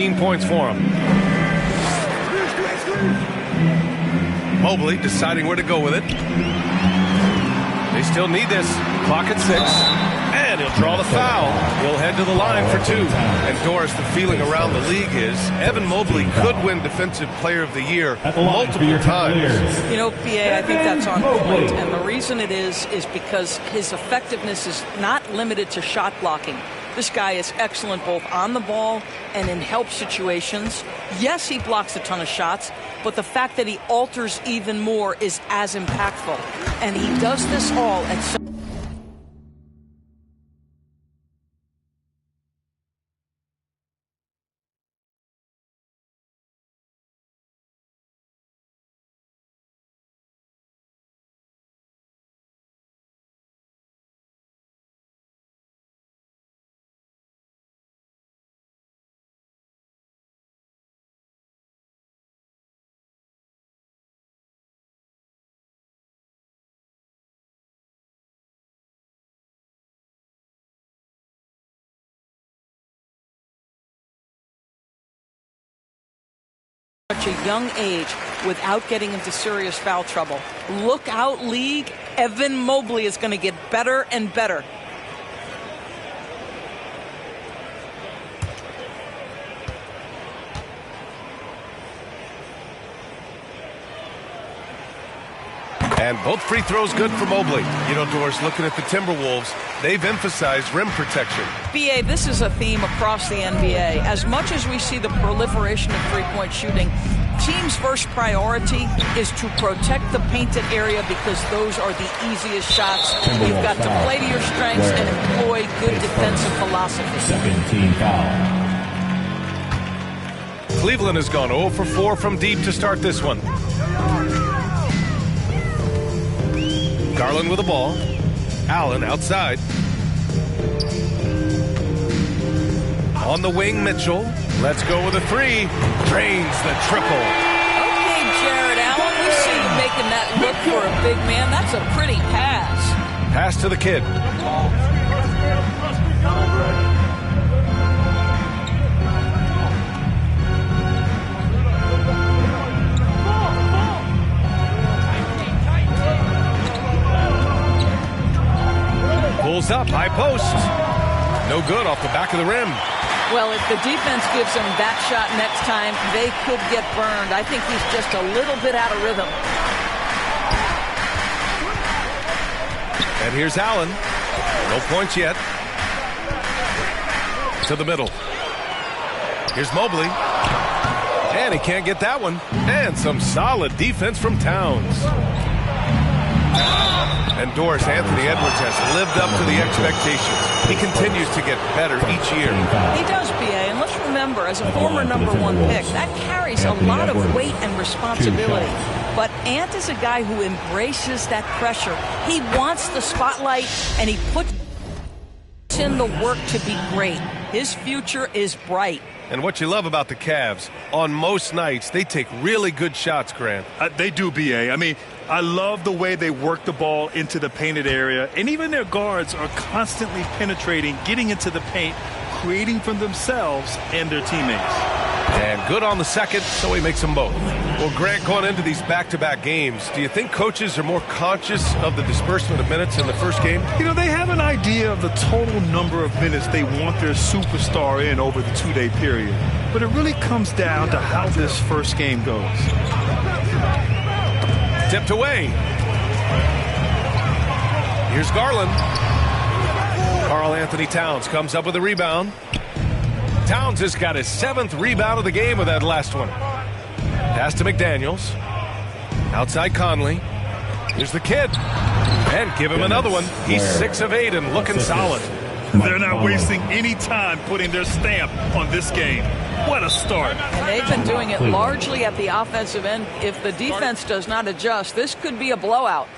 Points for him. Mobley deciding where to go with it. They still need this. Clock at 6. And he'll draw the foul. He'll head to the line for 2. And Doris, the feeling around the league is Evan Mobley could win Defensive Player of the Year multiple times. You know, PA, I think that's on point. And the reason it is because his effectiveness is not limited to shot blocking. This guy is excellent both on the ball and in help situations. Yes, he blocks a ton of shots, but the fact that he alters even more is as impactful. And he does this all at such a young age without getting into serious foul trouble. Look out, league. Evan Mobley is going to get better and better. And both free throws good for Mobley. You know, Doris, looking at the Timberwolves, they've emphasized rim protection. BA, this is a theme across the NBA. As much as we see the proliferation of three-point shooting, teams' first priority is to protect the painted area because those are the easiest shots. You've got to play to your strengths and employ good defensive philosophy. Second team foul. Cleveland has gone 0 for 4 from deep to start this one. Garland with the ball. Allen outside. On the wing, Mitchell. Let's go with a 3. Drains the triple. Okay, Jared Allen, we see you making that look for a big man. That's a pretty pass. Pass to the kid. Pulls up, high post. No good off the back of the rim. Well, if the defense gives him that shot next time, they could get burned. I think he's just a little bit out of rhythm. And here's Allen. No points yet. To the middle. Here's Mobley. And he can't get that one. And some solid defense from Towns. And Doris, Anthony Edwards has lived up to the expectations. He continues to get better each year. He does, BA, and let's remember, as a former #1 pick, that carries a lot of weight and responsibility. But Ant is a guy who embraces that pressure. He wants the spotlight, and he puts in the work to be great. His future is bright. And what you love about the Cavs, on most nights, they take really good shots, Grant. They do, BA. I mean, I love the way they work the ball into the painted area. And even their guards are constantly penetrating, getting into the paint, creating for themselves and their teammates. And good on the second, so he makes them both. Well, Grant, going into these back-to-back games, do you think coaches are more conscious of the disbursement of minutes in the first game? You know, they have an idea of the total number of minutes they want their superstar in over the 2-day period. But it really comes down to how this first game goes. Tipped away. Here's Garland. Karl Anthony Towns comes up with a rebound. Towns has got his 7th rebound of the game with that last one. Pass to McDaniels. Outside Conley. Here's the kid. And give him another one. He's 6 of 8 and looking solid. They're not wasting any time putting their stamp on this game. What a start. And they've been doing it largely at the offensive end. If the defense does not adjust, this could be a blowout.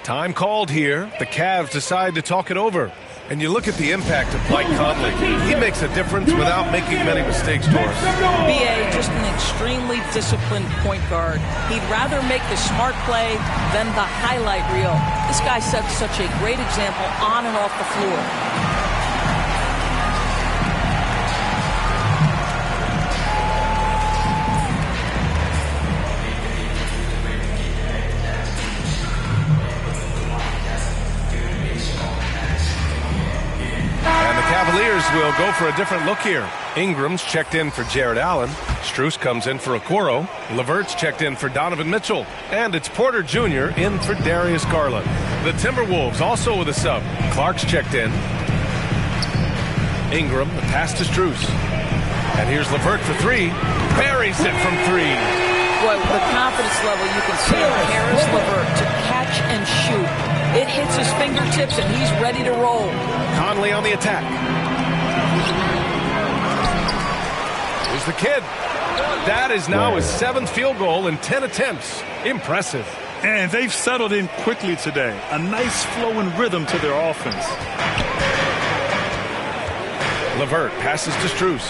Time called here. The Cavs decide to talk it over. And you look at the impact of Mike Conley. He makes a difference without making many mistakes, Doris. BA, just an extremely disciplined point guard. He'd rather make the smart play than the highlight reel. This guy sets such a great example on and off the floor. will go for a different look here. Ingram's checked in for Jared Allen. Strus comes in for Okoro. Levert's checked in for Donovan Mitchell. And it's Porter Jr. in for Darius Garland. The Timberwolves also with a sub. Clark's checked in. Ingram, the pass to Strus. And here's Levert for three. Buries it from three. Boy, with the confidence level you can see of Harris Levert to catch and shoot. It hits his fingertips and he's ready to roll. Conley on the attack. Here's the kid. That is now his 7th field goal in 10 attempts. Impressive. And they've settled in quickly today. A nice flowing rhythm to their offense. Levert passes to Strus.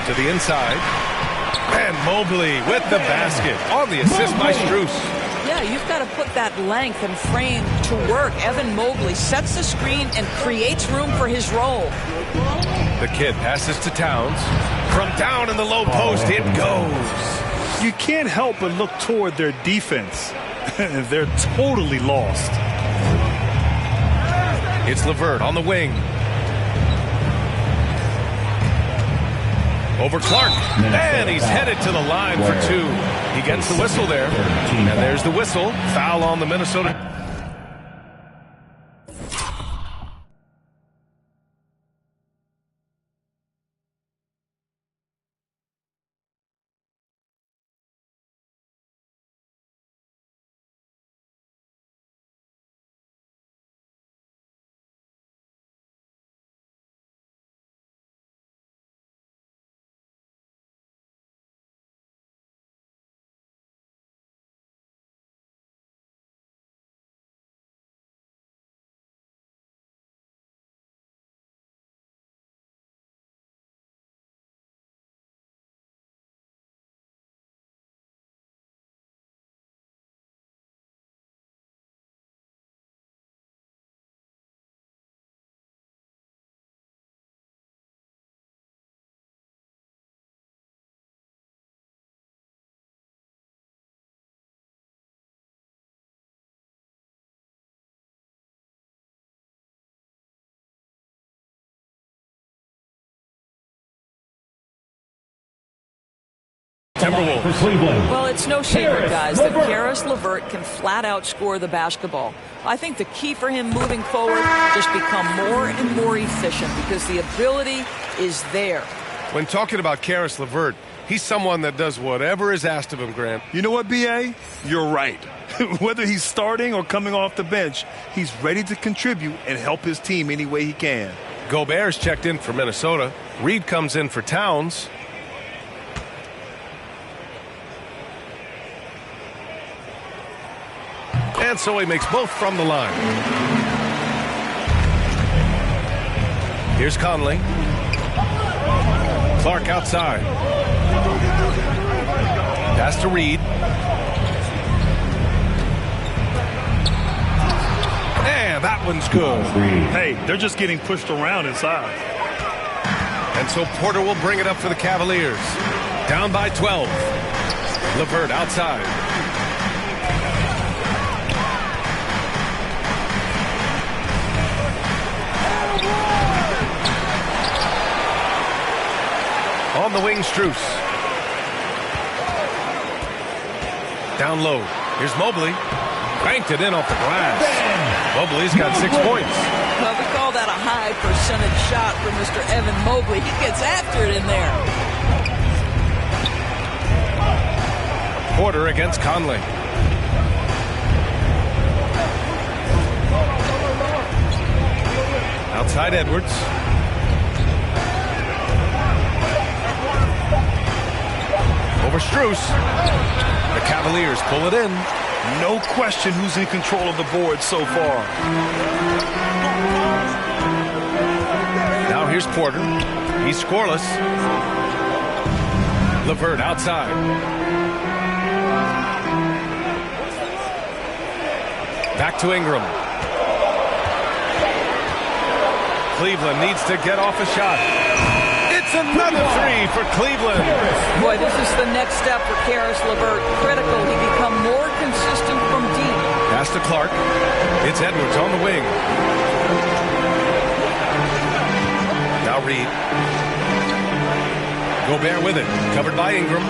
To the inside. And Mobley with the basket on the assist by Strus. Yeah, you've got to put that length and frame to work. Evan Mobley sets the screen and creates room for his role. The kid passes to Towns. From down in the low post, it goes. You can't help but look toward their defense. They're totally lost. It's Levert on the wing. Over Clark, and he's headed to the line for two. He gets the whistle there, and there's the whistle. Foul on the Minnesota. Timberwolves. Well, it's no secret, guys, that Caris LeVert can flat out score the basketball. I think the key for him moving forward, just become more and more efficient because the ability is there. When talking about Caris LeVert, he's someone that does whatever is asked of him, Grant. You know what, B.A.? You're right. Whether he's starting or coming off the bench, he's ready to contribute and help his team any way he can. Gobert's checked in for Minnesota. Reed comes in for Towns. And so he makes both from the line. Here's Conley. Clark outside. Pass to Reed. And that one's good. Hey, they're just getting pushed around inside. And so Porter will bring it up for the Cavaliers. Down by 12. LeVert outside. On the wing, Strus. Down low. Here's Mobley. Banked it in off the glass. Mobley's got 6 points. Well, we call that a high percentage shot from Mr. Evan Mobley. He gets after it in there. Porter against Conley. Outside Edwards. Over Strus. The Cavaliers pull it in. No question who's in control of the board so far. Now here's Porter. He's scoreless. LeVert outside. Back to Ingram. Cleveland needs to get off a shot. It's another three for Cleveland. Boy, this is the next step for Caris LeVert. Critical. He become more consistent from deep. Pass Pass to Clark. It's Edwards on the wing. Now Reed. Gobert with it. Covered by Ingram.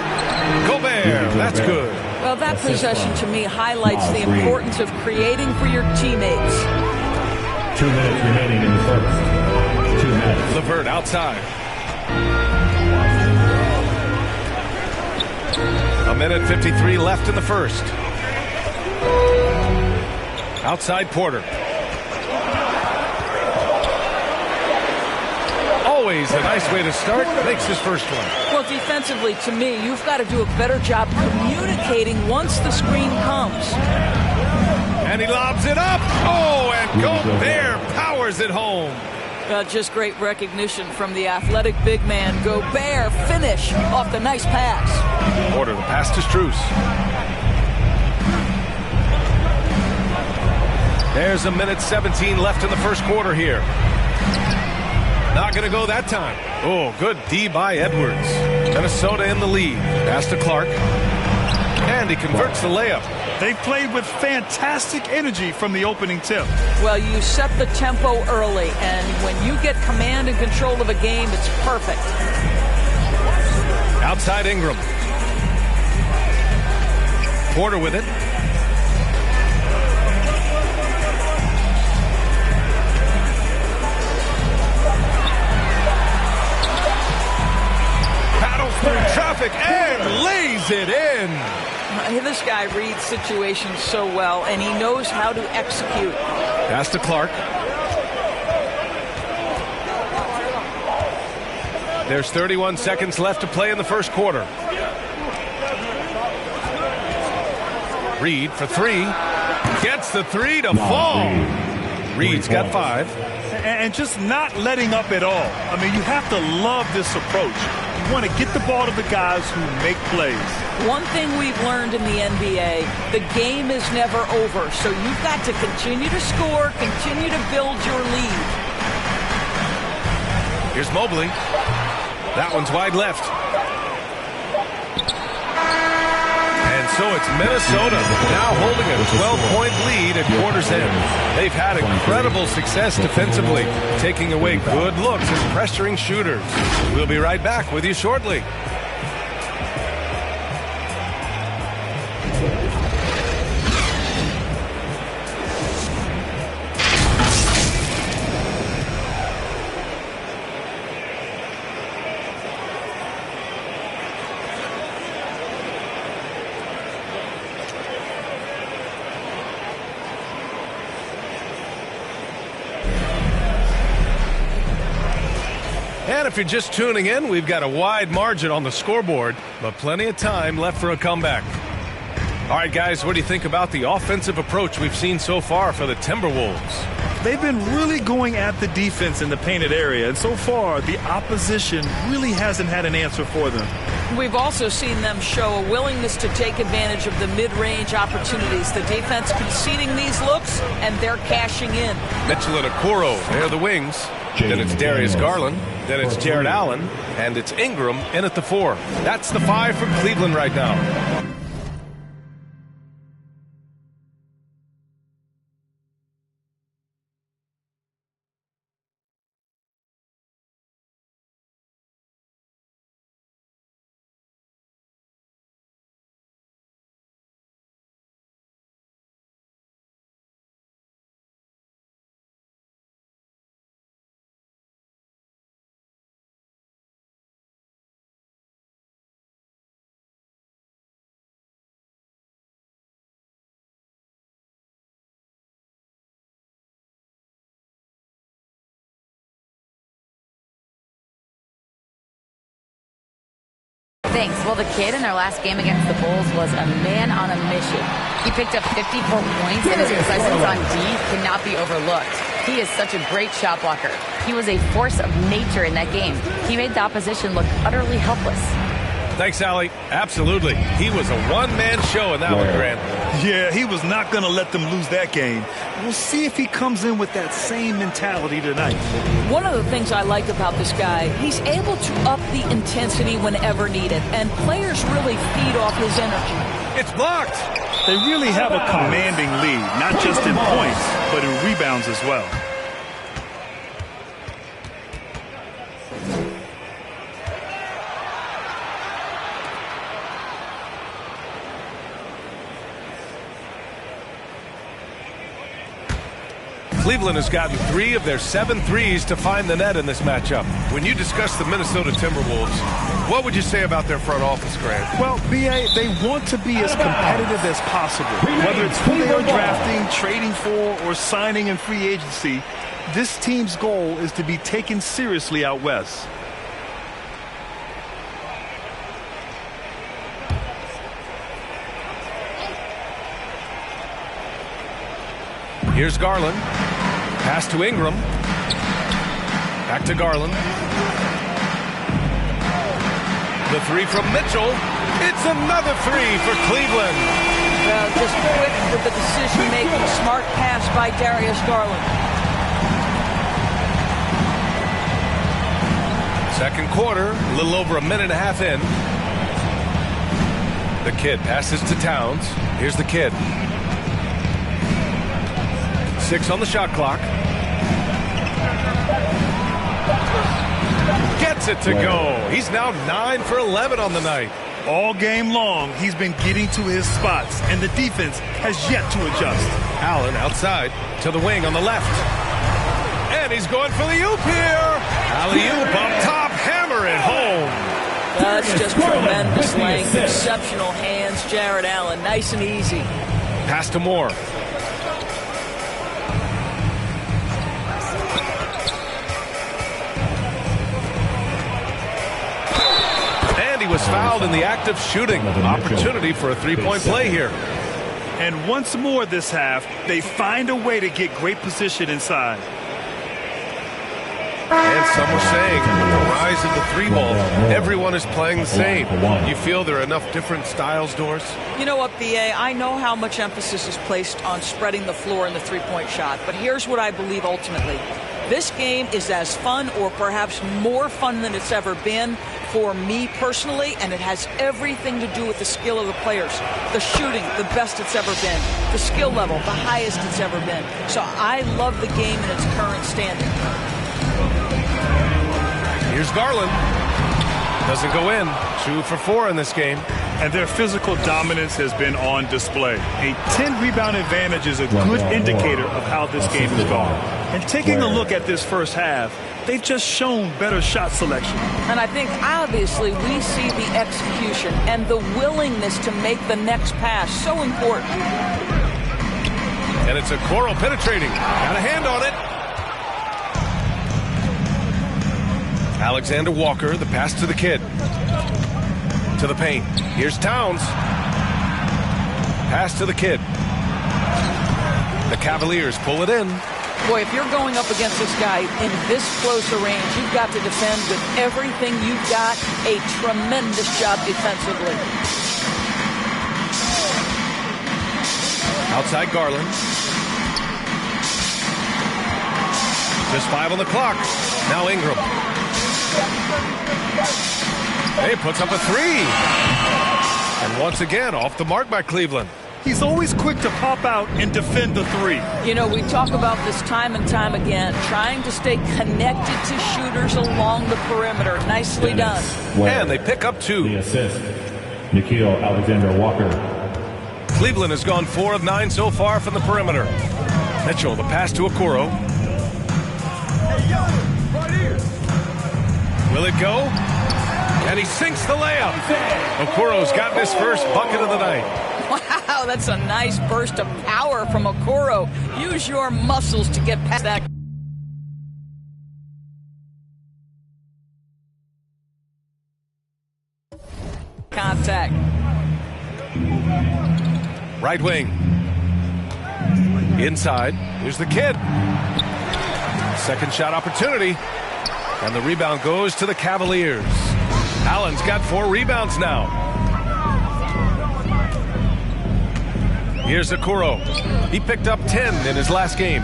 Gobert. That's good. Well, that possession to me highlights the importance of creating for your teammates. 2 minutes remaining in the first. 2 minutes. LeVert outside. A minute 53 left in the first. Outside Porter. Always a nice way to start. Makes his first one. Well, defensively, to me, you've got to do a better job communicating once the screen comes. And he lobs it up. Oh, and Gobert powers it home. Just great recognition from the athletic big man. Gobert finish off the nice pass. Porter, the pass to Strus. There's a minute 17 left in the first quarter here. Not going to go that time. Oh, good D by Edwards. Minnesota in the lead. Pass to Clark. And he converts the layup. They played with fantastic energy from the opening tip. Well, you set the tempo early, and when you get command and control of a game, it's perfect. Outside Ingram. Porter with it. Paddles through traffic and lays it in. This guy reads situations so well, and he knows how to execute. Pass to Clark. There's 31 seconds left to play in the first quarter. Reed for three. Gets the three to fall. Reed's got 5. And just not letting up at all. I mean, you have to love this approach. You want to get the ball to the guys who make plays. One thing we've learned in the NBA, the game is never over. So you've got to continue to score, continue to build your lead. Here's Mobley. That one's wide left. And so it's Minnesota now holding a 12-point lead at quarter's end. They've had incredible success defensively, taking away good looks and pressuring shooters. We'll be right back with you shortly. And if you're just tuning in, we've got a wide margin on the scoreboard, but plenty of time left for a comeback. All right, guys, what do you think about the offensive approach we've seen so far for the Timberwolves? They've been really going at the defense in the painted area, and so far the opposition really hasn't had an answer for them. We've also seen them show a willingness to take advantage of the mid-range opportunities. The defense conceding these looks, and they're cashing in. Mitchell and Okoro, they're the wings. Then it's Darius Garland. Then it's Jared Allen. And it's Ingram in at the 4. That's the 5 for Cleveland right now. Thanks. Well, the kid in their last game against the Bulls was a man on a mission. He picked up 54 points, and his presence on D cannot be overlooked. He is such a great shot blocker. He was a force of nature in that game. He made the opposition look utterly helpless. Thanks, Allie. Absolutely. He was a one-man show in that one, Grant. Yeah, he was not going to let them lose that game. We'll see if he comes in with that same mentality tonight. One of the things I like about this guy, he's able to up the intensity whenever needed, and players really feed off his energy. It's blocked. They really have a commanding lead, not just in points, but in rebounds as well. Cleveland has gotten 3 of their 7 threes to find the net in this matchup. When you discuss the Minnesota Timberwolves, what would you say about their front office, Grant? Well, B.A., they want to be as competitive as possible. Whether it's who they are drafting, trading for, or signing in free agency, this team's goal is to be taken seriously out west. Here's Garland. Pass to Ingram. Back to Garland. The 3 from Mitchell. It's another 3 for Cleveland. Well, just quick with the decision-making. Smart pass by Darius Garland. Second quarter, a little over a minute and a half in. The kid passes to Towns. Here's the kid. 6 on the shot clock. Gets it to go. He's now 9 for 11 on the night. All game long, he's been getting to his spots, and the defense has yet to adjust. Allen outside to the wing on the left. And he's going for the oop here. Alley-oop up top, hammer it home. That's just tremendous length, exceptional hands, Jared Allen. Nice and easy. Pass to Moore. Was fouled in the act of shooting. Opportunity for a three-point play here. And once more this half, they find a way to get great position inside. And some were saying with the rise of the 3-ball, everyone is playing the same. You feel there are enough different styles, Doris? You know what, B.A., I know how much emphasis is placed on spreading the floor in the three-point shot, but here's what I believe ultimately. This game is as fun or perhaps more fun than it's ever been for me personally, and it has everything to do with the skill of the players. The shooting, the best it's ever been. The skill level, the highest it's ever been. So I love the game in its current standing. Here's Garland. Doesn't go in. 2 for 4 in this game. And their physical dominance has been on display. A 10-rebound advantage is a good indicator of how this game has gone. And taking a look at this first half, they've just shown better shot selection. And I think obviously we see the execution and the willingness to make the next pass so important. And it's a Okoro penetrating. Got a hand on it. Alexander Walker, the pass to the kid. To the paint. Here's Towns. Pass to the kid. The Cavaliers pull it in. Boy, if you're going up against this guy in this close a range, you've got to defend with everything you've got. A tremendous job defensively. Outside Garland. Just 5 on the clock. Now Ingram. Hey, puts up a 3. And once again, off the mark by Cleveland. He's always quick to pop out and defend the 3. You know, we talk about this time and time again, trying to stay connected to shooters along the perimeter. Nicely done. And they pick up 2. The assist, Nikhil Alexander-Walker. Cleveland has gone 4 of 9 so far from the perimeter. Mitchell, the pass to Okoro. Will it go? And he sinks the layup. Okoro's gotten his first bucket of the night. Wow, that's a nice burst of power from Okoro. Use your muscles to get past that. Contact. Right wing. Inside. Here's the kid. Second shot opportunity. And the rebound goes to the Cavaliers. Allen's got 4 rebounds now. Here's Okoro. He picked up 10 in his last game.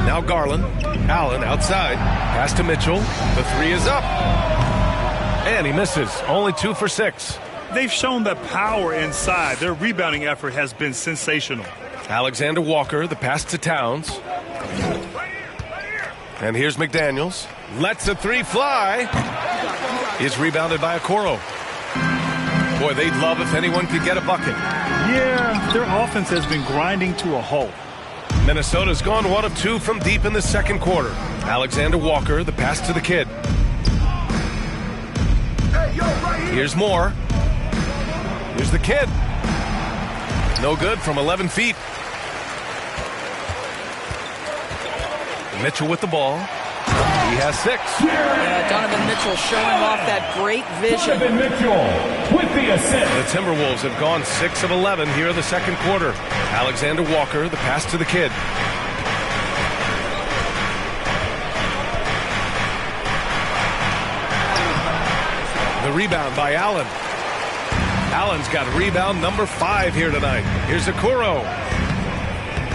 Now Garland. Allen outside. Pass to Mitchell. The 3 is up. And he misses. Only 2 for 6. They've shown the power inside. Their rebounding effort has been sensational. Alexander Walker, the pass to Towns. And here's McDaniels. Lets a three fly. Is rebounded by Okoro. Boy, they'd love if anyone could get a bucket. Yeah, their offense has been grinding to a halt. Minnesota's gone 1 of 2 from deep in the second quarter. Alexander Walker, the pass to the kid. Here's Moore. Here's the kid. No good from 11 feet. Mitchell with the ball. He has 6. Yeah, Donovan Mitchell showing off that great vision. Donovan Mitchell with the assist. The Timberwolves have gone 6 of 11 here in the second quarter. Alexander Walker, the pass to the kid. The rebound by Allen. Allen's got rebound number 5 here tonight. Here's Okoro.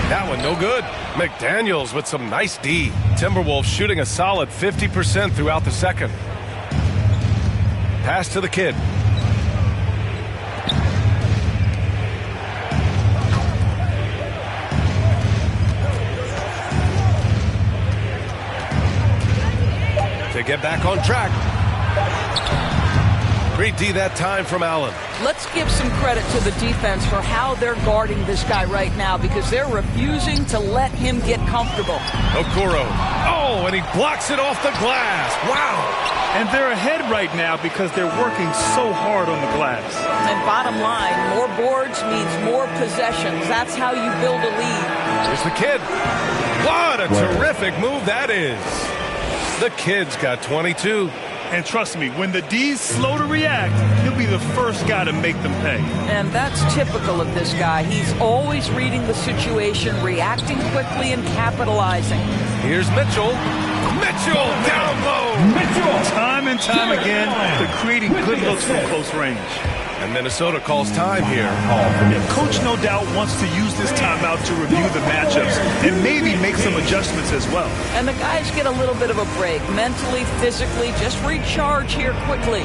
That one no good. McDaniels with some nice D. Timberwolves shooting a solid 50% throughout the second. Pass to the kid. To get back on track. Great D that time from Allen. Let's give some credit to the defense for how they're guarding this guy right now because they're refusing to let him get comfortable. Okoro. Oh, and he blocks it off the glass. Wow. And they're ahead right now because they're working so hard on the glass. And bottom line, more boards means more possessions. That's how you build a lead. Here's the kid. What a terrific move that is. The kid's got 22. And trust me, when the D's slow to react, he'll be the first guy to make them pay. And that's typical of this guy. He's always reading the situation, reacting quickly, and capitalizing. Here's Mitchell. Mitchell down low. Mitchell. Time and time again, they're creating good looks from close range. And Minnesota calls time here. Coach no doubt wants to use this timeout to review the matchups and maybe make some adjustments as well. And the guys get a little bit of a break, mentally, physically, just recharge here quickly.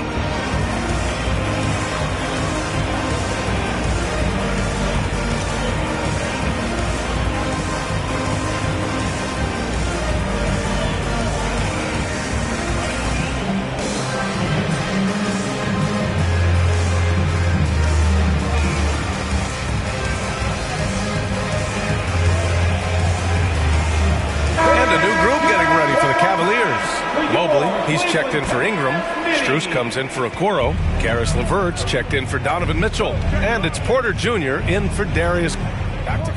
He's checked in for Ingram. Strus comes in for Okoro. Garris LeVert's checked in for Donovan Mitchell. And it's Porter Jr. in for Darius. Back to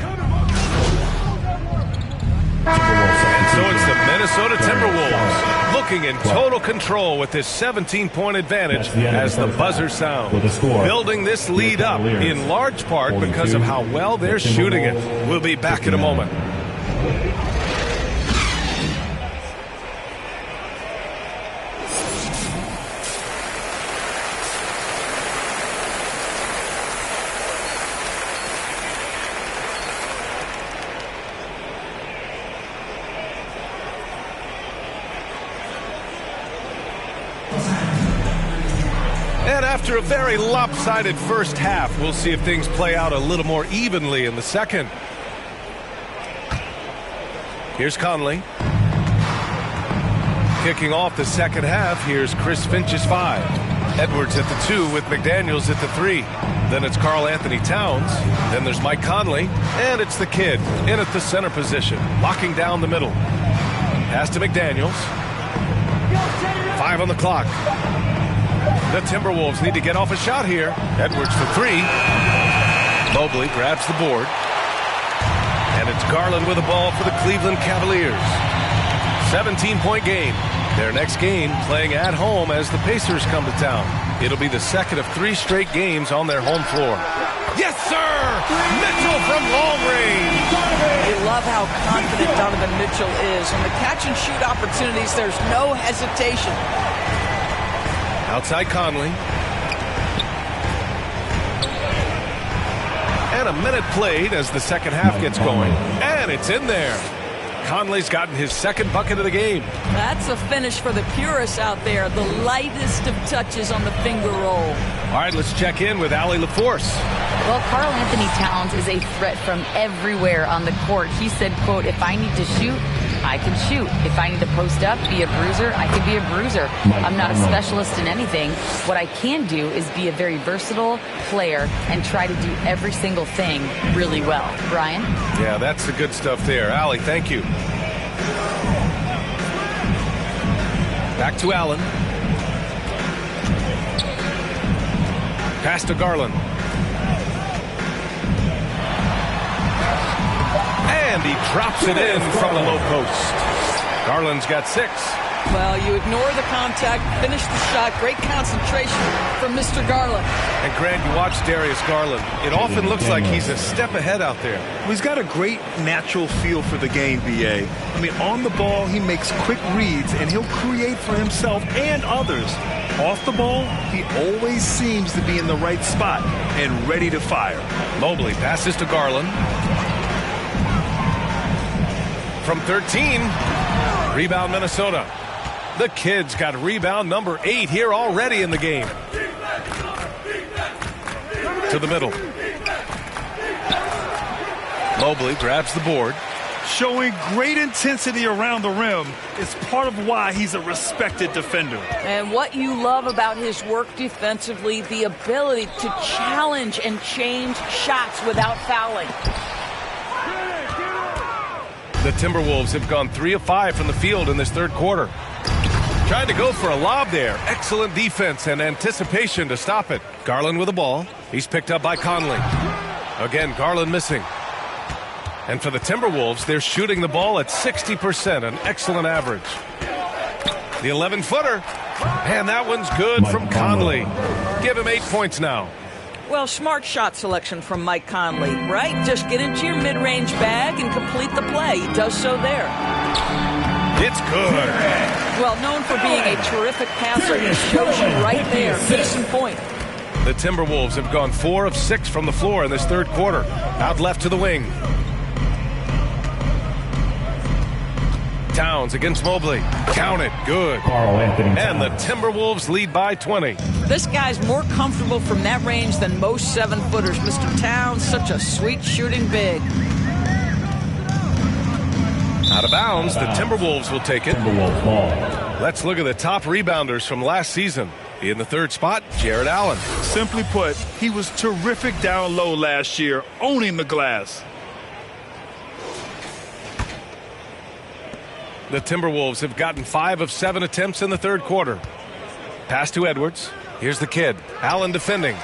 and so it's the Minnesota Timberwolves looking in total control with this 17-point advantage as the buzzer sounds. Building this lead up in large part because of how well they're shooting it. We'll be back in a moment. After a very lopsided first half, we'll see if things play out a little more evenly in the second. Here's Conley. Kicking off the second half, here's Chris Finch's 5. Edwards at the 2 with McDaniels at the 3. Then it's Karl Anthony Towns. Then there's Mike Conley. And it's the kid in at the center position, locking down the middle. Pass to McDaniels. 5 on the clock. The Timberwolves need to get off a shot here. Edwards for 3. Mobley grabs the board. And it's Garland with the ball for the Cleveland Cavaliers. 17-point game. Their next game playing at home as the Pacers come to town. It'll be the second of 3 straight games on their home floor. Yes, sir! Mitchell from long range. You love how confident Donovan Mitchell is. On the catch-and-shoot opportunities, there's no hesitation. Outside Conley. And a minute played as the second half gets going. And it's in there. Conley's gotten his second bucket of the game. That's a finish for the purists out there. The lightest of touches on the finger roll. All right, let's check in with Allie LaForce. Well, Karl Anthony Towns is a threat from everywhere on the court. He said, quote, if I need to shoot, I can shoot. If I need to post up, be a bruiser, I can be a bruiser. I'm not a specialist in anything. What I can do is be a very versatile player and try to do every single thing really well. Brian? Yeah, that's the good stuff there. Allie, thank you. Back to Allen. Pass to Garland. And he drops it in from the low post. Garland's got 6. Well, you ignore the contact, finish the shot. Great concentration from Mr. Garland. And Grant, you watch Darius Garland. It often looks like he's a step ahead out there. Well, he's got a great natural feel for the game, B.A. I mean, on the ball, he makes quick reads, and he'll create for himself and others. Off the ball, he always seems to be in the right spot and ready to fire. Mobley passes to Garland. From 13, rebound Minnesota. The Kid's got rebound number 8 here already in the game. To the middle. Mobley grabs the board. Showing great intensity around the rim is part of why he's a respected defender. And what you love about his work defensively, the ability to challenge and change shots without fouling. The Timberwolves have gone 3 of 5 from the field in this third quarter. Trying to go for a lob there. Excellent defense and anticipation to stop it. Garland with the ball. He's picked up by Conley. Again, Garland missing. And for the Timberwolves, they're shooting the ball at 60%, an excellent average. The 11-footer. And that one's good from Conley. Give him 8 points now. Well, smart shot selection from Mike Conley, right? Just get into your mid-range bag and complete the play. He does so there. It's good. Well, known for being a terrific passer, he shows you right there. Case in point. The Timberwolves have gone 4 of 6 from the floor in this third quarter. Out left to the wing. Towns against Mobley. Count it. Good. Karl Anthony Towns. And the Timberwolves lead by 20. This guy's more comfortable from that range than most 7-footers. Mr. Towns, such a sweet shooting big. Out of bounds, the Timberwolves will take it. Timberwolves ball. Let's look at the top rebounders from last season. In the third spot, Jared Allen. Simply put, he was terrific down low last year, owning the glass. The Timberwolves have gotten 5 of 7 attempts in the third quarter. Pass to Edwards. Here's the Kid. Allen defending.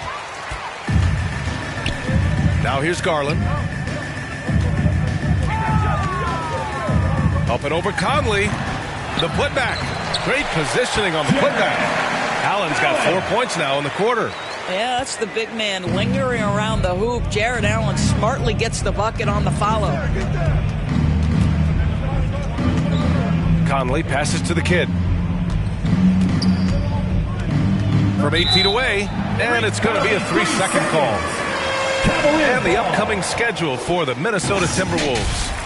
Now here's Garland. Up and over Conley. The putback. Great positioning on the putback. Allen's got 4 points now in the quarter. Yeah, that's the big man lingering around the hoop. Jared Allen smartly gets the bucket on the follow. Conley passes to the Kid. From 8 feet away, and it's going to be a 3-second call. And the upcoming schedule for the Minnesota Timberwolves.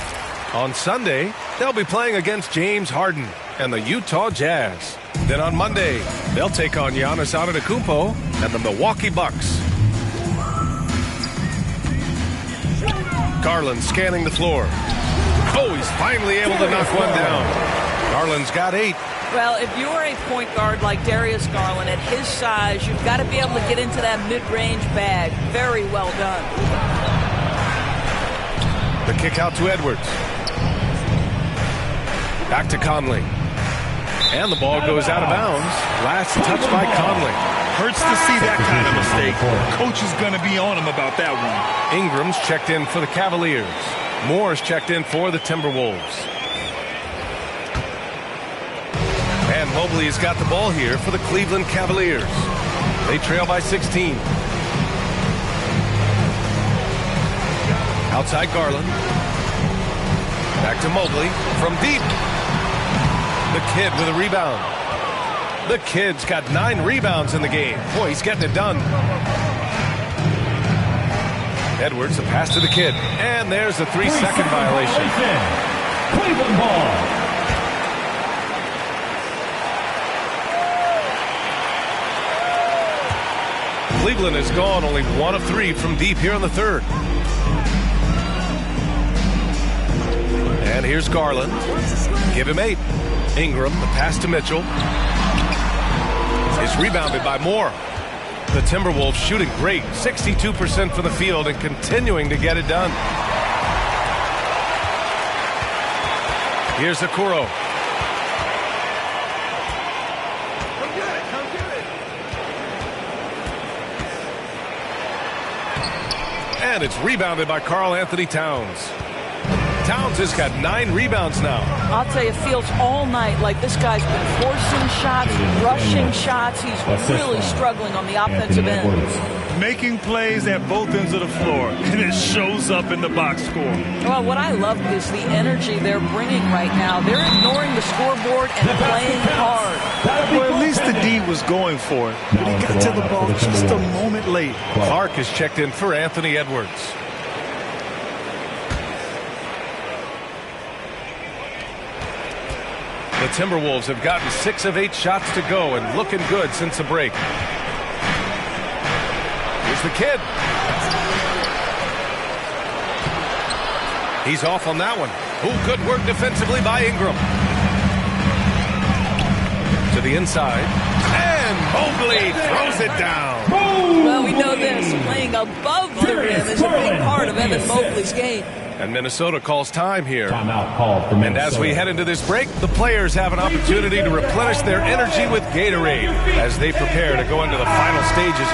On Sunday, they'll be playing against James Harden and the Utah Jazz. Then on Monday, they'll take on Giannis Antetokounmpo and the Milwaukee Bucks. Garland scanning the floor. Oh, he's finally able to knock one down. Garland's got 8. Well, if you're a point guard like Darius Garland, at his size, you've got to be able to get into that mid-range bag. Very well done. The kick out to Edwards. Back to Conley. And the ball goes out of bounds. Last touch by Conley. Hurts to see that kind of mistake. Coach is going to be on him about that one. Ingram's checked in for the Cavaliers. Moore's checked in for the Timberwolves. And Mobley's got the ball here for the Cleveland Cavaliers. They trail by 16. Outside Garland. Back to Mobley from deep. The Kid with a rebound. The Kid's got 9 rebounds in the game. Boy, he's getting it done. Edwards, a pass to the Kid. And there's a 3-second violation. Cleveland ball. Cleveland has gone only 1 of 3 from deep here in the third. And here's Garland. Give him 8. Ingram, the pass to Mitchell. Is rebounded by Moore. The Timberwolves shooting great, 62% from the field and continuing to get it done. Here's Okoro. And it's rebounded by Karl-Anthony Towns. Towns has got 9 rebounds now. I'll tell you, it feels all night like this guy's been forcing shots, rushing shots. He's really struggling on the offensive end. Making plays at both ends of the floor, and it shows up in the box score. Well, what I love is the energy they're bringing right now. They're ignoring the scoreboard and playing hard. Well, at least the D was going for it, but he got to the ball just a moment late. Clark is checked in for Anthony Edwards. The Timberwolves have gotten 6 of 8 shots to go and looking good since the break. Here's the kid. He's off on that one. Ooh, good work defensively by Ingram. To the inside. And Mobley throws it down. Well, we know this. Playing above the rim is a big part of Evan Mobley's game. And Minnesota calls time here. Timeout called for Minnesota. And as we head into this break, the players have an opportunity to replenish their energy with Gatorade as they prepare to go into the final stages.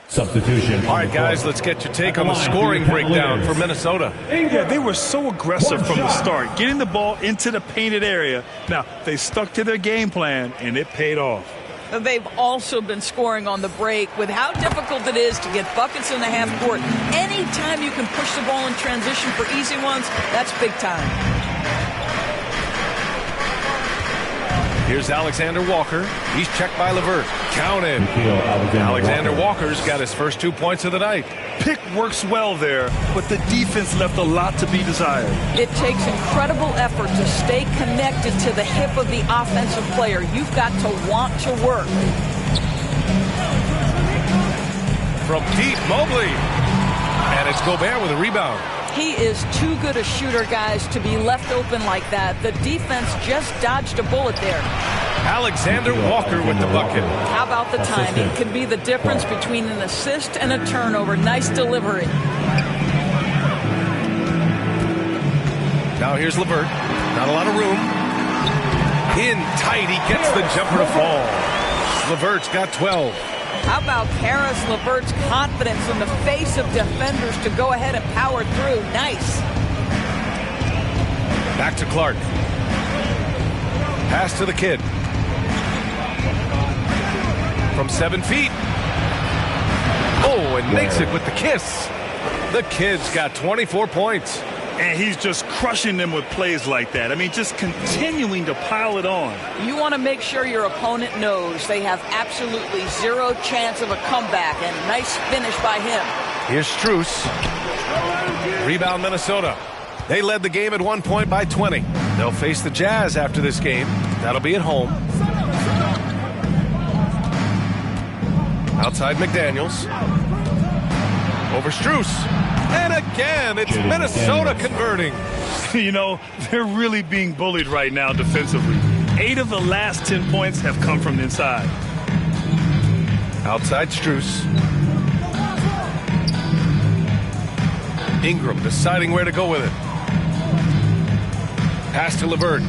Substitution. All right, guys, let's get your take on the scoring breakdown for Minnesota. Yeah, they were so aggressive from the start, getting the ball into the painted area. Now, they stuck to their game plan, and it paid off. They've also been scoring on the break with how difficult it is to get buckets in the half court. Anytime you can push the ball in transition for easy ones, that's big time. Here's Alexander Walker. He's checked by LeVert. Counted. Alexander Walker's got his first 2 points of the night. Pick works well there, but the defense left a lot to be desired. It takes incredible effort to stay connected to the hip of the offensive player. You've got to want to work. From deep, Mobley. And it's Gobert with a rebound. He is too good a shooter, guys, to be left open like that. The defense just dodged a bullet there. Alexander Walker with the bucket. How about the timing? Could be the difference between an assist and a turnover. Nice delivery. Now here's LeVert. Not a lot of room. In tight, he gets the jumper to fall. LeVert's got 12. How about Karis LeVert's confidence in the face of defenders to go ahead and power through? Nice. Back to Clark. Pass to the kid. From 7 feet. Oh, and makes it with the kiss. The kid's got 24 points. And he's just crushing them with plays like that. I mean, just continuing to pile it on. You want to make sure your opponent knows they have absolutely zero chance of a comeback, and nice finish by him. Here's Strus. Rebound Minnesota. They led the game at 1 point by 20. They'll face the Jazz after this game. That'll be at home. Outside McDaniels. Over Strus. And again, it's Minnesota converting. You know, they're really being bullied right now defensively. 8 of the last 10 points have come from inside. Outside Strus. Ingram deciding where to go with it. Pass to LeVert.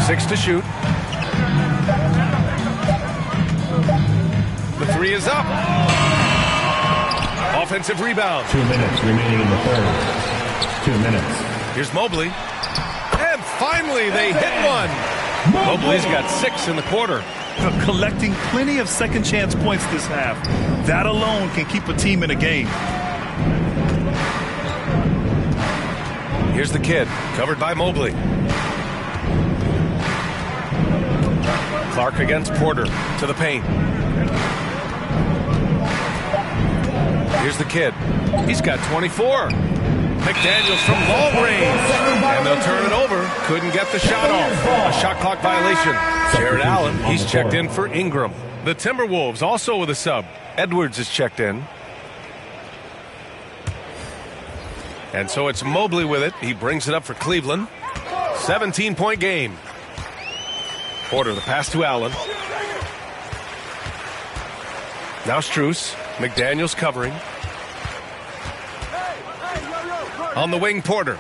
6 to shoot. The 3 is up. Offensive rebound. 2 minutes remaining in the third. 2 minutes. Here's Mobley. And finally, they hit one. Mobley's got 6 in the quarter. Collecting plenty of second chance points this half. That alone can keep a team in a game. Here's the kid, covered by Mobley. Clark against Porter to the paint. Here's the kid. He's got 24. McDaniels from long range. And they'll turn it over. Couldn't get the shot off. A shot clock violation. Jared Allen, he's checked in for Ingram. The Timberwolves also with a sub. Edwards is checked in. And so it's Mobley with it. He brings it up for Cleveland. 17-point game. Porter, the pass to Allen. Now Strus. McDaniels covering. On the wing, Porter.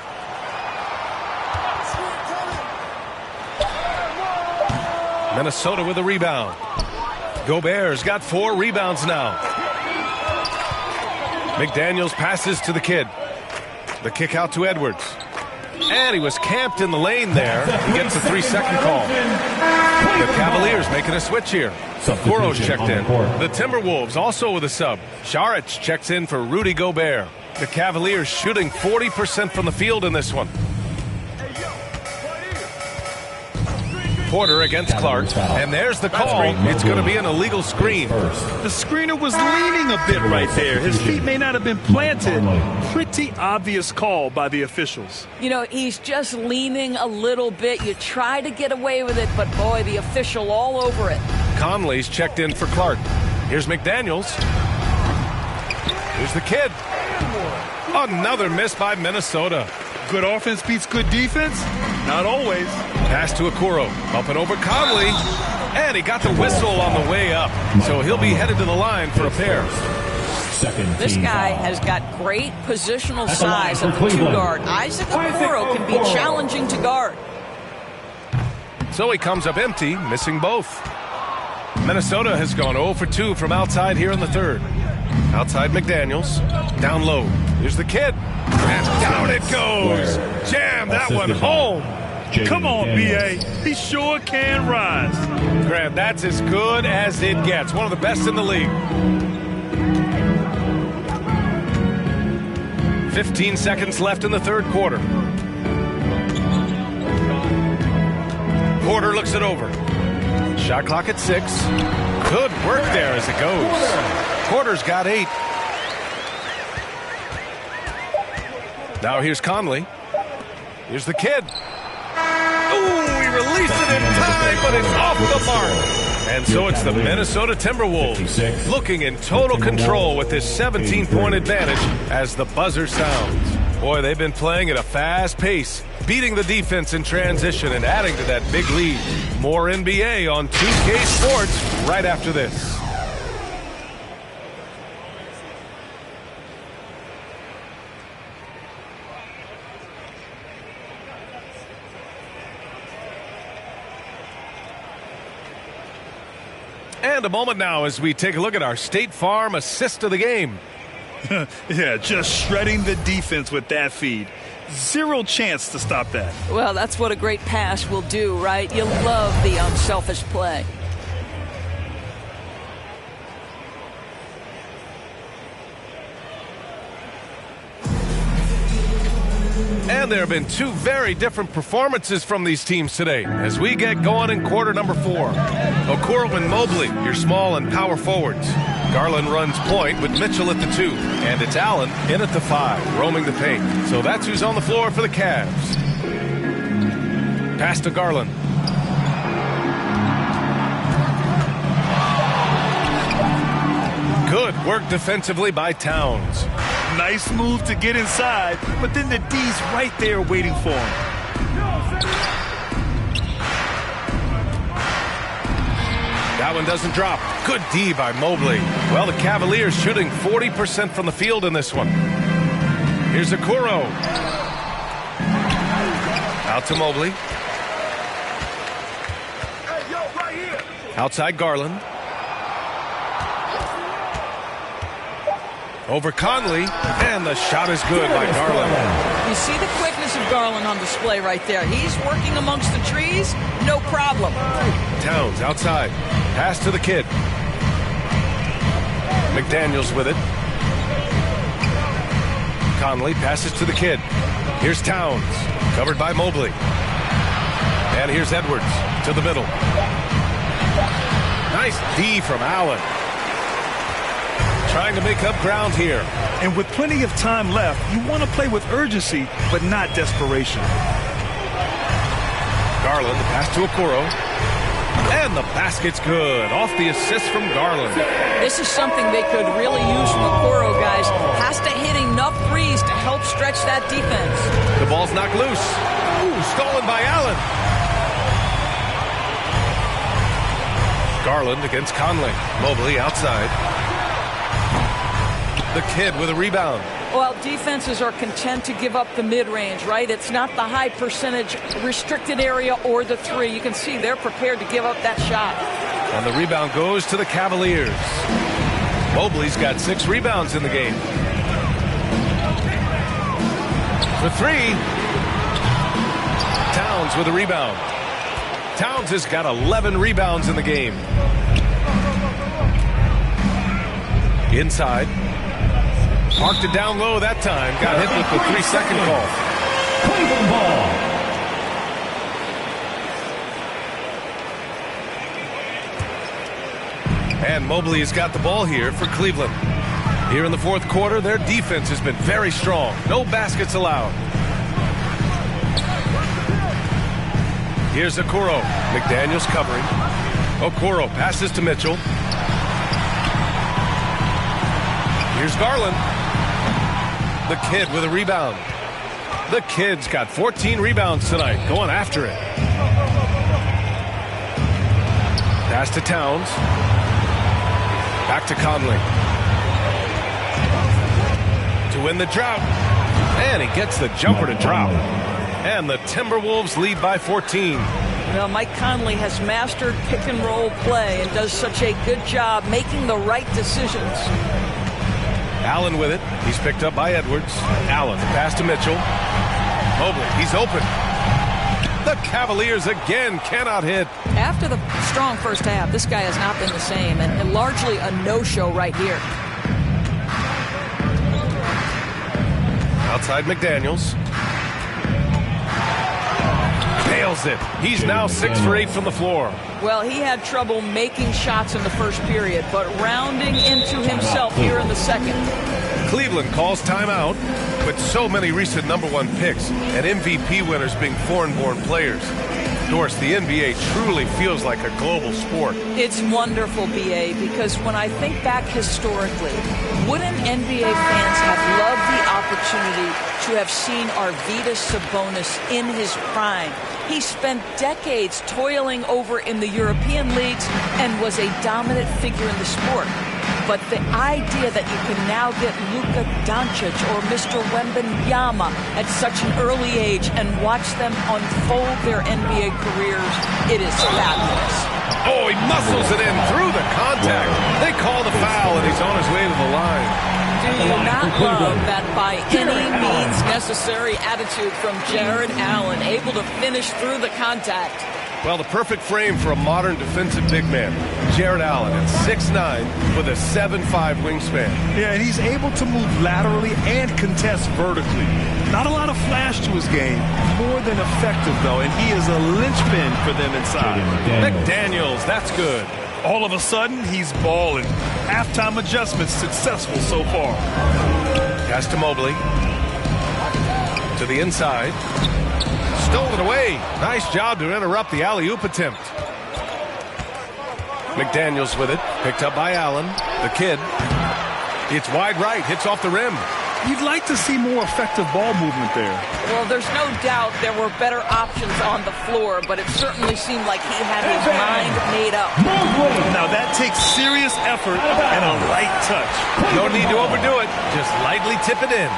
Minnesota with a rebound. Gobert's got 4 rebounds now. McDaniels passes to the kid. The kick out to Edwards. And he was camped in the lane there. He gets a 3-second call. The Cavaliers making a switch here. Kuro's checked in. The Timberwolves also with a sub. Saric checks in for Rudy Gobert. The Cavaliers shooting 40% from the field in this one. Porter against Clark, and there's the call. It's going to be an illegal screen. The screener was leaning a bit right there. His feet may not have been planted. Pretty obvious call by the officials. You know, he's just leaning a little bit. You try to get away with it, but boy, the official all over it. Conley's checked in for Clark. Here's McDaniels. Here's the kid. Another miss by Minnesota. Good offense beats good defense? Not always. Pass to Okoro. Up and over Conley. And he got the whistle on the way up. So he'll be headed to the line for a pair. This guy has got great positional size at the 2 guard. Isaac Okoro can be challenging to guard. So he comes up empty, missing both. Minnesota has gone 0 for 2 from outside here in the third. Outside McDaniels. Down low. Here's the kid. And down it goes. Jam that one home. Come on, B.A. He sure can rise. Grant, that's as good as it gets. One of the best in the league. 15 seconds left in the third quarter. Porter looks it over. Shot clock at 6. Good work there as it goes. Porter's got 8. Now here's Conley. Here's the kid. Ooh, he released it in time, but it's off the mark. And so it's the Minnesota Timberwolves looking in total control with this 17-point advantage as the buzzer sounds. Boy, they've been playing at a fast pace, beating the defense in transition and adding to that big lead. More NBA on 2K Sports right after this. And a moment now as we take a look at our State Farm assist of the game. Yeah, just shredding the defense with that feed. Zero chance to stop that. Well, that's what a great pass will do, right? You love the unselfish play. And there have been 2 very different performances from these teams today as we get going in quarter number 4. Okoro and Mobley, your small and power forwards. Garland runs point with Mitchell at the 2. And it's Allen in at the 5, roaming the paint. So that's who's on the floor for the Cavs. Pass to Garland. Good work defensively by Towns. Nice move to get inside, but then the D's right there waiting for him. That one doesn't drop. Good D by Mobley. Well, the Cavaliers shooting 40% from the field in this one. Here's Okoro. Out to Mobley. Outside Garland. Over Conley, and the shot is good by Garland. You see the quickness of Garland on display right there. He's working amongst the trees, no problem. Towns outside. Pass to the kid. McDaniels with it. Conley passes to the kid. Here's Towns, covered by Mobley. And here's Edwards to the middle. Nice D from Allen. trying to make up ground here. And with plenty of time left, you want to play with urgency, but not desperation. Garland, the pass to Okoro. And the basket's good. Off the assist from Garland. This is something they could really use from Okoro, guys. Has to hit enough threes to help stretch that defense. The ball's knocked loose. Ooh, stolen by Allen. Garland against Conley. Mobley outside. The kid with a rebound. Well, defenses are content to give up the mid-range, right? It's not the high percentage restricted area or the three. You can see they're prepared to give up that shot. And the rebound goes to the Cavaliers. Mobley's got 6 rebounds in the game. For 3. Towns with a rebound. Towns has got 11 rebounds in the game. Inside. Marked it down low that time. Got hit with the 3-second call. Cleveland ball. And Mobley has got the ball here for Cleveland. Here in the fourth quarter, their defense has been very strong. No baskets allowed. Here's Okoro. McDaniels covering. Okoro passes to Mitchell. Here's Garland. The kid with a rebound. The kid's got 14 rebounds tonight, going after it. Pass to Towns. Back to Conley. To win the drought. And he gets the jumper to drop. And the Timberwolves lead by 14. Well, Mike Conley has mastered pick and roll play and does such a good job making the right decisions. Allen with it. He's picked up by Edwards. Allen, pass to Mitchell. Mobley, he's open. The Cavaliers again cannot hit. After the strong first half, this guy has not been the same, and largely a no-show right here. Outside McDaniels. Nails it. He's now 6 for 8 from the floor. Well, he had trouble making shots in the first period, but rounding into himself here in the second. Cleveland calls timeout. With so many recent #1 picks and MVP winners being foreign-born players, Doris, the NBA truly feels like a global sport. It's wonderful, BA, because when I think back historically, wouldn't NBA fans have loved the opportunity to have seen Arvydas Sabonis in his prime? He spent decades toiling over in the European leagues and was a dominant figure in the sport. But the idea that you can now get Luka Doncic or Mr. Wembanyama at such an early age and watch them unfold their NBA careers, it is fabulous. Oh, he muscles it in through the contact. They call the foul, and he's on his way to the line. Do you not love that by any means necessary attitude from Jared Allen, able to finish through the contact? Well, the perfect frame for a modern defensive big man. Jared Allen at 6'9" with a 7'5" wingspan. Yeah, and he's able to move laterally and contest vertically. Not a lot of flash to his game. More than effective, though, and he is a linchpin for them inside. McDaniels, that's good. All of a sudden, he's balling. Halftime adjustments successful so far. Pass to Mobley. To the inside. Stolen away. Nice job to interrupt the alley-oop attempt. McDaniels with it. Picked up by Allen. The kid. It's wide right. Hits off the rim. You'd like to see more effective ball movement there. Well, there's no doubt there were better options on the floor, but it certainly seemed like he had his mind made up. Now that takes serious effort and a light touch. No need to overdo it. Just lightly tip it in.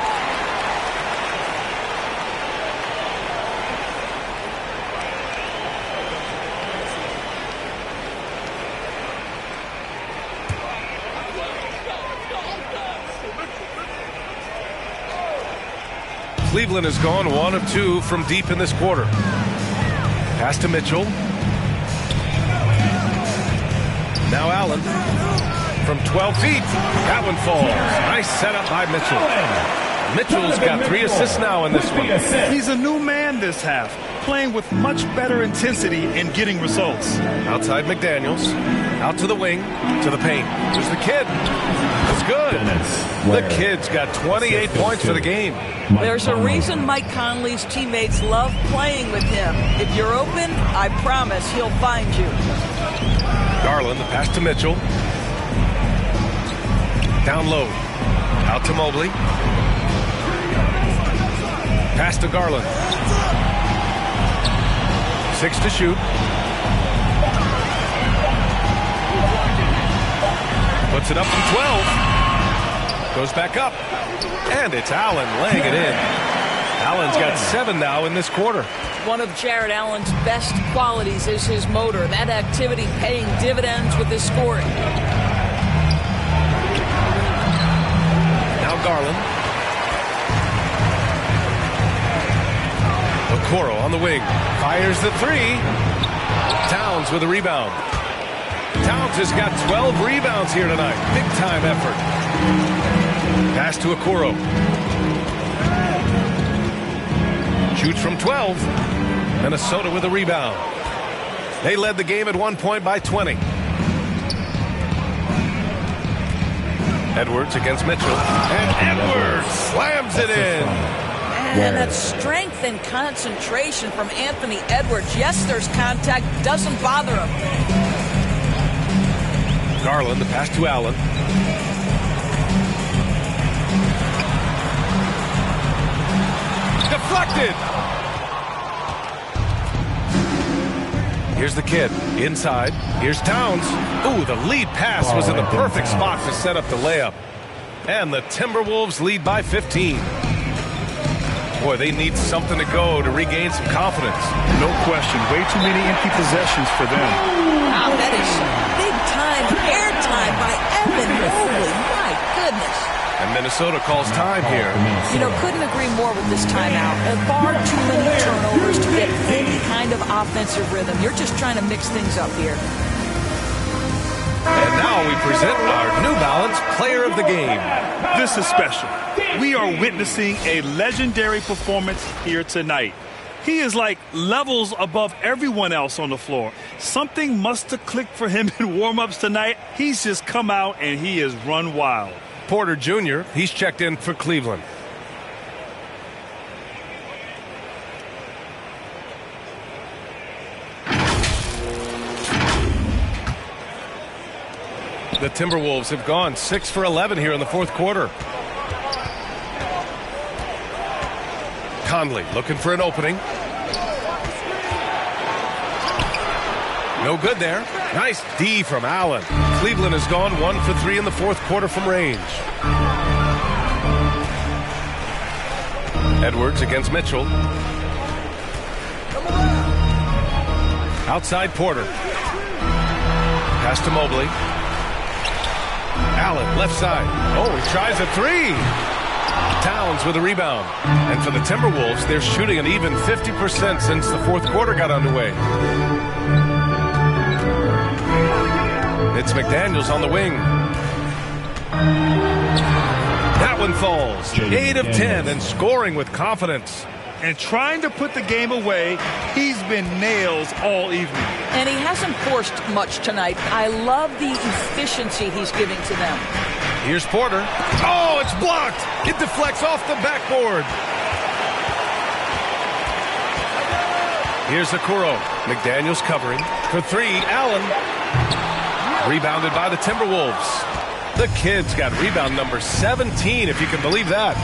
Cleveland has gone 1 of 2 from deep in this quarter. Pass to Mitchell. Now Allen from 12 feet. That one falls. Nice setup by Mitchell. Mitchell's got 3 assists now in this one. He's a new man this half, playing with much better intensity and getting results. Outside McDaniels. Out to the wing. To the paint. There's the kid. It's good. Dennis The Ware. kid's got 28 points for the game. There's a reason Mike Conley's teammates love playing with him. If you're open, I promise he'll find you. Garland, the pass to Mitchell. Down low. Out to Mobley. Pass to Garland. 6 to shoot. Puts it up from 12. Goes back up. And it's Allen laying it in. Allen's got 7 now in this quarter. One of Jared Allen's best qualities is his motor. That activity paying dividends with his scoring. Now Garland. Okoro on the wing. Fires the 3. Towns with a rebound. Towns has got 12 rebounds here tonight. Big time effort. Pass to Okoro. Shoots from 12. Minnesota with a rebound. They led the game at 1 point by 20. Edwards against Mitchell. And Edwards slams it in. And that strength and concentration from Anthony Edwards. Yes, there's contact. Doesn't bother him. Garland, the pass to Allen. Deflected. Here's the kid. Inside. Here's Towns. Ooh, the lead pass was in the perfect spot to set up the layup. And the Timberwolves lead by 15. Boy, they need something to go to regain some confidence. No question. Way too many empty possessions for them. Wow, that is big time airtime by Evan Mobley. My goodness. And Minnesota calls time here. You know, couldn't agree more with this timeout. Far too many turnovers to get any kind of offensive rhythm. You're just trying to mix things up here. And now we present our New Balance Player of the Game. This is special. We are witnessing a legendary performance here tonight. He is like levels above everyone else on the floor. Something must have clicked for him in warm-ups tonight. He's just come out and he has run wild. Porter Jr., he's checked in for Cleveland. The Timberwolves have gone 6 for 11 here in the fourth quarter. Conley looking for an opening. No good there. Nice D from Allen. Cleveland has gone 1 for 3 in the fourth quarter from range. Edwards against Mitchell. Outside Porter. Pass to Mobley. Allen left side. Oh, he tries a 3. Towns with a rebound. And for the Timberwolves, they're shooting an even 50% since the fourth quarter got underway. It's McDaniels on the wing. That one falls. 8 of 10 and scoring with confidence. And trying to put the game away, he's been nails all evening. And he hasn't forced much tonight. I love the efficiency he's giving to them. Here's Porter. Oh, it's blocked. It deflects off the backboard. Here's Okoro. McDaniels covering. For 3, Allen. Rebounded by the Timberwolves. The kid's got rebound number 17, if you can believe that.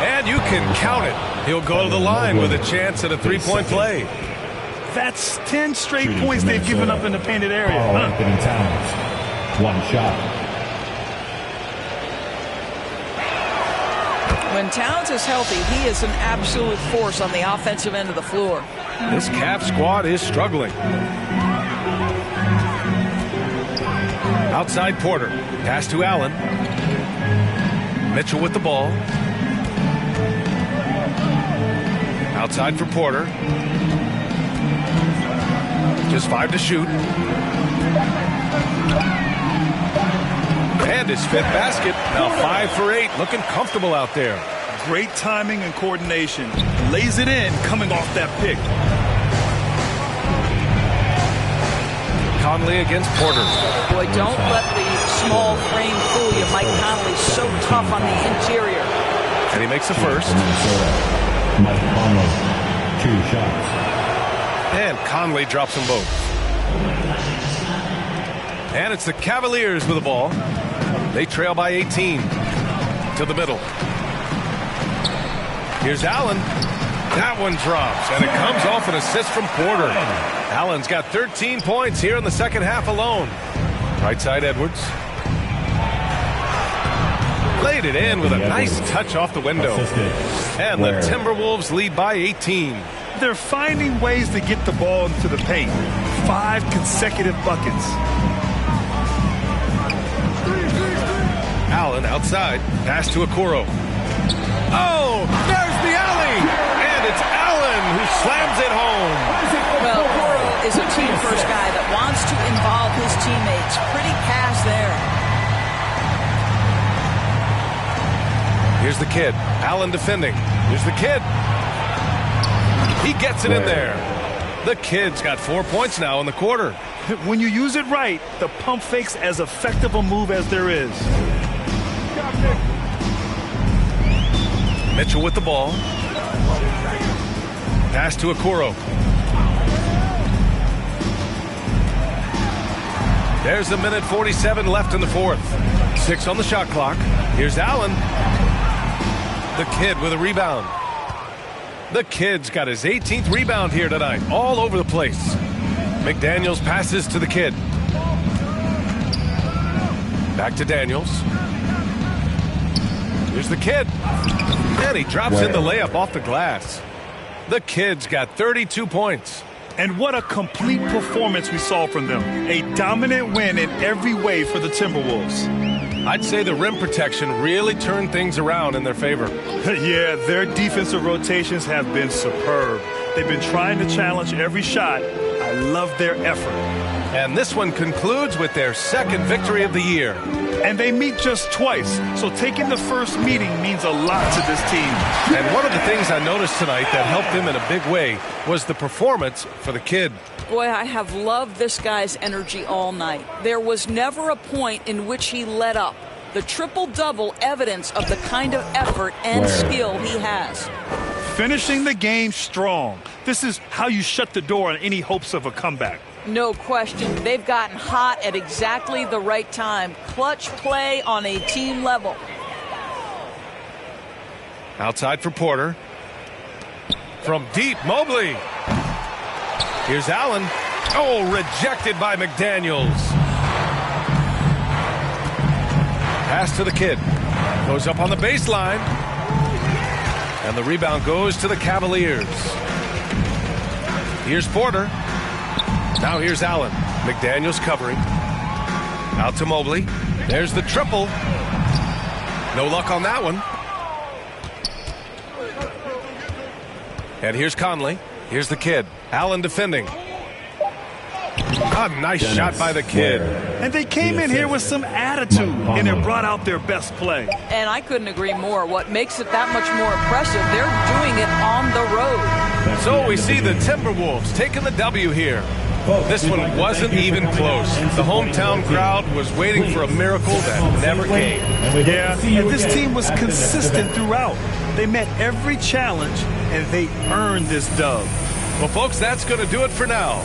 And you can count it. He'll go to the line with a chance at a three-point play. That's 10 straight points they've given up in the painted area. Anthony Towns. 1 shot. When Towns is healthy, he is an absolute force on the offensive end of the floor. This Cavs squad is struggling. Outside Porter. Pass to Allen. Mitchell with the ball. Outside for Porter. Just 5 to shoot. And his 5th basket. Now 5 for 8. Looking comfortable out there. Great timing and coordination. Lays it in coming off that pick. Conley against Porter. Boy, don't let the small frame fool you. Mike Conley so tough on the interior. And he makes the first. Mike Conley, 2 shots. And Conley drops them both. And it's the Cavaliers with the ball. They trail by 18. To the middle. Here's Allen. That one drops, and it comes off an assist from Porter. Allen's got 13 points here in the second half alone. Right side, Edwards. Laid it in with a nice touch off the window. And the Timberwolves lead by 18. They're finding ways to get the ball into the paint. 5 consecutive buckets. Allen outside. Pass to Okoro. Oh, there's the alley! And it's Allen who slams it home. Well, Okoro is a team-first guy that wants to involve his teammates. Pretty pass there. Here's the kid. Allen defending. Here's the kid. He gets it in there. The kid's got 4 points now in the quarter. When you use it right, the pump fake's as effective a move as there is. Mitchell with the ball. Pass to Okoro. There's a minute 47 left in the fourth. 6 on the shot clock. Here's Allen. The kid with a rebound. The kid's got his 18th rebound here tonight. All over the place. McDaniels passes to the kid. Back to Daniels. Here's the kid. And he drops in the layup off the glass. The kid's got 32 points. And what a complete performance we saw from them. A dominant win in every way for the Timberwolves. I'd say the rim protection really turned things around in their favor. Yeah, their defensive rotations have been superb. They've been trying to challenge every shot. I love their effort. And this one concludes with their second victory of the year. And they meet just twice, so taking the first meeting means a lot to this team. And one of the things I noticed tonight that helped him in a big way was the performance for the kid. Boy, I have loved this guy's energy all night. There was never a point in which he let up. The triple-double evidence of the kind of effort and skill he has. Finishing the game strong. This is how you shut the door on any hopes of a comeback. No question. They've gotten hot at exactly the right time. Clutch play on a team level. Outside for Porter. From deep, Mobley. Here's Allen. Oh, rejected by McDaniels. Pass to the kid. Goes up on the baseline. And the rebound goes to the Cavaliers. Here's Porter. Now here's Allen. McDaniels covering. Out to Mobley. There's the triple. No luck on that one. And here's Conley. Here's the kid. Allen defending. A nice shot by the kid. And they came in here with some attitude, and it brought out their best play. And I couldn't agree more. What makes it that much more impressive, they're doing it on the road. So we see the Timberwolves taking the W here. This one wasn't even close. The hometown crowd was waiting for a miracle that never came. Yeah, and this team was consistent throughout. They met every challenge, and they earned this dub. Well, folks, that's going to do it for now.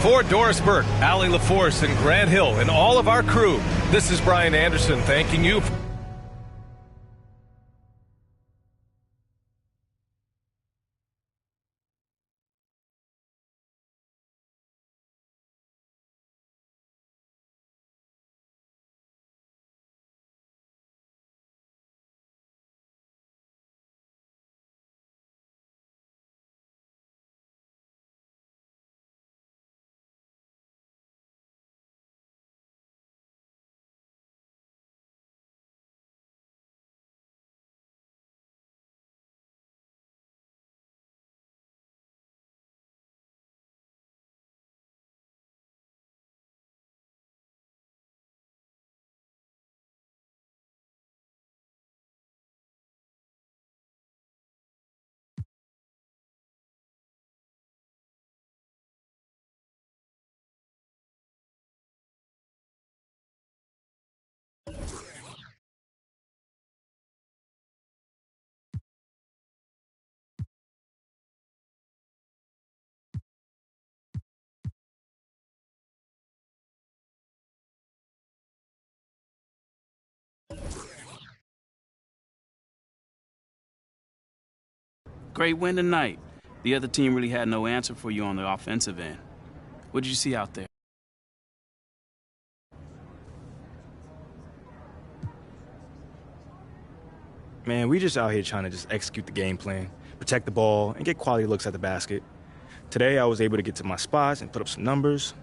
For Doris Burke, Allie LaForce, and Grant Hill, and all of our crew, this is Brian Anderson thanking you. Great win tonight. The other team really had no answer for you on the offensive end. What did you see out there? Man, we just out here trying to just execute the game plan, protect the ball, and get quality looks at the basket. Today, I was able to get to my spots and put up some numbers.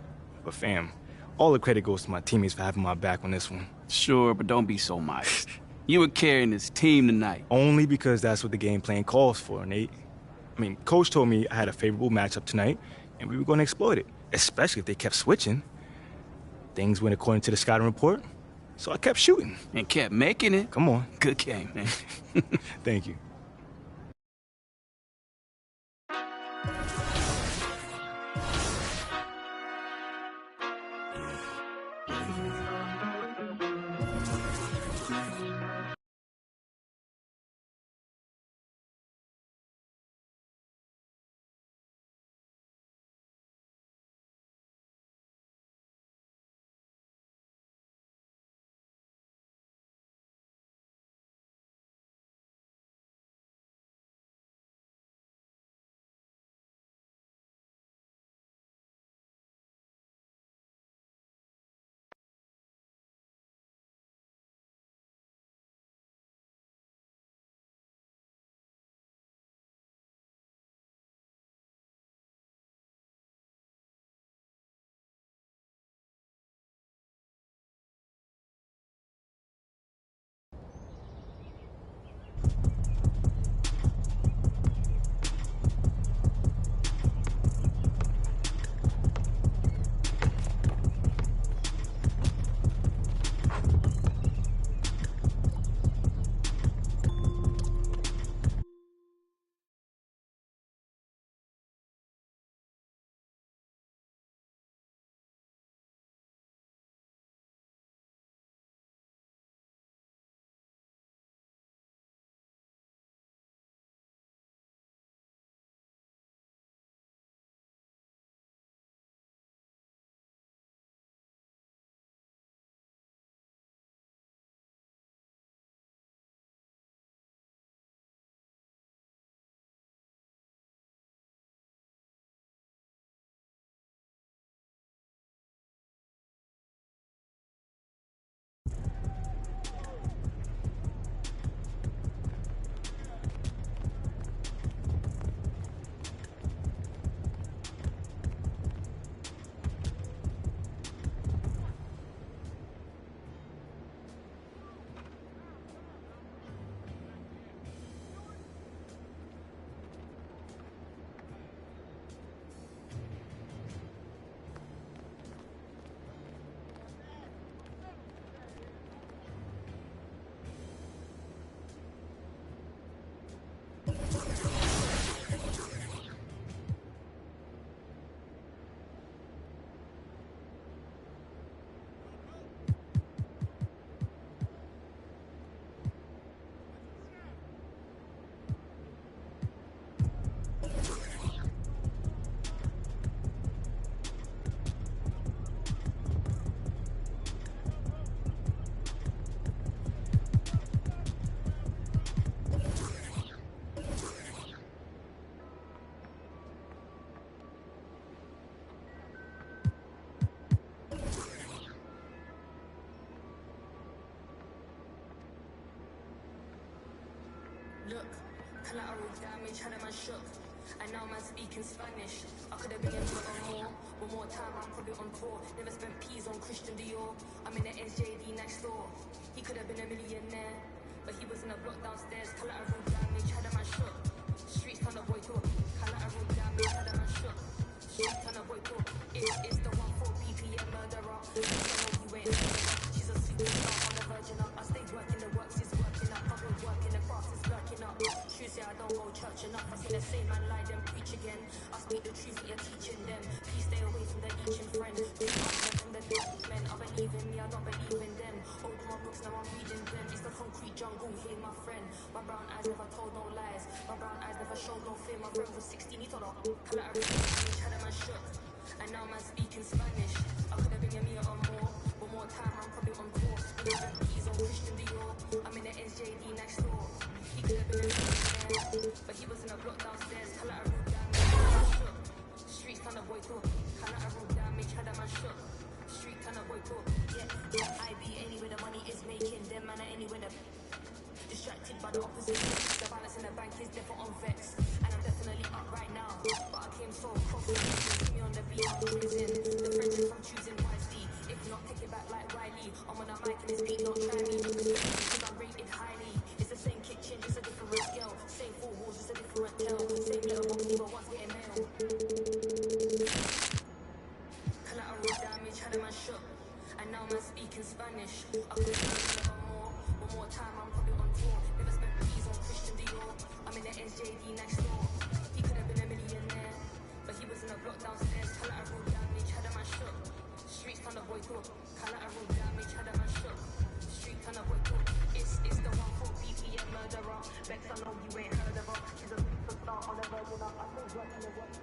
But fam, all the credit goes to my teammates for having my back on this one. Sure, but don't be so modest. You were carrying this team tonight. Only because that's what the game plan calls for, Nate. I mean, Coach told me I had a favorable matchup tonight, and we were going to exploit it, especially if they kept switching. Things went according to the scouting report, so I kept shooting. And kept making it. Come on. Good game, man. Thank you. Look, collateral damage, had a man shook. And now man speaking Spanish. I could have been in for more. One more time, I'm probably on tour. Never spent peas on Christian Dior. I'm in the SJD next door. He could have been a millionaire, but he was in a block downstairs. Collateral damage, had a man shook. Streets turn the boy talk. Collateral damage, had a man shook. Streets turn the boy talk. It's the 1-4 BPM murderer. She's a superstar on the virgin up. I stay working, the works is working up. I've been working, the fast is working up. True say I don't go church enough. I see the same man lie then preach again. I speak the truth that you're teaching them. Please stay away from the eaching friend. From the men, I believe in me, I don't believe in them. Old my books, now I'm reading them. It's the concrete jungle, here my friend. My brown eyes never told no lies. My brown eyes never showed no fear. My friend was 16, he told her collateral damage, had a man shook. And now man speaking Spanish. I could have been a meal or more. One more time, I'm probably on tour. He's on Christian Dior. I'm in the SJD next door. He could have been a millionaire, but he was in a block down. never on vex. And I'm definitely up right now. But I came so coffee. See me on the beat, I'm cruising. The friendship I'm choosing wisely. If not, take it back like Wiley. I'm on a mic and this beat, don't try me. Because I'm rated highly. It's the same kitchen, just a different scale. Same four walls, just a different tale. Same letterbox, neither one's getting mail. Collateral damage, had a man shook. And now man speaking Spanish. I could have done more. One more time, I'm probably on tour. Never spent peas on Christian Dior. I'm in the SJD next door. He could have been a millionaire, but he was in a block downstairs. Collateral damage, had a man shook. Streets kind of boy talk. Collateral damage, had a man shook. Street kind of boy talk. It's the 140 BPM murderer. Bex, I know you ain't heard of her. She's a superstar on the verge of that. I think working the work.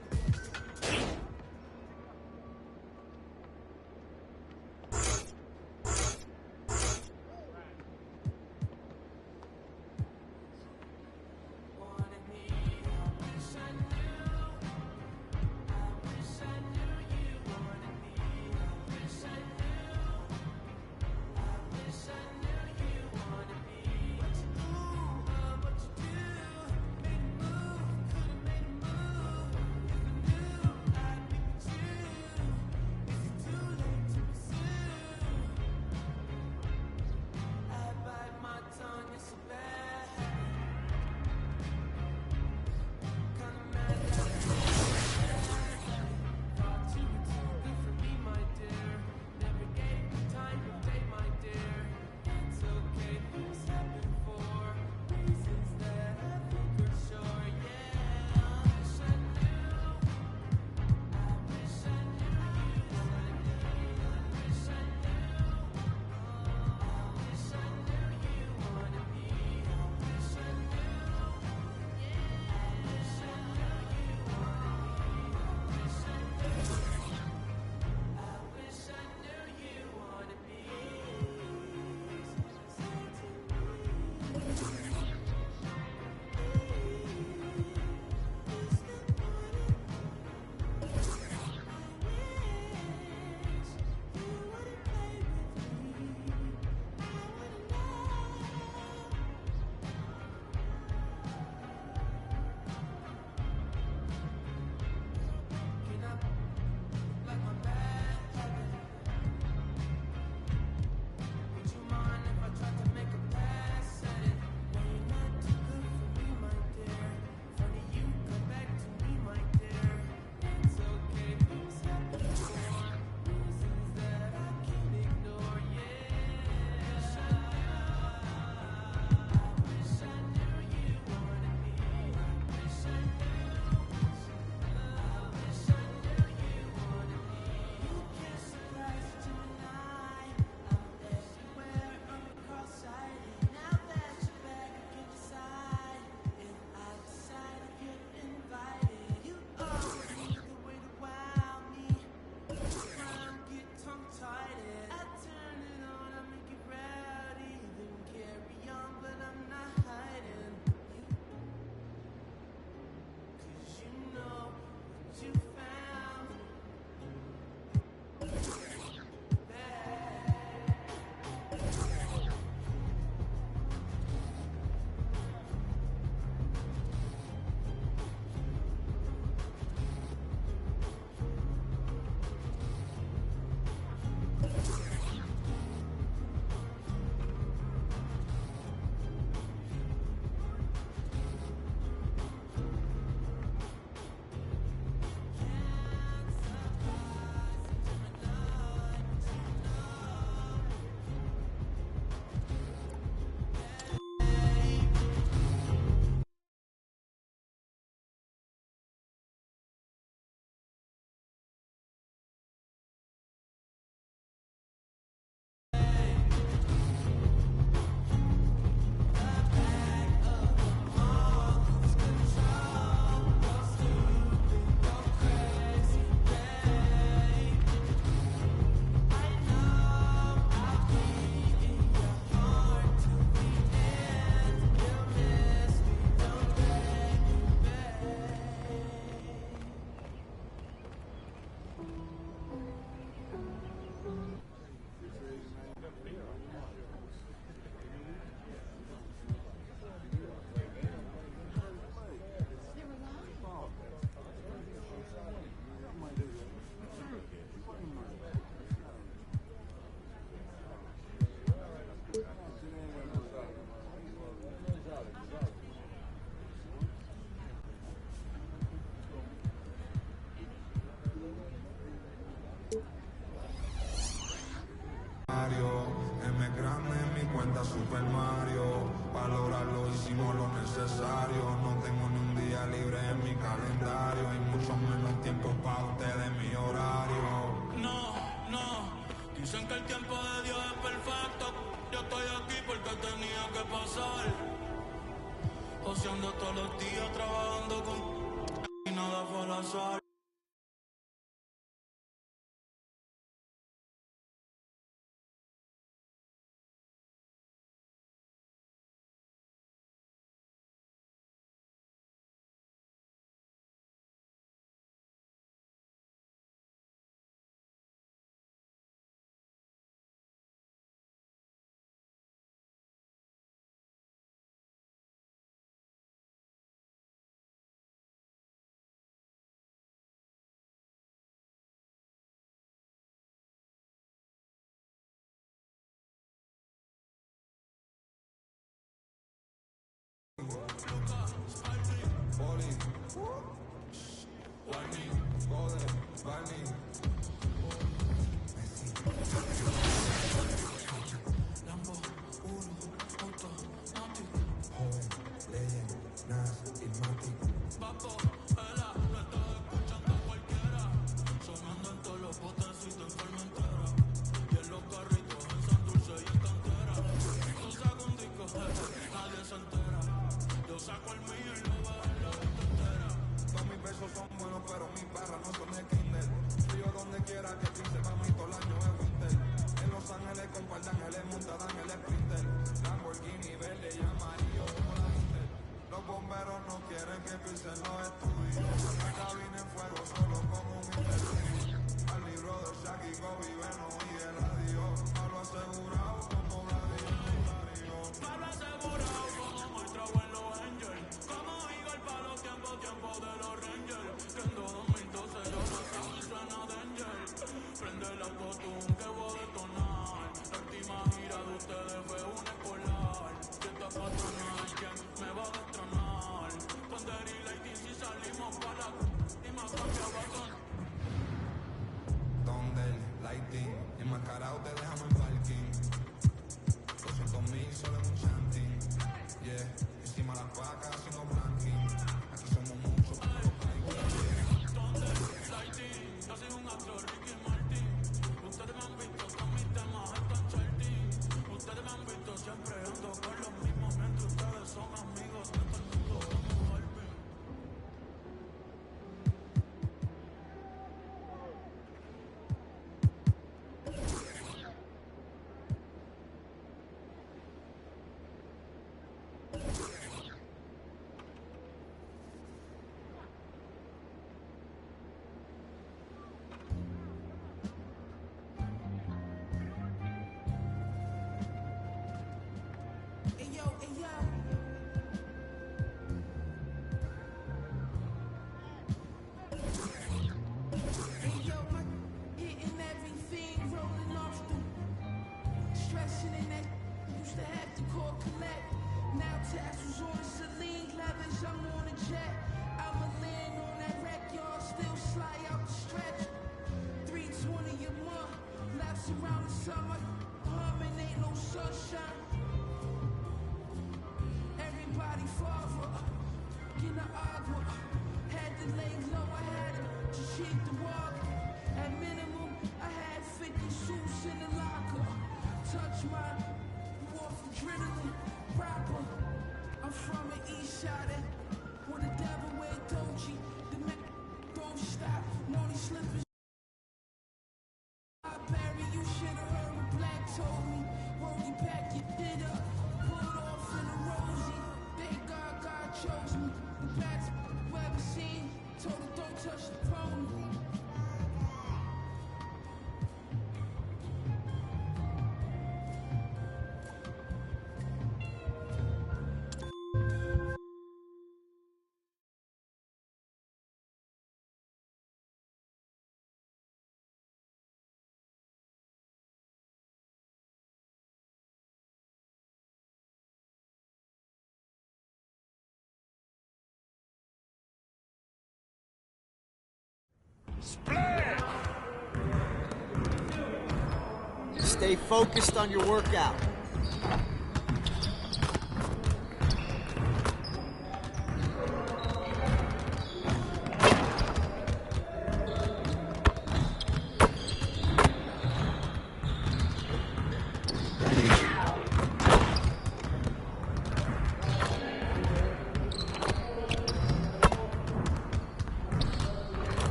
Stay focused on your workout.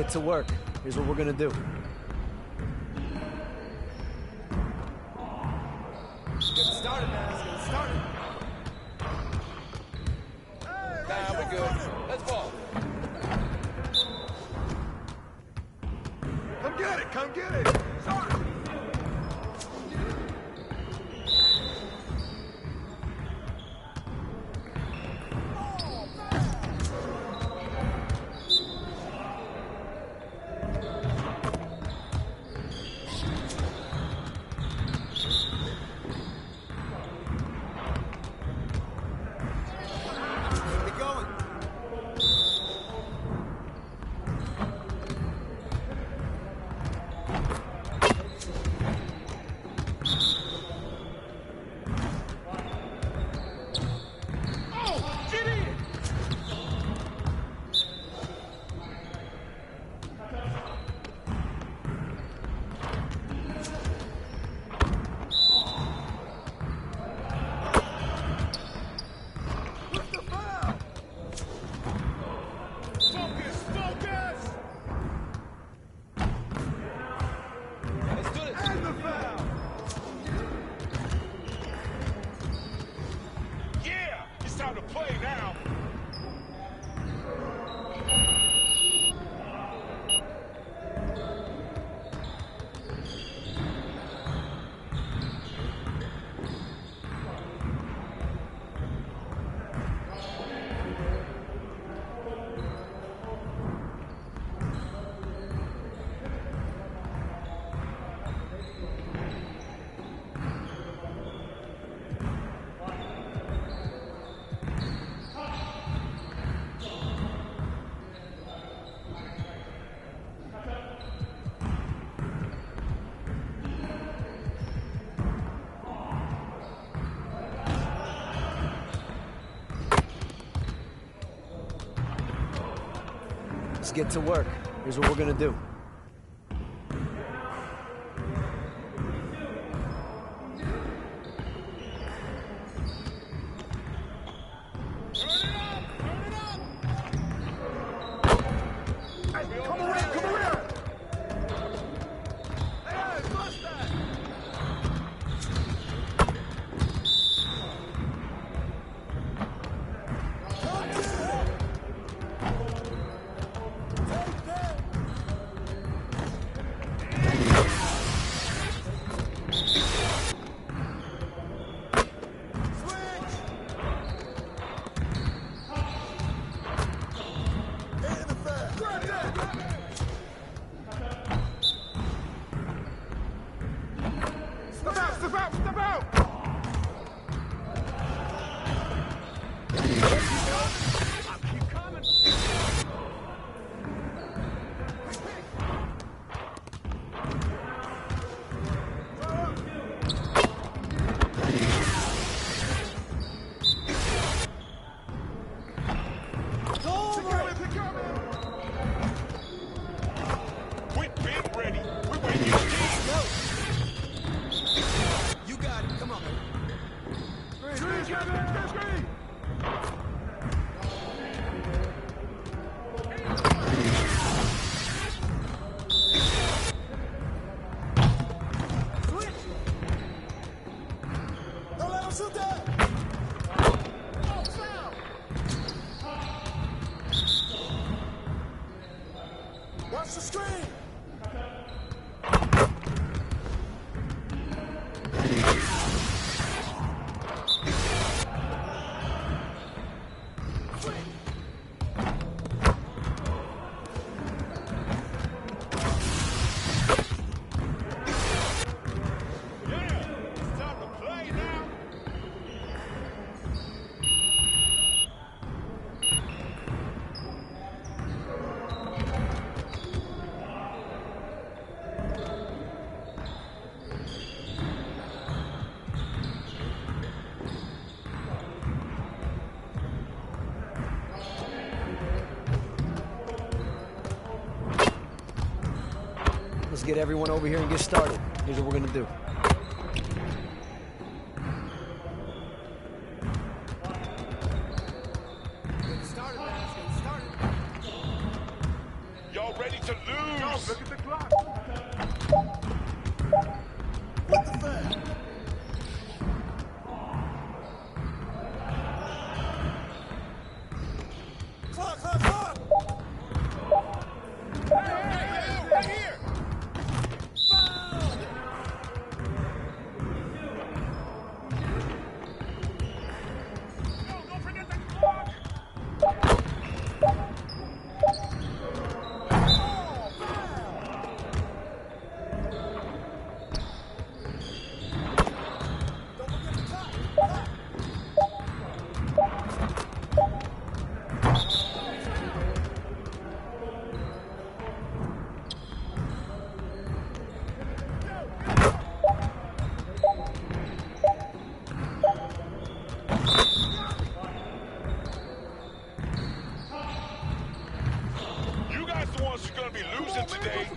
get to work. Here's what we're gonna do. Let's get started, man. Let's get started. Nah, we're good. Let's ball. Come get it! Come get it! Start! Let's get to work. Here's what we're gonna do. Watch the screen! Let's get everyone over here and get started. Here's what we're gonna do. Y'all ready to this. Look at the clock. What the fuck? Clock. Hey, right here. Don't forget the clock. You guys the ones who's gonna be losing today.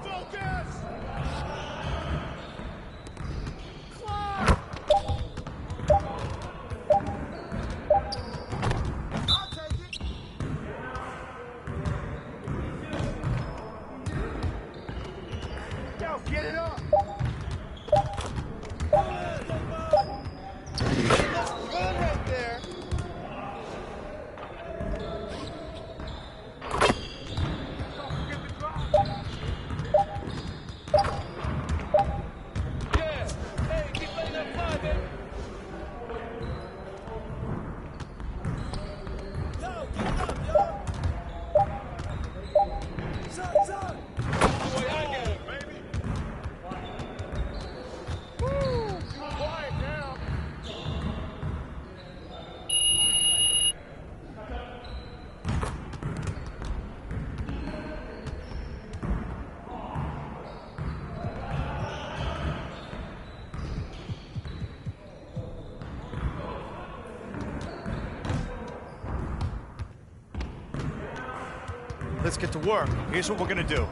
Focus. I'll take it. Yo, get it up. That's good right there. Don't forget the clock. Yeah. Hey, keep letting that fly, baby. Yo, get it up, yo. Son. The way I get it, baby. Woo! Quiet now. Let's get to work. Here's what we're gonna do.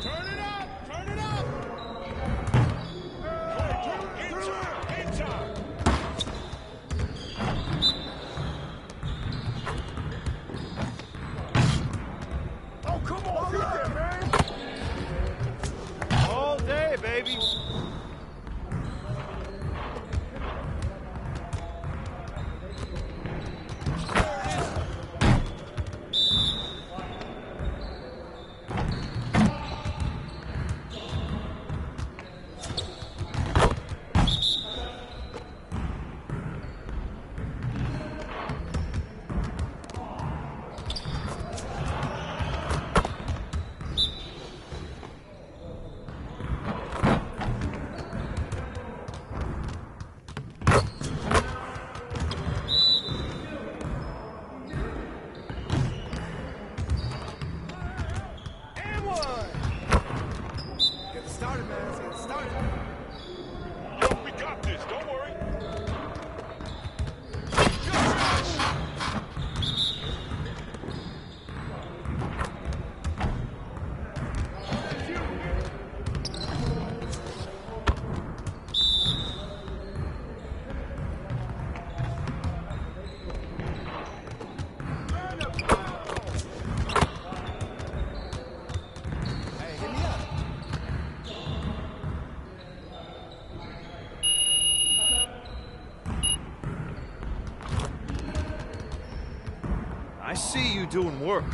Turn it up. Game time. Oh, come on, get there, man. All day, baby. And one. Get it started, man. Let's get it started. Yo, we got this. Don't worry. Turn the ball. Hey, hit me up. I see you doing work.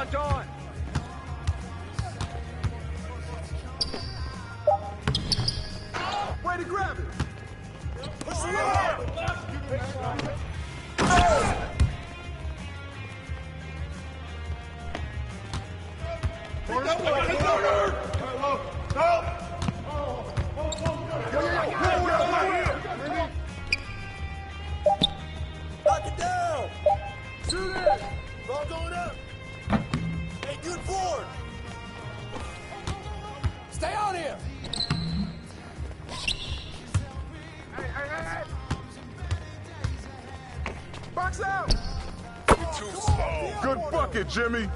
on, Dawn. Way to grab it. Push it up. Knock it down. Shoot it. Ball going up. Hey, good forward. Stay on here. Hey. Box out. Too slow. Good bucket, Jimmy.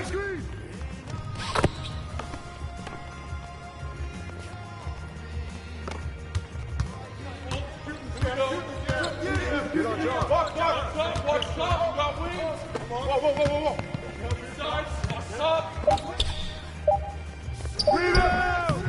Squeeze. Get on, John. Watch top. Got wings. Whoa. What's up? Rebound.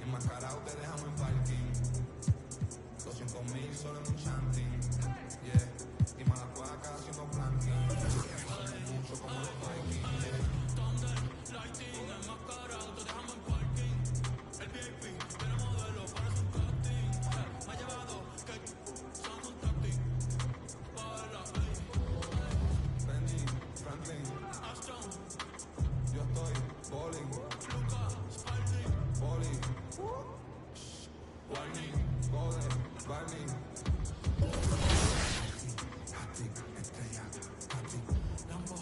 Enmascarado te dejamos en parking. 200,000 solo en un chanting. Yeah. Y malas placas haciendo planking. Somos mucho como los Vikings. Yeah. Lighting, enmascarado te dejamos en parking. El VIP, tiene modelo, parece un casting. Me ha llevado que son un tactic. Baila, Benji, Franklin, Ashton. Yo estoy bowling. Lucas, Spalding, bowling. Warning, golden, burning. Hatic, estrella, hatic. Lambo,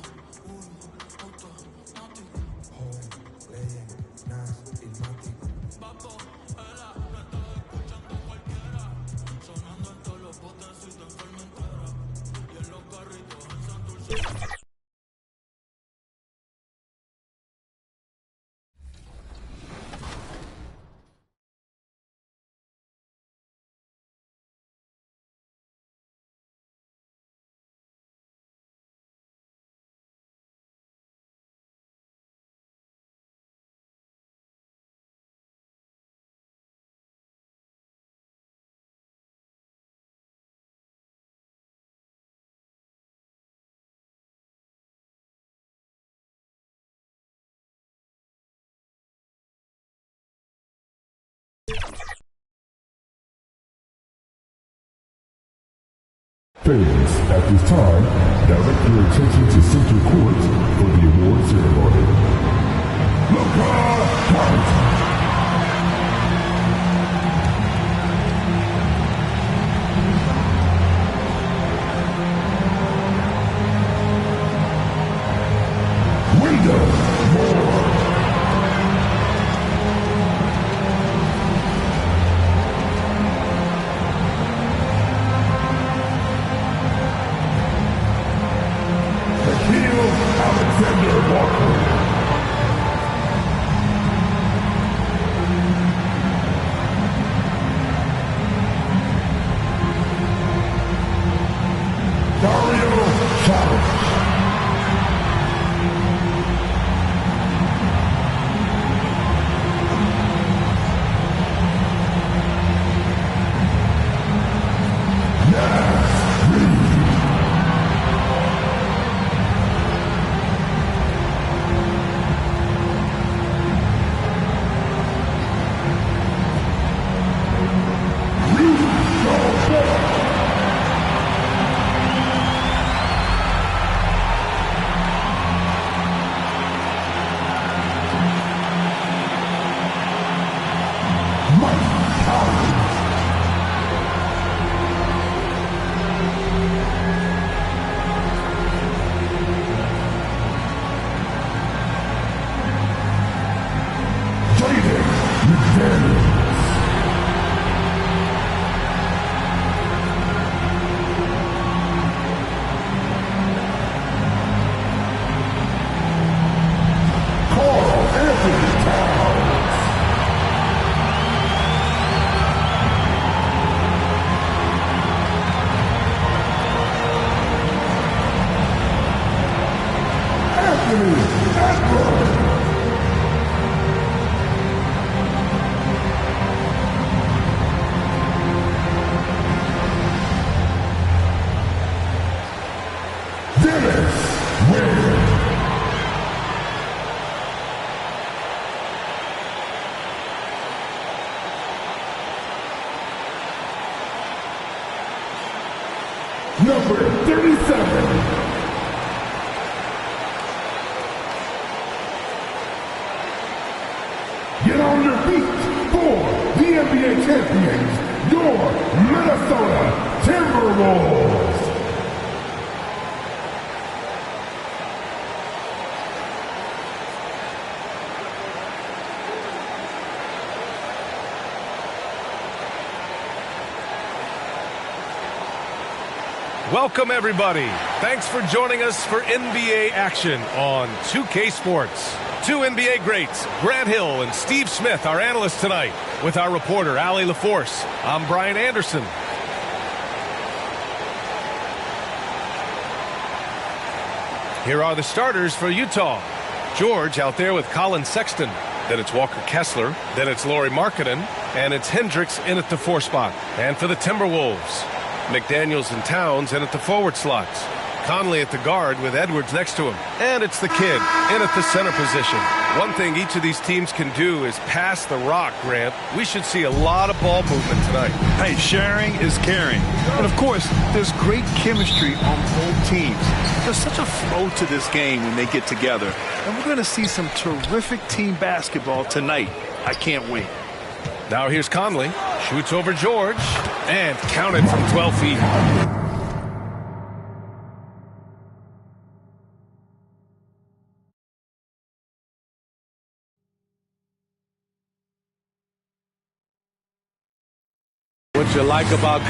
automatic. Home, legend, Nas, Ilmatic. Papo, ela, no estaba escuchando cualquiera. Sonando en todos los botecitos en Formentera. Y en los carritos en Santurce. Fans, at this time, direct your attention to Center Court for the award ceremony. Luka Counts! Number 37. Get on your feet for the NBA champions, your Minnesota Timberwolves. Welcome, everybody. Thanks for joining us for NBA action on 2K Sports. Two NBA greats, Grant Hill and Steve Smith, our analysts tonight, with our reporter, Allie LaForce. I'm Brian Anderson. Here are the starters for Utah. George out there with Colin Sexton. Then it's Walker Kessler. Then it's Lauri Markkanen. And it's Hendricks in at the 4 spot. And for the Timberwolves, McDaniels and Towns in at the forward slots. Conley at the guard with Edwards next to him. And it's the kid in at the center position. One thing each of these teams can do is pass the rock, Grant. We should see a lot of ball movement tonight. Hey, sharing is caring. And, of course, there's great chemistry on both teams. There's such a flow to this game when they get together. And we're going to see some terrific team basketball tonight. I can't wait. Now here's Conley. Shoots over George. And counted from 12 feet. What you like about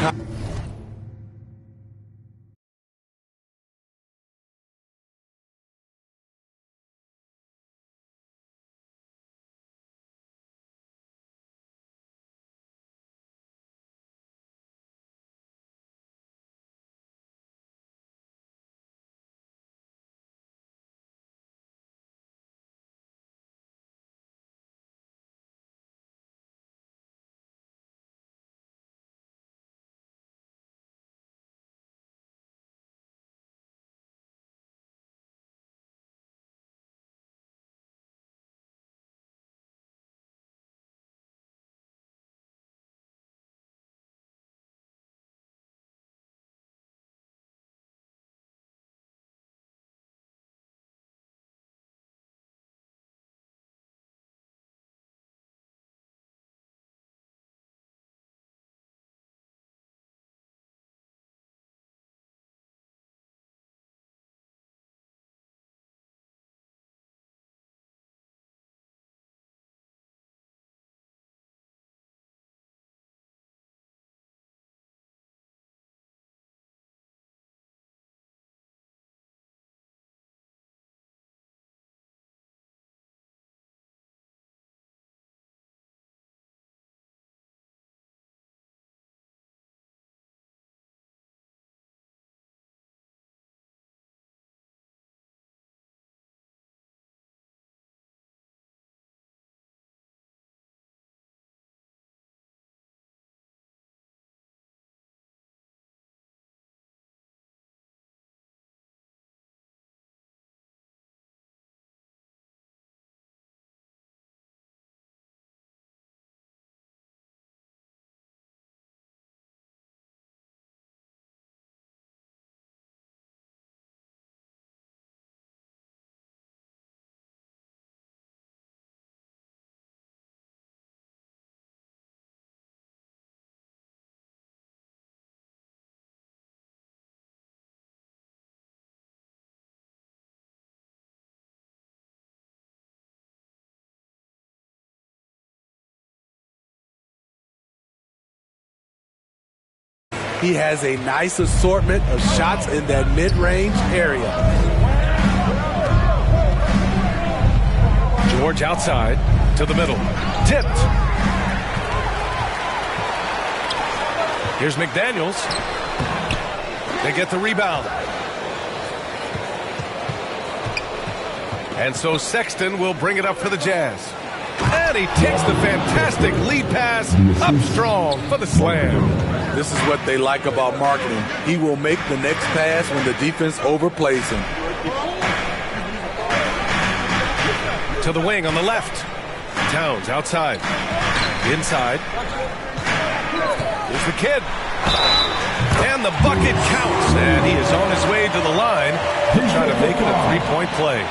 he has a nice assortment of shots in that mid-range area. George outside to the middle. Tipped. Here's McDaniels. They get the rebound. And so Sexton will bring it up for the Jazz. And he takes the fantastic lead pass up strong for the slam. This is what they like about Markkanen. He will make the next pass when the defense overplays him. To the wing on the left. Towns outside. Inside. Here's the kid. And the bucket counts. And he is on his way to the line to try to make it a three-point play.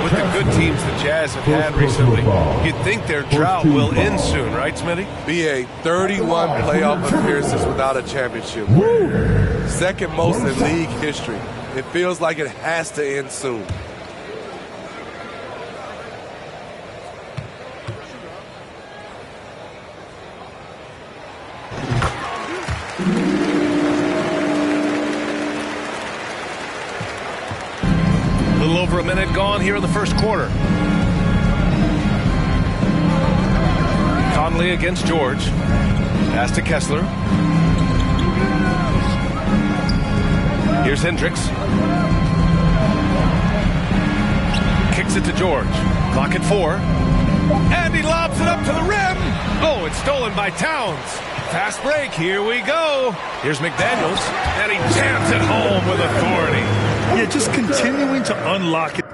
With the good teams the Jazz have had recently, you'd think their drought will end soon, right, Smitty? BA, 31 playoff appearances without a championship. Second most in league history. It feels like it has to end soon. over a minute gone here in the first quarter. Conley against George. Pass to Kessler. Here's Hendricks. Kicks it to George. Clock at 4. And he lobs it up to the rim. Oh, it's stolen by Towns. Fast break. Here we go. Here's McDaniels. And he jams it home with authority. Yeah, just continuing to unlock it.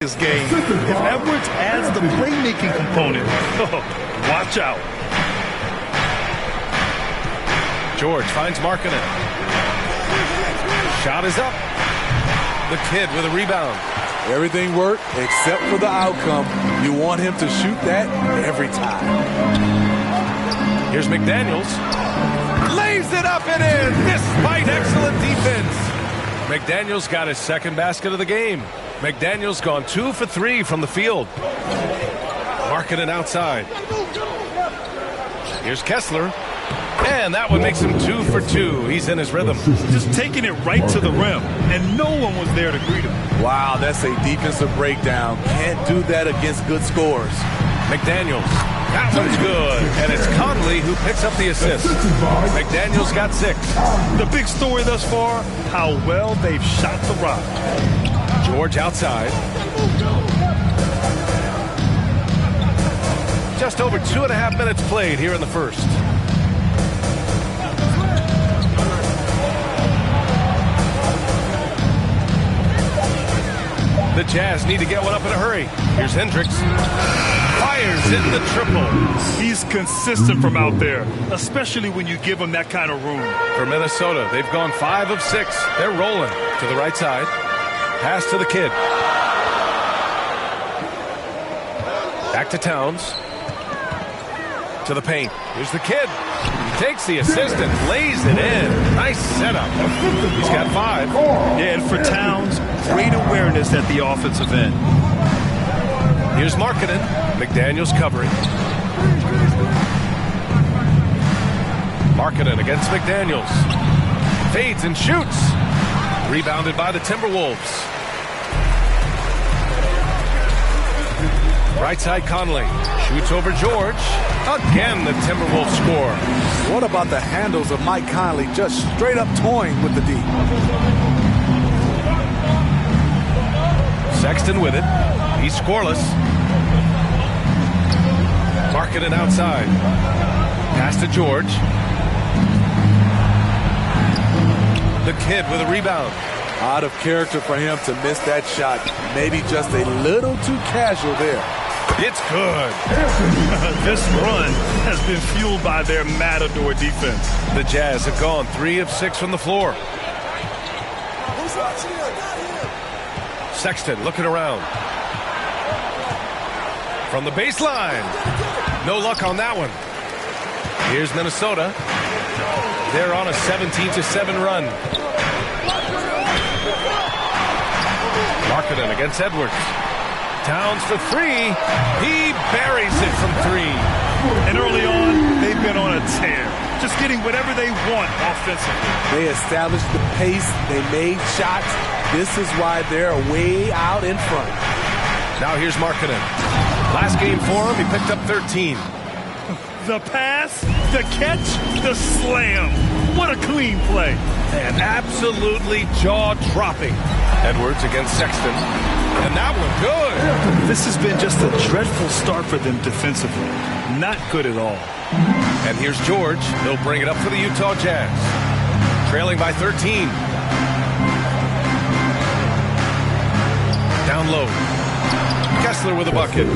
This game. If Edwards adds the playmaking component, watch out. George finds Markkanen. Shot is up. The kid with a rebound. Everything worked except for the outcome. You want him to shoot that every time. Here's McDaniels. Lays it up and in despite excellent defense. McDaniels got his second basket of the game. McDaniels gone 2 for 3 from the field. Markkanen outside. Here's Kessler. And that one makes him 2 for 2. He's in his rhythm. Just taking it right to the rim, and no one was there to greet him. Wow, that's a defensive breakdown. Can't do that against good scores. McDaniels. That one's good. And it's Conley who picks up the assist. McDaniels got 6. The big story thus far, how well they've shot the rock. George outside. Just over 2.5 minutes played here in the first. The Jazz need to get one up in a hurry. Here's Hendricks. Fires in the triple. He's consistent from out there, especially when you give him that kind of room. For Minnesota, they've gone 5 of 6. They're rolling to the right side. Pass to the kid. Back to Towns. To the paint. Here's the kid. He takes the assist and lays it in. Nice setup. He's got 5. Yeah, and for Towns, great awareness at the offensive end. Here's Markkanen. McDaniels covering. Markkanen against McDaniels. Fades and shoots. Rebounded by the Timberwolves. Right side Conley. Shoots over George. Again, the Timberwolves score. What about the handles of Mike Conley just straight up toying with the D? Sexton with it. He's scoreless. Markkanen outside. Pass to George. The kid with a rebound. Out of character for him to miss that shot. Maybe just a little too casual there. It's good. This run has been fueled by their matador defense. The Jazz have gone 3 of 6 from the floor. Sexton looking around. From the baseline. No luck on that one. Here's Minnesota. They're on a 17-7 run. Markkanen against Edwards. Towns for 3. He buries it from 3. And early on, they've been on a tear. Just getting whatever they want offensively. They established the pace. They made shots. This is why they're way out in front. Now here's Markkanen. Last game for him, he picked up 13. The pass, the catch, the slam. What a clean play. And absolutely jaw-dropping. Edwards against Sexton. And that one good. This has been just a dreadful start for them defensively. Not good at all. And here's George. He'll bring it up for the Utah Jazz. Trailing by 13. Down low. Kessler with a bucket.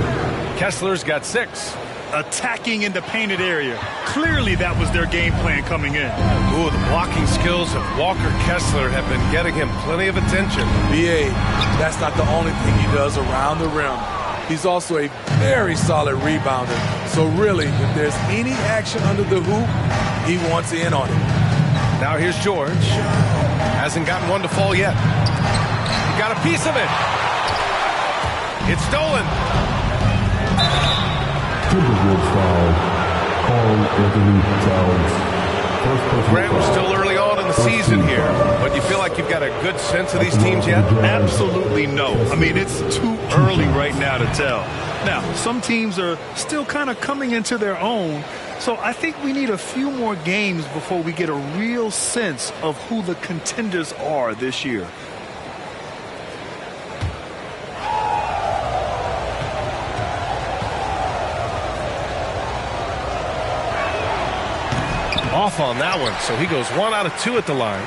Kessler's got 6. Attacking in the painted area. Clearly that was their game plan coming in. Ooh, the blocking skills of Walker Kessler have been getting him plenty of attention. B.A., that's not the only thing he does around the rim. He's also a very solid rebounder. So really, if there's any action under the hoop, he wants in on it. Now here's George. Hasn't gotten one to fall yet. He got a piece of it. It's stolen. Timberwolves foul. Graham, we're still early on in the season here, but you feel like you've got a good sense of these teams yet? Absolutely no. I mean, it's too early right now to tell. Now, some teams are still kind of coming into their own, so I think we need a few more games before we get a real sense of who the contenders are this year. Off on that one, so he goes 1 out of 2 at the line.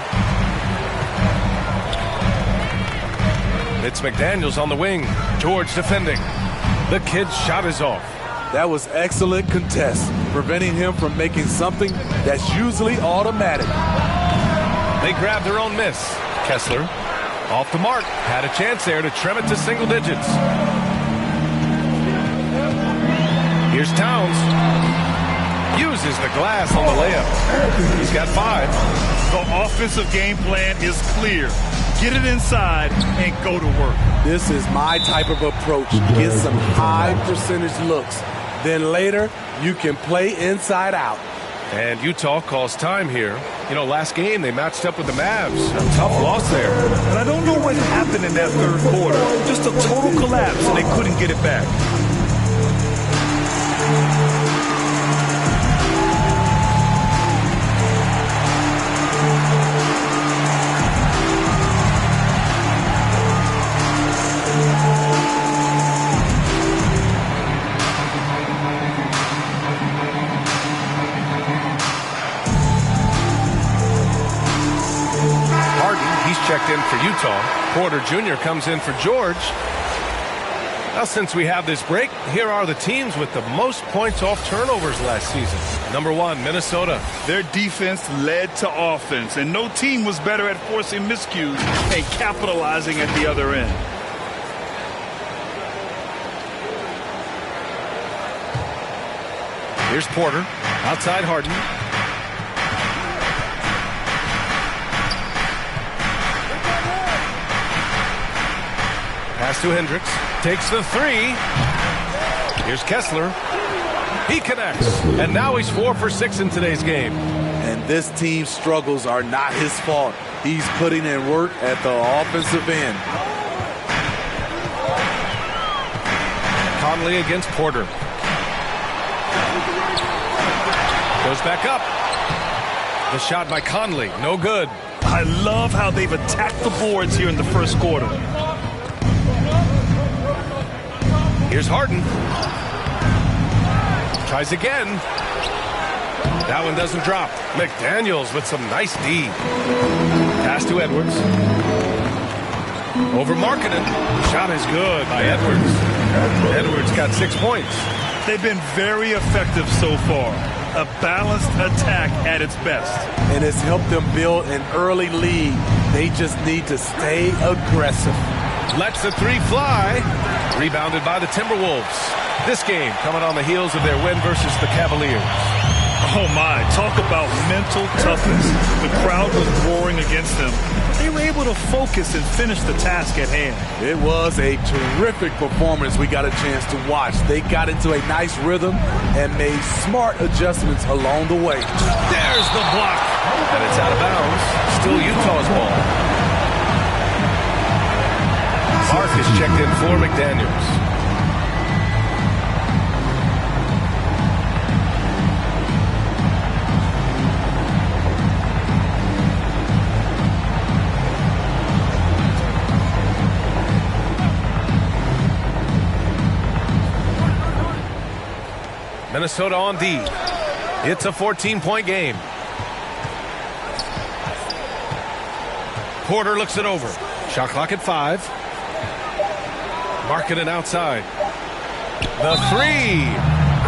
It's McDaniels on the wing. George defending. The kid's shot is off. That was excellent contest, preventing him from making something that's usually automatic. They grabbed their own miss. Kessler off the mark. Had a chance there to trim it to single digits. Here's Towns. Uses the glass on the layup. He's got 5. The offensive game plan is clear. Get it inside and go to work. This is my type of approach. Get some high percentage looks. Then later, you can play inside out. And Utah calls time here. You know, last game they matched up with the Mavs. A tough loss there. And I don't know what happened in that third quarter. Just a total collapse, and they couldn't get it back. Checked in for Utah. Porter Jr. comes in for George. Now, since we have this break, here are the teams with the most points off turnovers last season. Number 1, Minnesota. Their defense led to offense, and no team was better at forcing miscues and capitalizing at the other end. Here's Porter. Outside Harden. Pass to Hendricks. Takes the 3. Here's Kessler. He connects. And now he's 4 for 6 in today's game. And this team's struggles are not his fault. He's putting in work at the offensive end. Conley against Porter. Goes back up. The shot by Conley. No good. I love how they've attacked the boards here in the first quarter. Here's Harden. Tries again. That one doesn't drop. McDaniels with some nice D. Pass to Edwards. Over Markkanen. Shot is good by Edwards. Edwards got 6 points. They've been very effective so far. A balanced attack at its best. And it's helped them build an early lead. They just need to stay aggressive. Lets the 3 fly. Rebounded by the Timberwolves. This game coming on the heels of their win versus the Cavaliers. Oh my, talk about mental toughness. The crowd was roaring against them. They were able to focus and finish the task at hand. It was a terrific performance we got a chance to watch. They got into a nice rhythm and made smart adjustments along the way. There's the block. And it's out of bounds. Still Utah's ball. Mark is checked in for McDaniels. Minnesota on D. It's a 14-point game. Porter looks it over. Shot clock at 5. Markkanen outside. The 3.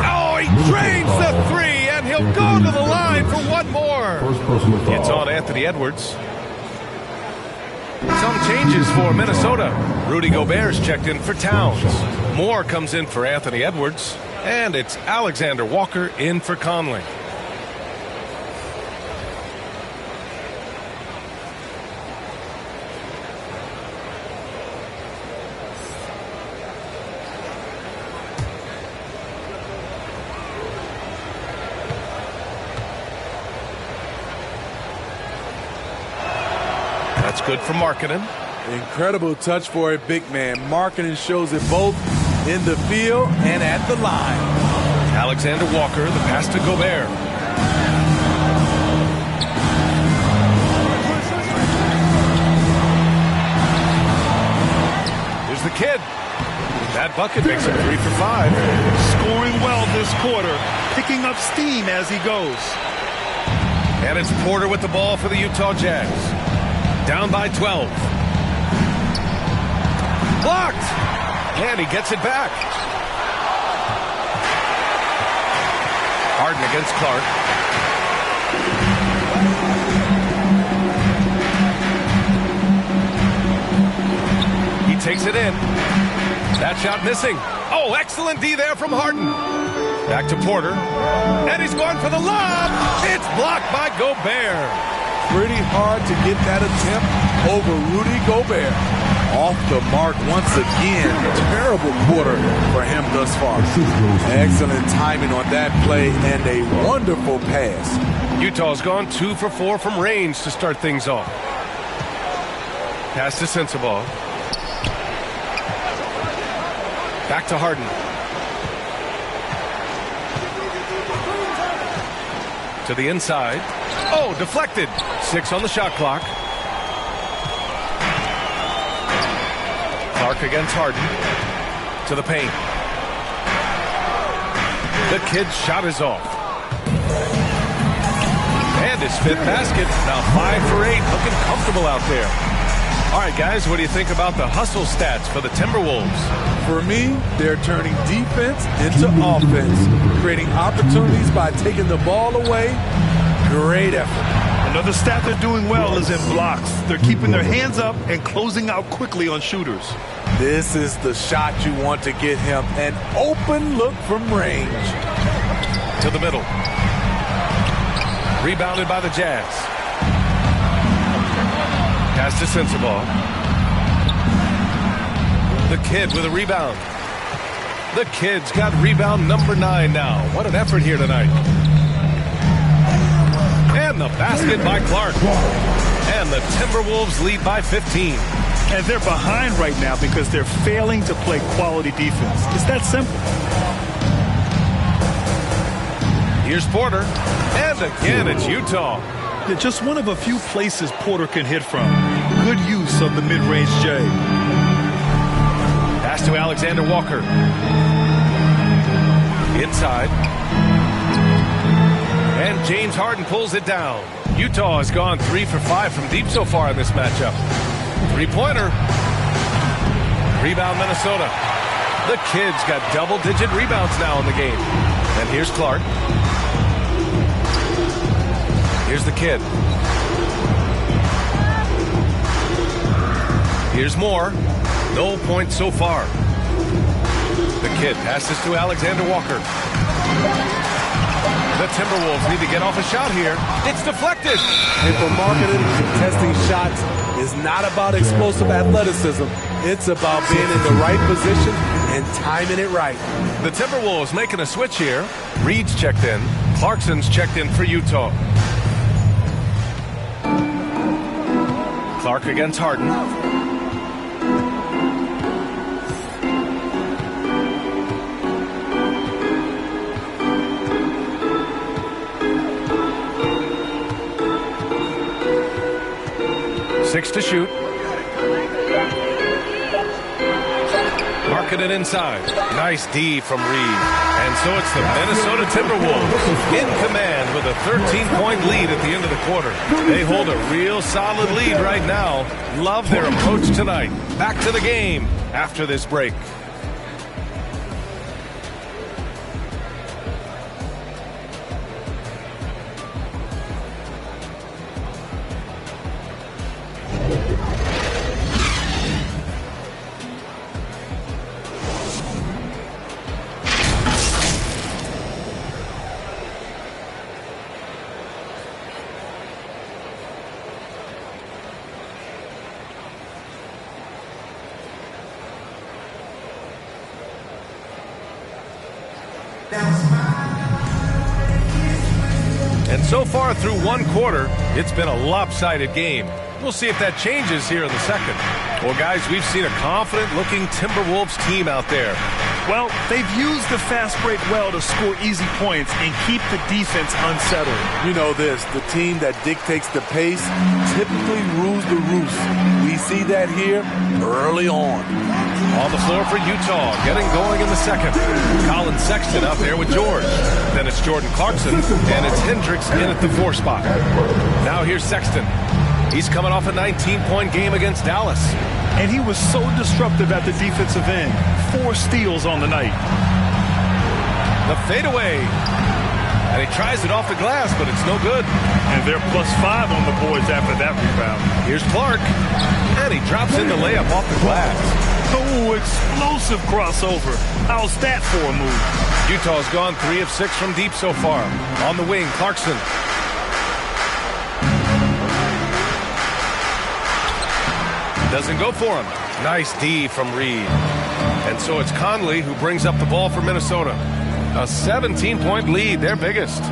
Oh, he drains the 3, and he'll go to the line for one more. It's on Anthony Edwards. Some changes for Minnesota. Rudy Gobert's checked in for Towns. Moore comes in for Anthony Edwards. And it's Alexander Walker in for Conley. That's good for Markkanen. Incredible touch for a big man. Markkanen shows it both in the field and at the line. Alexander Walker, the pass to Gobert. Here's the kid. That bucket makes him 3 for 5. Scoring well this quarter, picking up steam as he goes. And it's Porter with the ball for the Utah Jazz. Down by 12. Blocked! And he gets it back. Harden against Clark. He takes it in. That shot missing. Oh, excellent D there from Harden. Back to Porter. And he's going for the lob. It's blocked by Gobert. Pretty hard to get that attempt over Rudy Gobert. Off the mark once again. Terrible quarter for him thus far. Excellent timing on that play and a wonderful pass. Utah's gone 2 for 4 from range to start things off. Pass to Sensabaugh. Back to Harden. To the inside. Oh, deflected. 6 on the shot clock. Clark against Harden. To the paint. The kid's shot is off. And his 5th basket. Now 5 for 8. Looking comfortable out there. All right, guys, what do you think about the hustle stats for the Timberwolves? For me, they're turning defense into offense, creating opportunities by taking the ball away. Great effort. Another stat they're doing well is in blocks. They're keeping their hands up and closing out quickly on shooters. This is the shot you want to get him. An open look from range. To the middle. Rebounded by the Jazz. Pass to Sensabaugh. The kid with a rebound. The kid's got rebound number 9 now. What an effort here tonight. And the basket by Clark. And the Timberwolves lead by 15. And they're behind right now because they're failing to play quality defense. It's that simple. Here's Porter. And again, it's Utah. They're just one of a few places Porter can hit from. Good use of the mid-range J. Pass to Alexander Walker. Inside. And James Harden pulls it down. Utah has gone 3 for 5 from deep so far in this matchup. 3-pointer. Rebound Minnesota. The kid's got double-digit rebounds now in the game. And here's Clark. Here's the kid. Here's Moore. No points so far. The kid passes to Alexander Walker. The Timberwolves need to get off a shot here. It's deflected. And for Markkanen, contesting shots is not about explosive athleticism. It's about being in the right position and timing it right. The Timberwolves making a switch here. Reed's checked in. Clarkson's checked in for Utah. Clark against Harden. Six to shoot. Markkanen inside. Nice D from Reed. And so it's the Minnesota Timberwolves in command with a 13-point lead at the end of the quarter. They hold a real solid lead right now. Love their approach tonight. Back to the game after this break. And And so far through one quarter, it's been a lopsided game. We'll see if that changes here in the second. Well, guys, we've seen a confident-looking Timberwolves team out there. Well, they've used the fast break well to score easy points and keep the defense unsettled. You know this, the team that dictates the pace typically rules the roost. We see that here early on. On the floor for Utah, getting going in the second. Colin Sexton out there with George. Then it's Jordan Clarkson, and it's Hendricks in at the 4 spot. Now here's Sexton. He's coming off a 19-point game against Dallas. And he was so disruptive at the defensive end. 4 steals on the night. The fadeaway. And he tries it off the glass, but it's no good. And they're +5 on the boards after that rebound. Here's Clark. And he drops in the layup off the glass. Oh, explosive crossover. How's that for a move? Utah's gone 3 of 6 from deep so far. On the wing, Clarkson. Doesn't go for him. Nice D from Reed. And so it's Conley who brings up the ball for Minnesota. A 17-point lead, their biggest.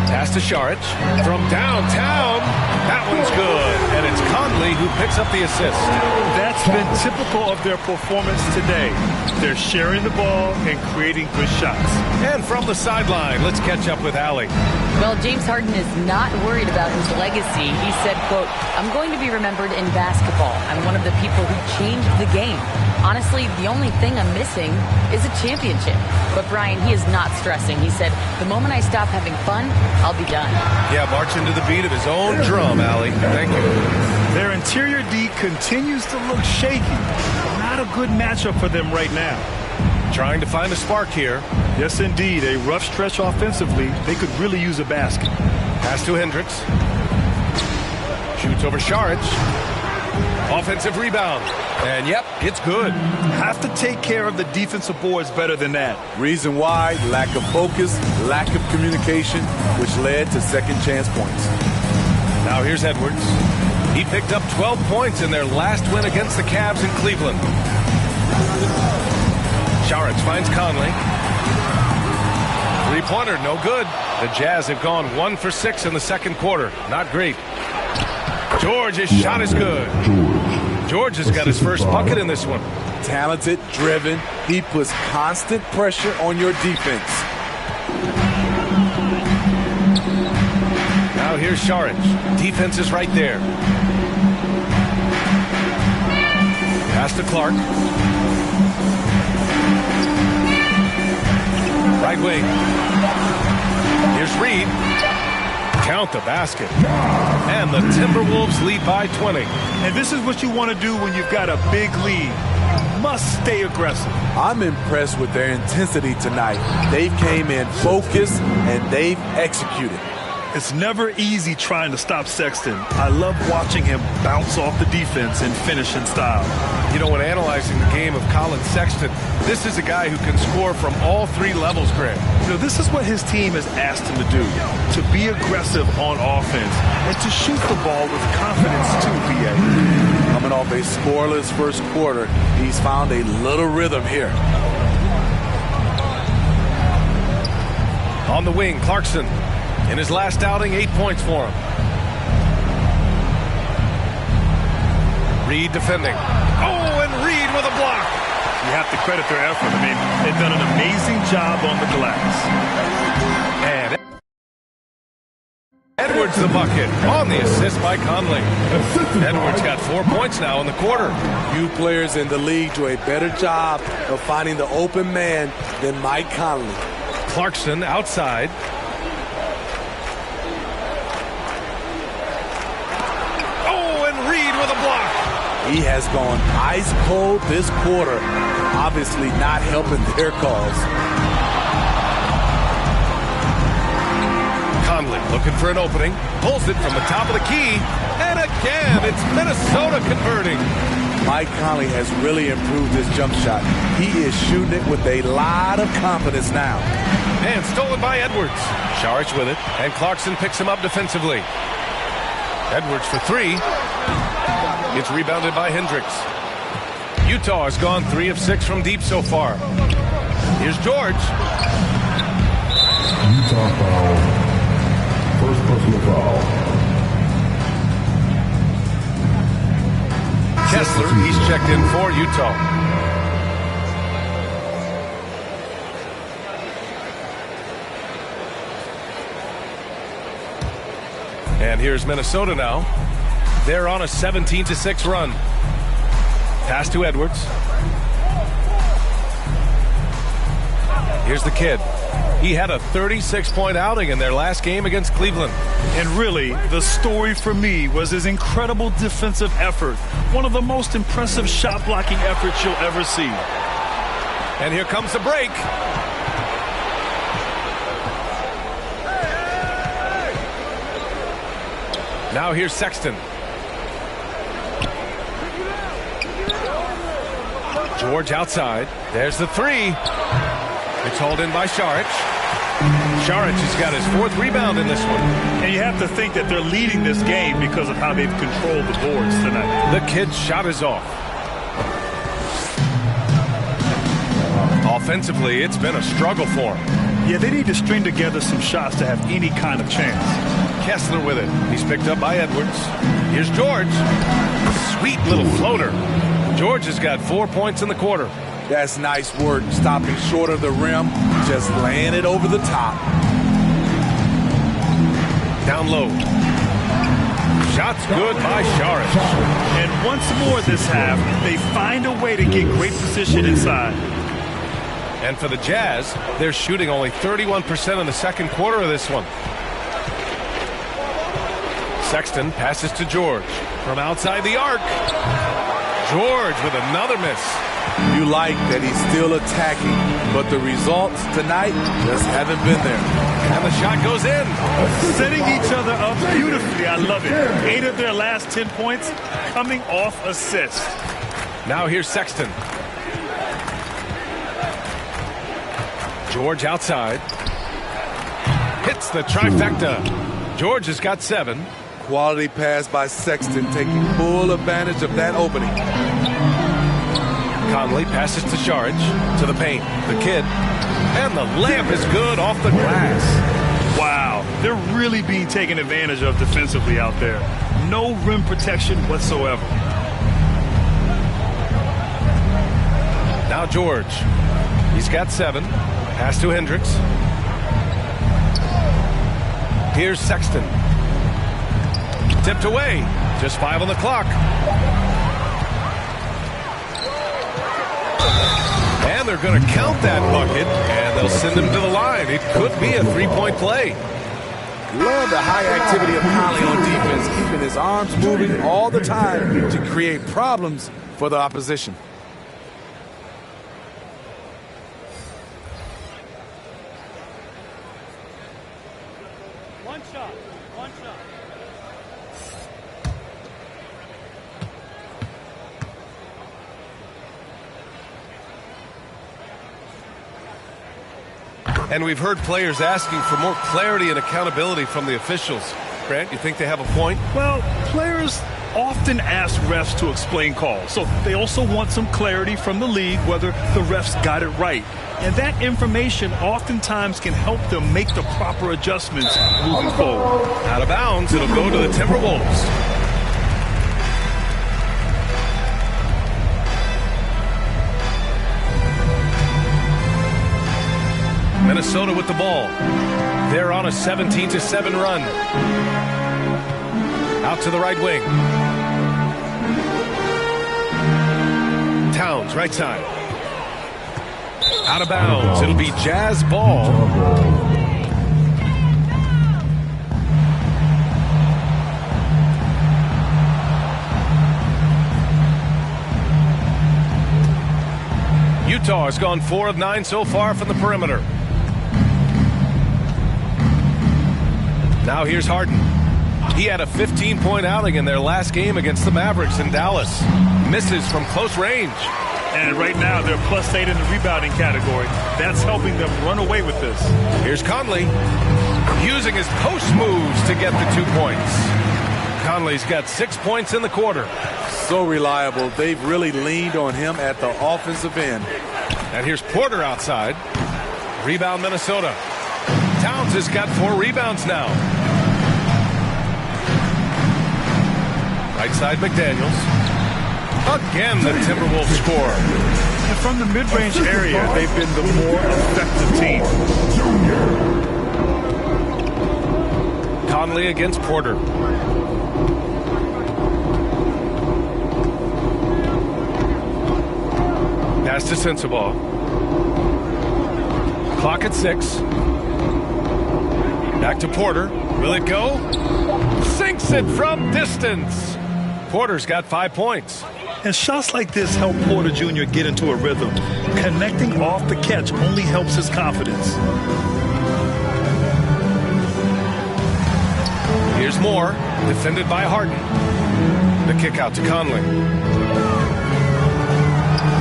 Pass to Šarić from downtown. That one's good. And it's Conley who picks up the assist. That's been typical of their performance today. They're sharing the ball and creating good shots. And from the sideline, let's catch up with Allie. Well, James Harden is not worried about his legacy. He said, quote, "I'm going to be remembered in basketball. I'm one of the people who changed the game. Honestly, the only thing I'm missing is a championship." But Brian, he is not stressing. He said, "The moment I stop having fun, I'll be done." Yeah, marching to the beat of his own drum, Allie. Thank you. Their interior D continues to look shaky. Not a good matchup for them right now. Trying to find a spark here. Yes, indeed. A rough stretch offensively. They could really use a basket. Pass to Hendricks. Shoots over Šarić. Offensive rebound. And, yep, it's good. Have to take care of the defensive boards better than that. Reason why, lack of focus, lack of communication, which led to second chance points. Now here's Edwards. He picked up 12 points in their last win against the Cavs in Cleveland. Šarić finds Conley. Three-pointer, no good. The Jazz have gone 1 for 6 in the second quarter. Not great. George's shot is good. George has got his first bucket in this one. Talented, driven. He puts constant pressure on your defense. Now here's Šarić. Defense is right there. Pass to Clark. Right wing. Here's Reed. Count the basket. And the Timberwolves lead by 20. And this is what you want to do when you've got a big lead. Must stay aggressive. I'm impressed with their intensity tonight. They've came in focused and they've executed. It's never easy trying to stop Sexton. I love watching him bounce off the defense and finish in style. You know, when analyzing the game of Colin Sexton, this is a guy who can score from all 3 levels, Greg. You know, this is what his team has asked him to do, to be aggressive on offense and to shoot the ball with confidence too, B.A. Coming off a scoreless first quarter, he's found a little rhythm here. On the wing, Clarkson. In his last outing, 8 points for him. Reed defending. Oh, and Reed with a block. You have to credit their effort. I mean, they've done an amazing job on the glass. And Edwards the bucket on the assist by Conley. Edwards got 4 points now in the quarter. Few players in the league do a better job of finding the open man than Mike Conley. Clarkson outside. He has gone ice cold this quarter, obviously not helping their cause. Conley looking for an opening, pulls it from the top of the key, and again, it's Minnesota converting. Mike Conley has really improved his jump shot. He is shooting it with a lot of confidence now. And stolen by Edwards. Šarić with it, and Clarkson picks him up defensively. Edwards for 3. It's rebounded by Hendricks. Utah has gone 3 of 6 from deep so far. Here's George. Utah foul. First personal foul. Kessler, he's checked in for Utah. And here's Minnesota now. They're on a 17-6 run. Pass to Edwards. Here's the kid. He had a 36-point outing in their last game against Cleveland. And really, the story for me was his incredible defensive effort. One of the most impressive shot blocking efforts you'll ever see. And here comes the break. Now here's Sexton. George outside. There's the three. It's hauled in by Šarić. Šarić has got his 4th rebound in this one. And you have to think that they're leading this game because of how they've controlled the boards tonight. The kid's shot is off. Offensively, it's been a struggle for him. Yeah, they need to string together some shots to have any kind of chance. Kessler with it. He's picked up by Edwards. Here's George. Sweet little floater. George has got 4 points in the quarter. That's nice work, stopping short of the rim, just laying it over the top. Down low. Shots good by Šarić. And once more this half, they find a way to get great position inside. And for the Jazz, they're shooting only 31% in the second quarter of this one. Sexton passes to George from outside the arc. George with another miss. You like that he's still attacking, but the results tonight just haven't been there. And the shot goes in. Setting each other up beautifully. I love it. 8 of their last 10 points coming off assists. Now here's Sexton. George outside. Hits the trifecta. George has got 7. Quality pass by Sexton, taking full advantage of that opening. Conley passes to Šarić, to the paint. The kid. And the layup is good off the glass. Wow, they're really being taken advantage of defensively out there. No rim protection whatsoever. Now George. He's got 7. Pass to Hendricks. Here's Sexton. Tipped away. Just 5 on the clock. And they're going to count that bucket, and they'll send him to the line. It could be a 3-point play. Love the high activity of Conley on defense, keeping his arms moving all the time to create problems for the opposition. One shot. And we've heard players asking for more clarity and accountability from the officials. Grant, you think they have a point? Well, players often ask refs to explain calls, so they also want some clarity from the league whether the refs got it right. And that information oftentimes can help them make the proper adjustments moving forward. Out of bounds, it'll go to the Timberwolves. Minnesota with the ball. They're on a 17-7 run. Out to the right wing. Towns, right side. Out of bounds. It'll be Jazz ball. Utah has gone 4 of 9 so far from the perimeter. Now here's Harden. He had a 15-point outing in their last game against the Mavericks in Dallas. Misses from close range. And right now they're +8 in the rebounding category. That's helping them run away with this. Here's Conley using his post moves to get the 2 points. Conley's got 6 points in the quarter. So reliable. They've really leaned on him at the offensive end. And here's Porter outside. Rebound, Minnesota. Towns has got 4 rebounds now. Right side, McDaniels. Again, the Timberwolves score. And from the mid-range area, they've been the more effective team. Conley against Porter. Pass to Sensabaugh. Clock at 6. Back to Porter. Will it go? Sinks it from distance. Porter's got 5 points. And shots like this help Porter Jr. get into a rhythm. Connecting off the catch only helps his confidence. Here's Moore, defended by Harden. The kick out to Conley.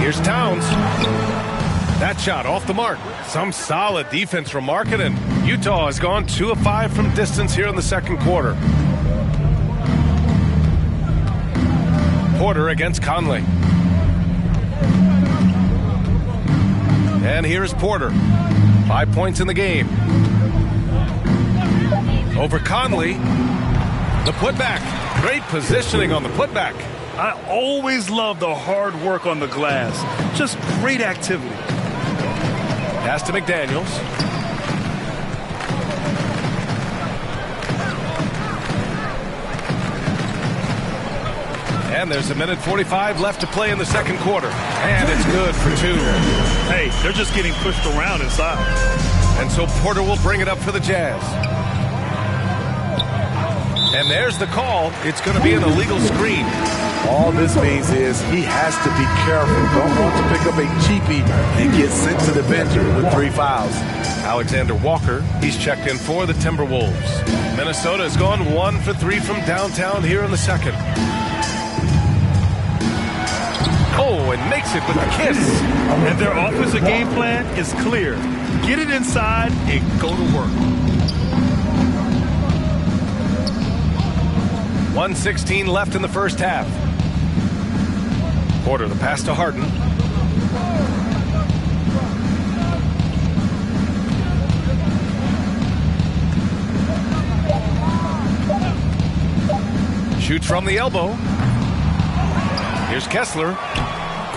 Here's Towns. That shot off the mark. Some solid defense from Markkanen. Utah has gone 2 of 5 from distance here in the second quarter. Porter against Conley. And here's Porter. 5 points in the game. Over Conley. The putback. Great positioning on the putback. I always love the hard work on the glass. Just great activity. Pass to McDaniels. And there's 1:45 left to play in the second quarter. And it's good for 2. Hey, they're just getting pushed around inside. And so Porter will bring it up for the Jazz. And there's the call. It's going to be an illegal screen. All this means is he has to be careful. Don't want to pick up a cheapie and get sent to the bench with 3 fouls. Alexander Walker, he's checked in for the Timberwolves. Minnesota has gone 1 for 3 from downtown here in the second. Oh, and makes it with a kiss. And their offensive game plan is clear. Get it inside and go to work. 1:16 left in the first half. Porter, the pass to Harden. Shoots from the elbow. Here's Kessler.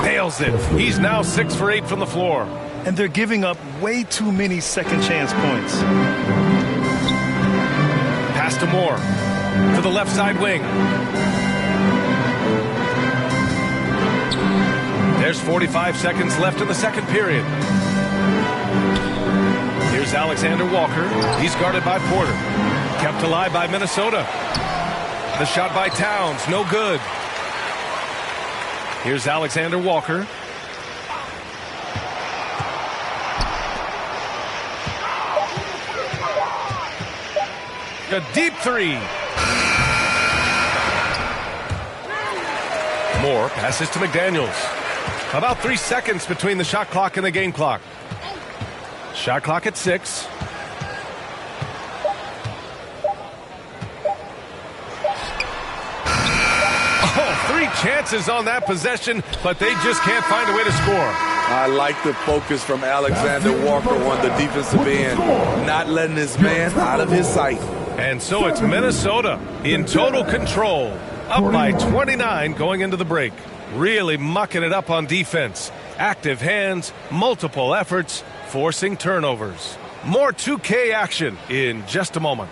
Nails it. He's now 6 for 8 from the floor. And they're giving up way too many second chance points. Pass to Moore. To the left side wing. There's 45 seconds left in the second period. Here's Alexander Walker. He's guarded by Porter. Kept alive by Minnesota. The shot by Towns, no good. Here's Alexander Walker. A deep 3. Moore passes to McDaniels. About 3 seconds between the shot clock and the game clock. Shot clock at 6. Oh, 3 chances on that possession, but they just can't find a way to score. I like the focus from Alexander Walker on the defensive end, not letting his man out of his sight. And so it's Minnesota in total control, up by 29 going into the break. Really mucking it up on defense. Active hands, multiple efforts, forcing turnovers. More 2K action in just a moment.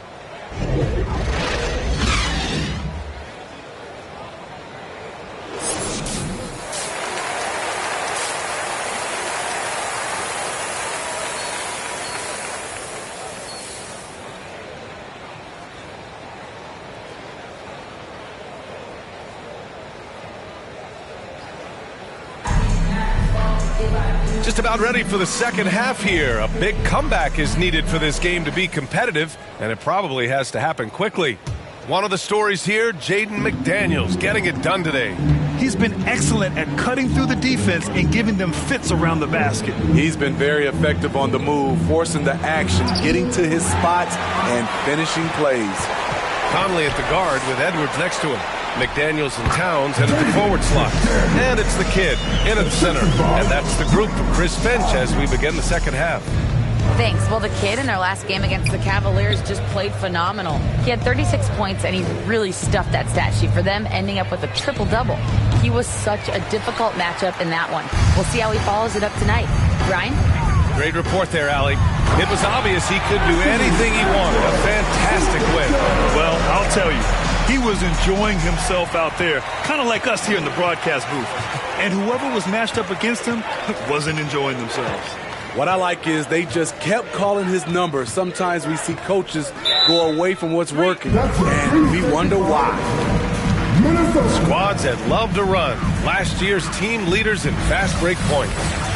Just about ready for the second half here. A big comeback is needed for this game to be competitive, and it probably has to happen quickly. One of the stories here, Jaden McDaniels getting it done today. He's been excellent at cutting through the defense and giving them fits around the basket. He's been very effective on the move, forcing the action, getting to his spots, and finishing plays. Conley at the guard with Edwards next to him. McDaniels and Towns headed to forward slot. And it's the kid in at the center. And that's the group from Chris Finch as we begin the second half. Thanks. Well, the kid in their last game against the Cavaliers just played phenomenal. He had 36 points, and he really stuffed that stat sheet for them, ending up with a triple-double. He was such a difficult matchup in that one. We'll see how he follows it up tonight. Ryan? Great report there, Allie. It was obvious he could do anything he wanted. A fantastic win. Well, I'll tell you, he was enjoying himself out there, kind of like us here in the broadcast booth. And whoever was matched up against him wasn't enjoying themselves. What I like is they just kept calling his number. Sometimes we see coaches go away from what's working, and we wonder why. Squads that love to run. Last year's team leaders in fast break points.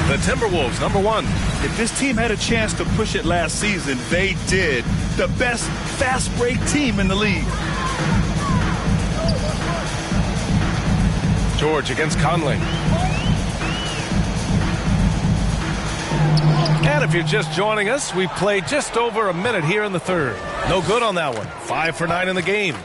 The Timberwolves, number 1. If this team had a chance to push it last season, they did. The best fast break team in the league. George against Conley. And if you're just joining us, we played just over a minute here in the third. No good on that one. 5 for 9 in the game.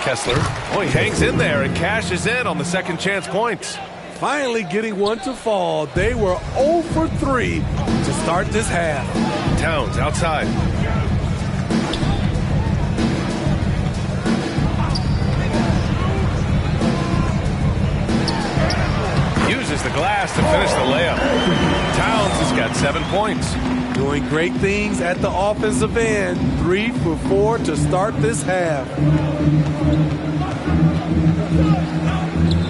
Kessler, he hangs in there and cashes in on the second chance points. Finally getting one to fall. They were 0 for 3 to start this half. Towns outside. Uses the glass to finish the layup. Towns has got 7 points. Doing great things at the offensive end. 3 for 4 to start this half.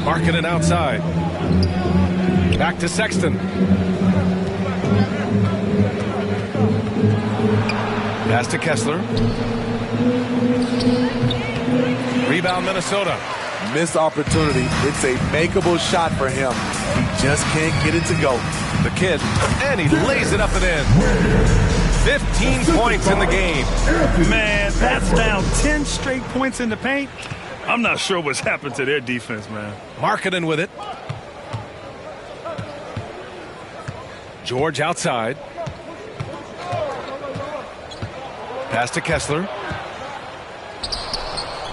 Markkanen outside. Back to Sexton. Pass to Kessler. Rebound Minnesota. Missed opportunity. It's a makeable shot for him. He just can't get it to go. The kid, and he lays it up and in. 15 points in the game. Man, that's down 10 straight points in the paint. I'm not sure what's happened to their defense, man. Markkanen with it. George outside. Pass to Kessler.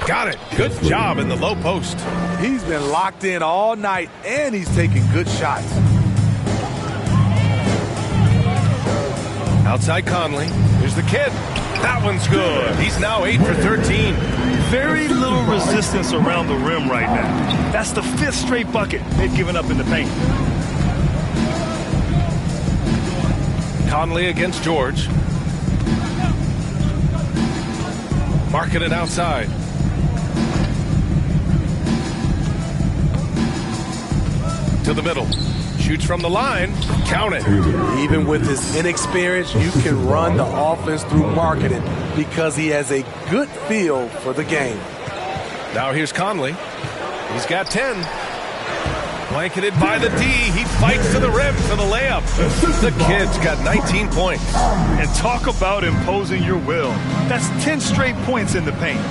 Got it. Good job in the low post. He's been locked in all night, and he's taking good shots. Outside Conley. Here's the kid. That one's good. He's now 8 for 13. Very little resistance around the rim right now. That's the 5th straight bucket they've given up in the paint. Conley against George. Markkanen outside. To the middle. Shoots from the line. Count it. Even with his inexperience, you can run the offense through Markkanen because he has a good feel for the game. Now here's Conley. He's got 10. Blanketed by the D. He fights to the rim for the layup. The kid's got 19 points. And talk about imposing your will. That's 10 straight points in the paint.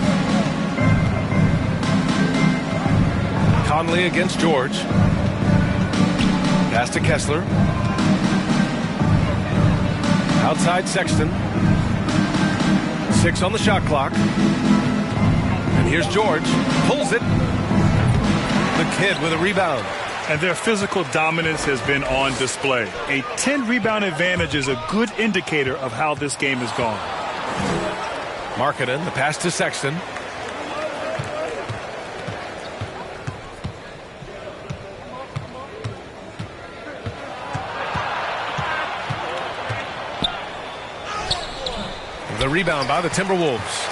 Conley against George. Pass to Kessler. Outside Sexton. 6 on the shot clock. And here's George. Pulls it. The kid with a rebound. And their physical dominance has been on display. A 10-rebound advantage is a good indicator of how this game has gone. Markkanen, the pass to Sexton. The rebound by the Timberwolves.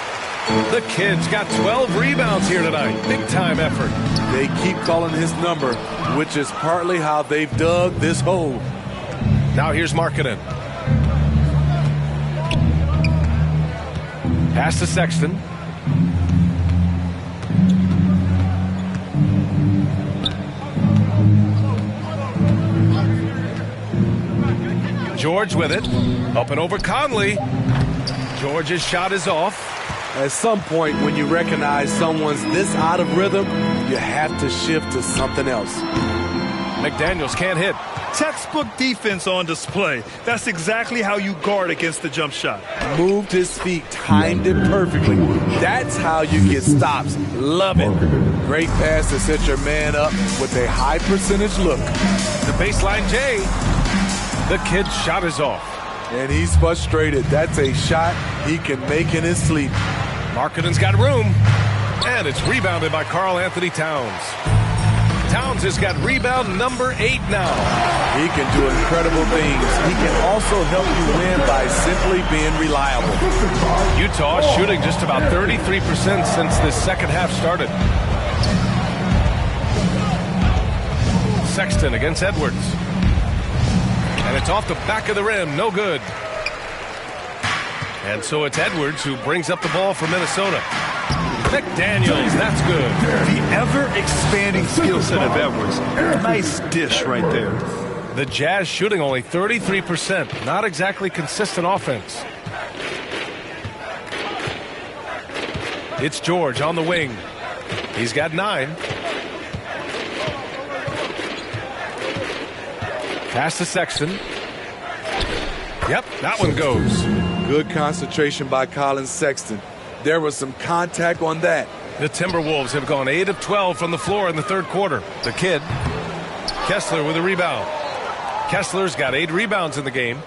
The kid's got 12 rebounds here tonight. Big time effort. They keep calling his number, which is partly how they've dug this hole. Now here's Markkanen. Pass to Sexton. George with it. Up and over Conley. George's shot is off. At some point, when you recognize someone's this out of rhythm, you have to shift to something else. McDaniels can't hit. Textbook defense on display. That's exactly how you guard against the jump shot. Moved his feet, timed it perfectly. That's how you get stops. Love it. Great pass to set your man up with a high percentage look. The baseline J. The kid's shot is off. And he's frustrated. That's a shot he can make in his sleep. Markkanen's got room. And it's rebounded by Karl Anthony Towns. Towns has got rebound number 8 now. He can do incredible things. He can also help you win by simply being reliable. Utah shooting just about 33% since this second half started. Sexton against Edwards. And it's off the back of the rim. No good. And so it's Edwards who brings up the ball for Minnesota. McDaniels, that's good. The ever-expanding skill set of Edwards. Nice dish right there. The Jazz shooting only 33%. Not exactly consistent offense. It's George on the wing. He's got 9. Pass to Sexton. Yep, that one goes. Good concentration by Colin Sexton. There was some contact on that. The Timberwolves have gone 8 of 12 from the floor in the third quarter. The kid, Kessler with a rebound. Kessler's got 8 rebounds in the game.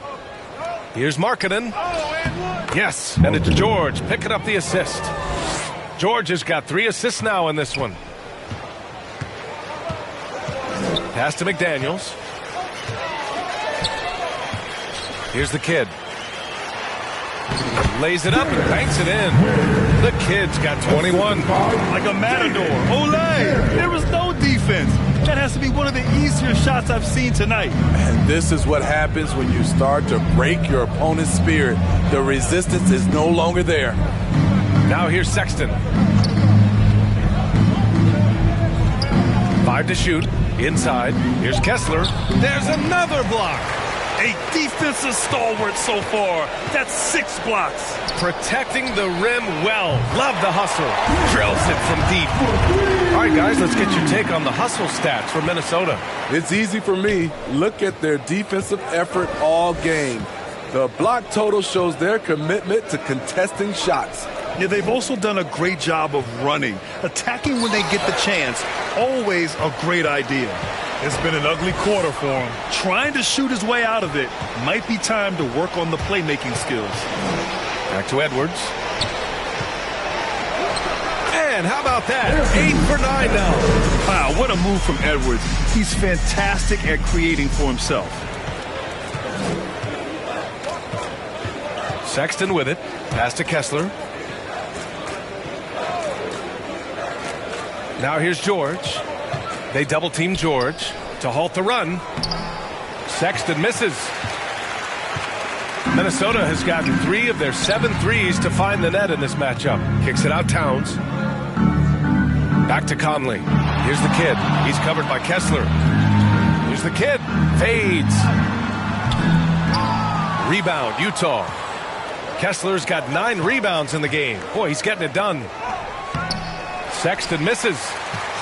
Here's Markkanen. Yes, and it's George picking up the assist. George has got 3 assists now in this one. Pass to McDaniels. Here's the kid. Lays it up and banks it in. The kid's got 21. Like a matador. Olay! There was no defense. That has to be one of the easier shots I've seen tonight. And this is what happens when you start to break your opponent's spirit. The resistance is no longer there. Now here's Sexton. 5 to shoot. Inside. Here's Kessler. There's another block. A defensive stalwart so far. That's 6 blocks. Protecting the rim well. Love the hustle. Drills it from deep. All right, guys, let's get your take on the hustle stats for Minnesota. It's easy for me. Look at their defensive effort all game. The block total shows their commitment to contesting shots. Yeah, they've also done a great job of running. Attacking when they get the chance. Always a great idea. It's been an ugly quarter for him. Trying to shoot his way out of it. Might be time to work on the playmaking skills. Back to Edwards. And how about that? 8 for 9 now. Wow, what a move from Edwards. He's fantastic at creating for himself. Sexton with it. Pass to Kessler. Now here's George. They double team George to halt the run. Sexton misses. Minnesota has gotten 3 of their 7 threes to find the net in this matchup. Kicks it out Towns. Back to Conley. Here's the kid. He's covered by Kessler. Here's the kid. Fades. Rebound, Utah. Kessler's got 9 rebounds in the game. Boy, he's getting it done. Sexton misses.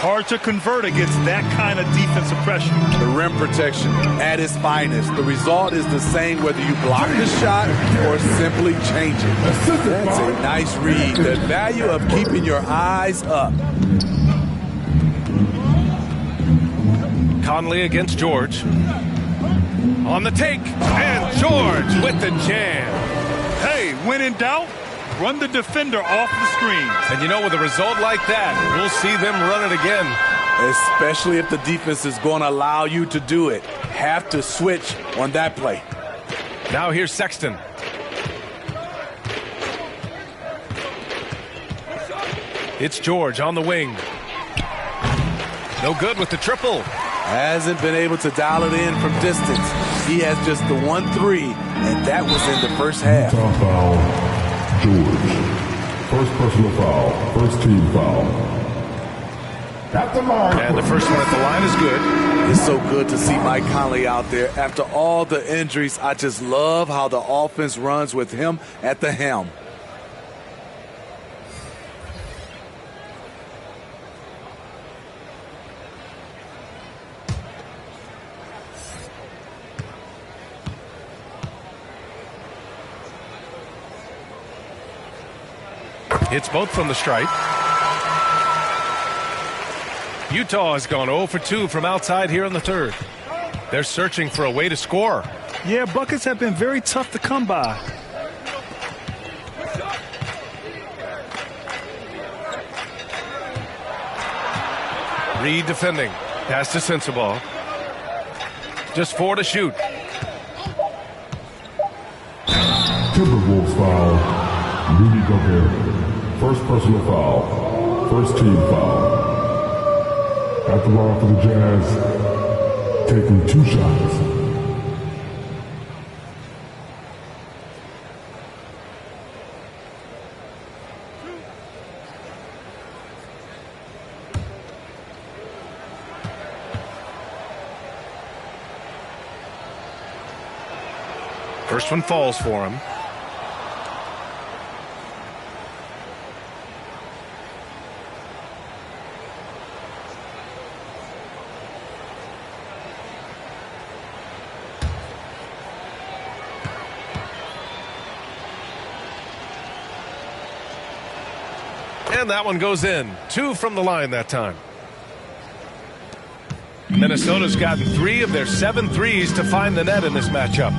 Hard to convert against that kind of defensive pressure. The rim protection at its finest. The result is the same whether you block the shot or simply change it. That's a nice read. The value of keeping your eyes up. Conley against George. On the take. And George with the jam. Hey, when in doubt, run the defender off the screen. And you know, with a result like that, we'll see them run it again. Especially if the defense is going to allow you to do it. Have to switch on that play. Now here's Sexton. It's George on the wing. No good with the triple. Hasn't been able to dial it in from distance. He has just the 1-3, and that was in the first half. Top foul, George. First personal foul, first team foul. At the mark. And the first one at the line is good. It's so good to see Mike Conley out there. After all the injuries, I just love how the offense runs with him at the helm. Hits both from the stripe. Utah has gone 0 for 2 from outside here in the third. They're searching for a way to score. Yeah, buckets have been very tough to come by. Reed defending. Pass to Sensabaugh. Just 4 to shoot. Timberwolves foul. Rudy Gobert. First personal foul. First team foul. At the line for the Jazz. Taking 2 shots. First one falls for him. And that one goes in. 2 from the line that time. Minnesota's gotten 3 of their 7 threes to find the net in this matchup.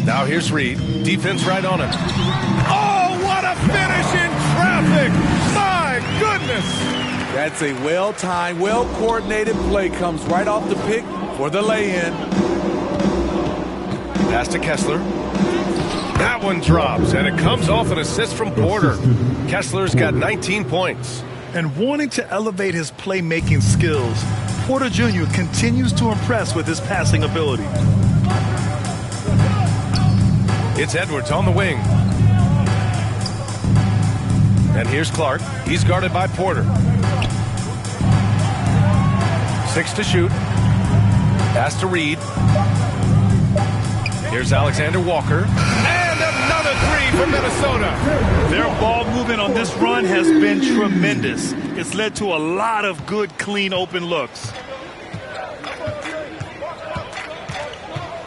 Now here's Reed. Defense right on him. Oh, what a finish in traffic! My goodness! That's a well-timed, well-coordinated play. Comes right off the pick for the lay-in. Pass to Kessler. That one drops, and it comes off an assist from Porter. Kessler's got 19 points. And wanting to elevate his playmaking skills, Porter Jr. continues to impress with his passing ability. It's Edwards on the wing. And here's Clark. He's guarded by Porter. 6 to shoot. Pass to Reed. Here's Alexander Walker. And another 3 for Minnesota. Their ball movement on this run has been tremendous. It's led to a lot of good, clean, open looks.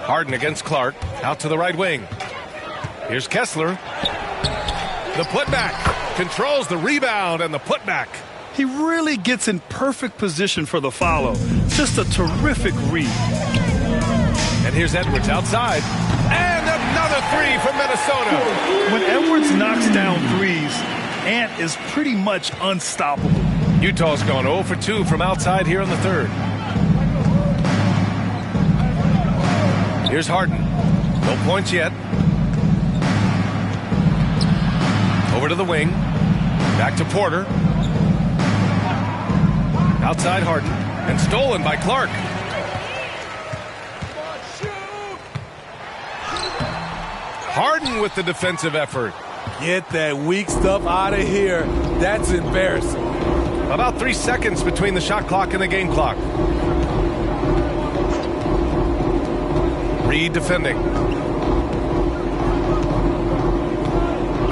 Harden against Clark. Out to the right wing. Here's Kessler. The putback. Controls the rebound and the putback. He really gets in perfect position for the follow. Just a terrific read. And here's Edwards outside. And another 3 from Minnesota. When Edwards knocks down threes, Ant is pretty much unstoppable. Utah's gone 0 for 2 from outside here in the third. Here's Harden. No points yet. Over to the wing. Back to Porter. Outside Harden. And stolen by Clark. Harden with the defensive effort. Get that weak stuff out of here. That's embarrassing. About 3 seconds between the shot clock and the game clock. Reed defending.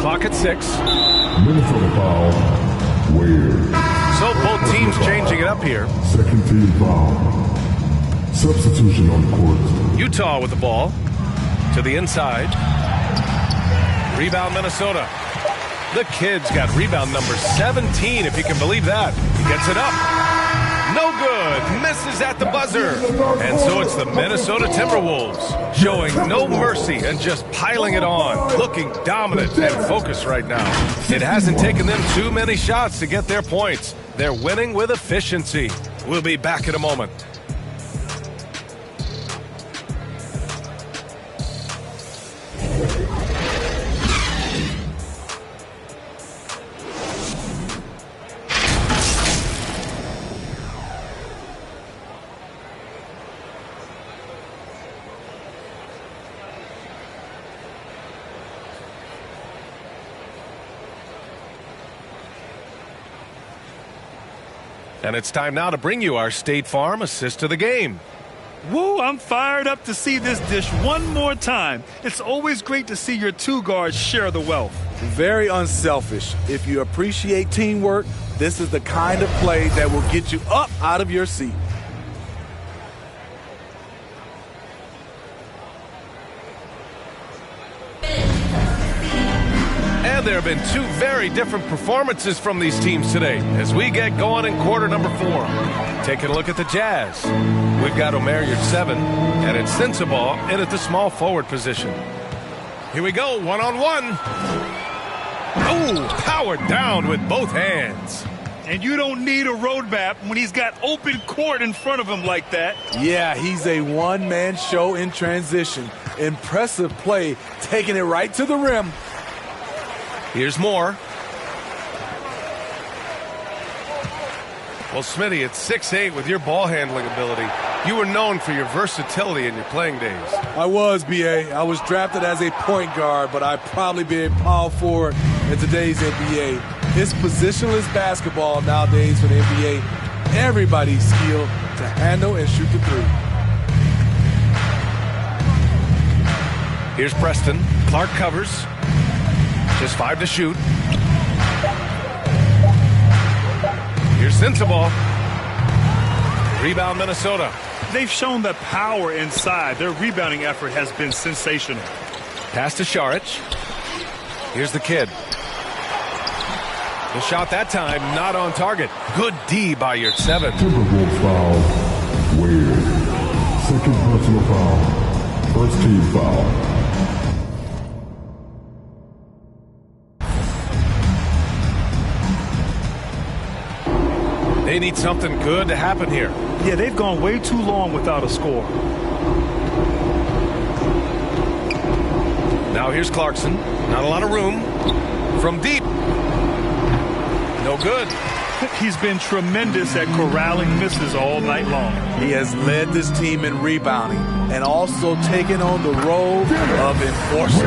Clock at 6. Minnesota foul. Wade. So both teams changing it up here. Second team foul. Substitution on the court. Utah with the ball. To the inside. Rebound Minnesota. The kid's got rebound number 17, if you can believe that. He gets it up. No good. Misses at the buzzer. And so it's the Minnesota Timberwolves showing no mercy and just piling it on. Looking dominant and focused right now. It hasn't taken them too many shots to get their points. They're winning with efficiency. We'll be back in a moment. And it's time now to bring you our State Farm assist to the game. Woo, I'm fired up to see this dish one more time. It's always great to see your 2 guards share the wealth. Very unselfish. If you appreciate teamwork, this is the kind of play that will get you up out of your seat. there have been two very different performances from these teams today as we get going in quarter number 4. Taking a look at the Jazz. We've got Omer at 7, and it's Sensabaugh in at the small forward position. Here we go, one-on-one. Oh, powered down with both hands. And you don't need a roadmap when he's got open court in front of him like that. Yeah, he's a one-man show in transition. Impressive play, taking it right to the rim. Here's more. Well, Smitty, at 6'8" with your ball handling ability, you were known for your versatility in your playing days. I was, B.A. I was drafted as a point guard, but I'd probably be a power forward in today's NBA. It's positionless basketball nowadays for the NBA. Everybody's skilled to handle and shoot the three. Here's Preston. Clark covers. Just 5 to shoot. Here's Sensabaugh. Rebound, Minnesota. They've shown the power inside. Their rebounding effort has been sensational. Pass to Šarić. Here's the kid. The shot that time, not on target. Good D by your 7. Timberwolves foul. Wade. Second personal foul. First team foul. They need something good to happen here. Yeah, they've gone way too long without a score. Now here's Clarkson. Not a lot of room. From deep. No good. He's been tremendous at corralling misses all night long. He has led this team in rebounding and also taken on the role of enforcer.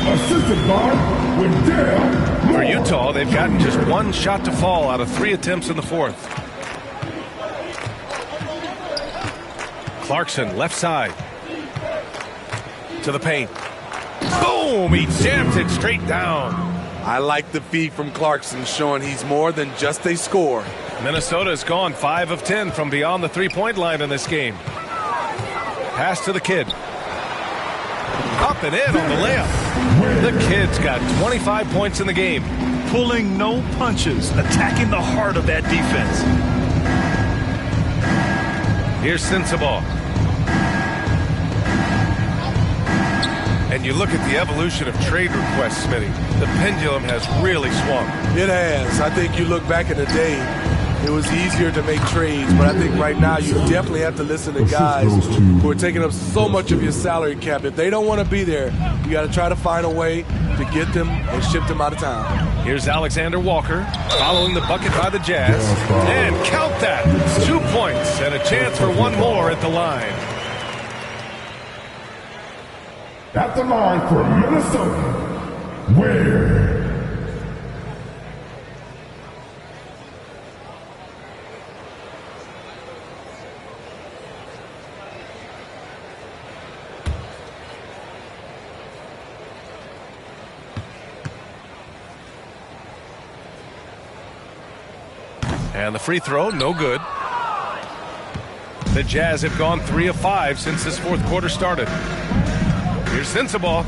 Assisted by Wendell. For Utah, they've gotten just 1 shot to fall out of 3 attempts in the 4th. Clarkson, left side. To the paint. Boom! He jams it straight down. I like the feed from Clarkson, showing he's more than just a scorer. Minnesota's gone 5 of 10 from beyond the 3-point line in this game. Pass to the kid. Up and in on the layup. The kid's got 25 points in the game. Pulling no punches, attacking the heart of that defense. Here's Sensabaugh. And you look at the evolution of trade requests, Smitty. The pendulum has really swung. It has. I think you look back in the day, it was easier to make trades, but I think right now you definitely have to listen to guys who are taking up so much of your salary cap. If they don't want to be there, you got to try to find a way to get them and ship them out of town. Here's Alexander Walker following the bucket by the Jazz. And count that. 2 points and a chance for 1 more at the line. At the line for Minnesota, Wade. And the free throw, no good. The Jazz have gone 3 of 5 since this 4th quarter started. Here's Sensabaugh.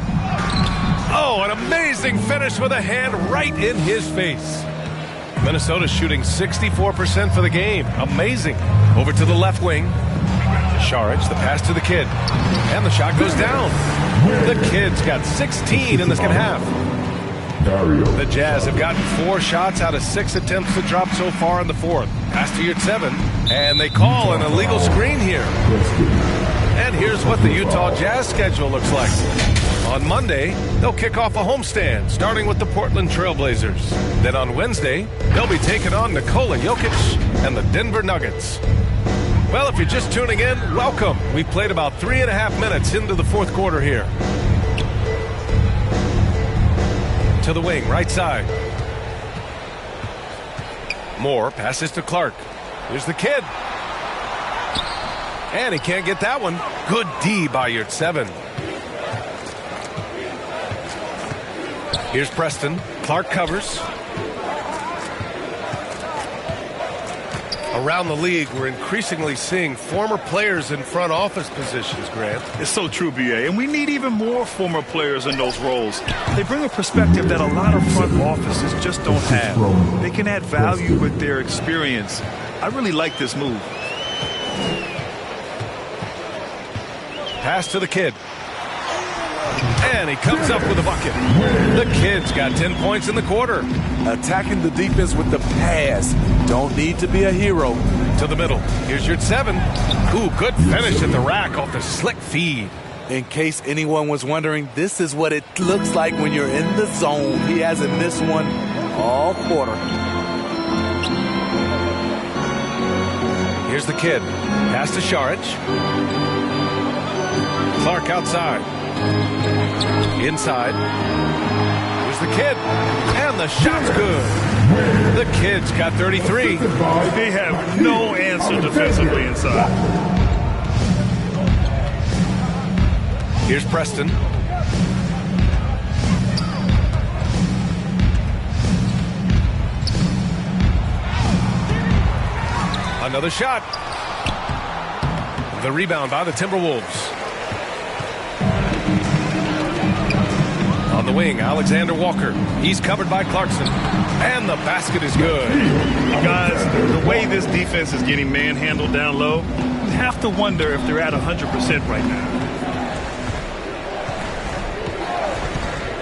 Oh, an amazing finish with a hand right in his face. Minnesota's shooting 64% for the game. Amazing. Over to the left wing. Šarić, the pass to the kid. And the shot goes down. The kid's got 16 in the second half. The Jazz have gotten 4 shots out of 6 attempts to drop so far in the 4th. Pass to your 7. And they call an illegal screen here. And here's what the Utah Jazz schedule looks like. On Monday, they'll kick off a homestand, starting with the Portland Trailblazers. Then on Wednesday, they'll be taking on Nikola Jokic and the Denver Nuggets. Well, if you're just tuning in, welcome. We've played about 3.5 minutes into the 4th quarter here. To the wing, right side. Moore passes to Clark. Here's the kid. And he can't get that one. Good D by your 7. Here's Preston. Clark covers. Around the league, we're increasingly seeing former players in front office positions, Grant. It's so true, B.A., and we need even more former players in those roles. They bring a perspective that a lot of front offices just don't have. They can add value with their experience. I really like this move. Pass to the kid. And he comes up with a bucket. The kid's got 10 points in the quarter. Attacking the defense with the pass. Don't need to be a hero. To the middle. Here's your 7. Ooh, good finish at the rack off the slick feed. In case anyone was wondering, this is what it looks like when you're in the zone. He hasn't missed one all quarter. Here's the kid. Pass to Sharic. Clark outside. Inside. Here's the kid. And the shot's good. The kid's got 33. They have no answer defensively inside. Here's Preston. Another shot. The rebound by the Timberwolves. On the wing, Alexander Walker. He's covered by Clarkson. And the basket is good. Guys, the way this defense is getting manhandled down low, you have to wonder if they're at 100% right now.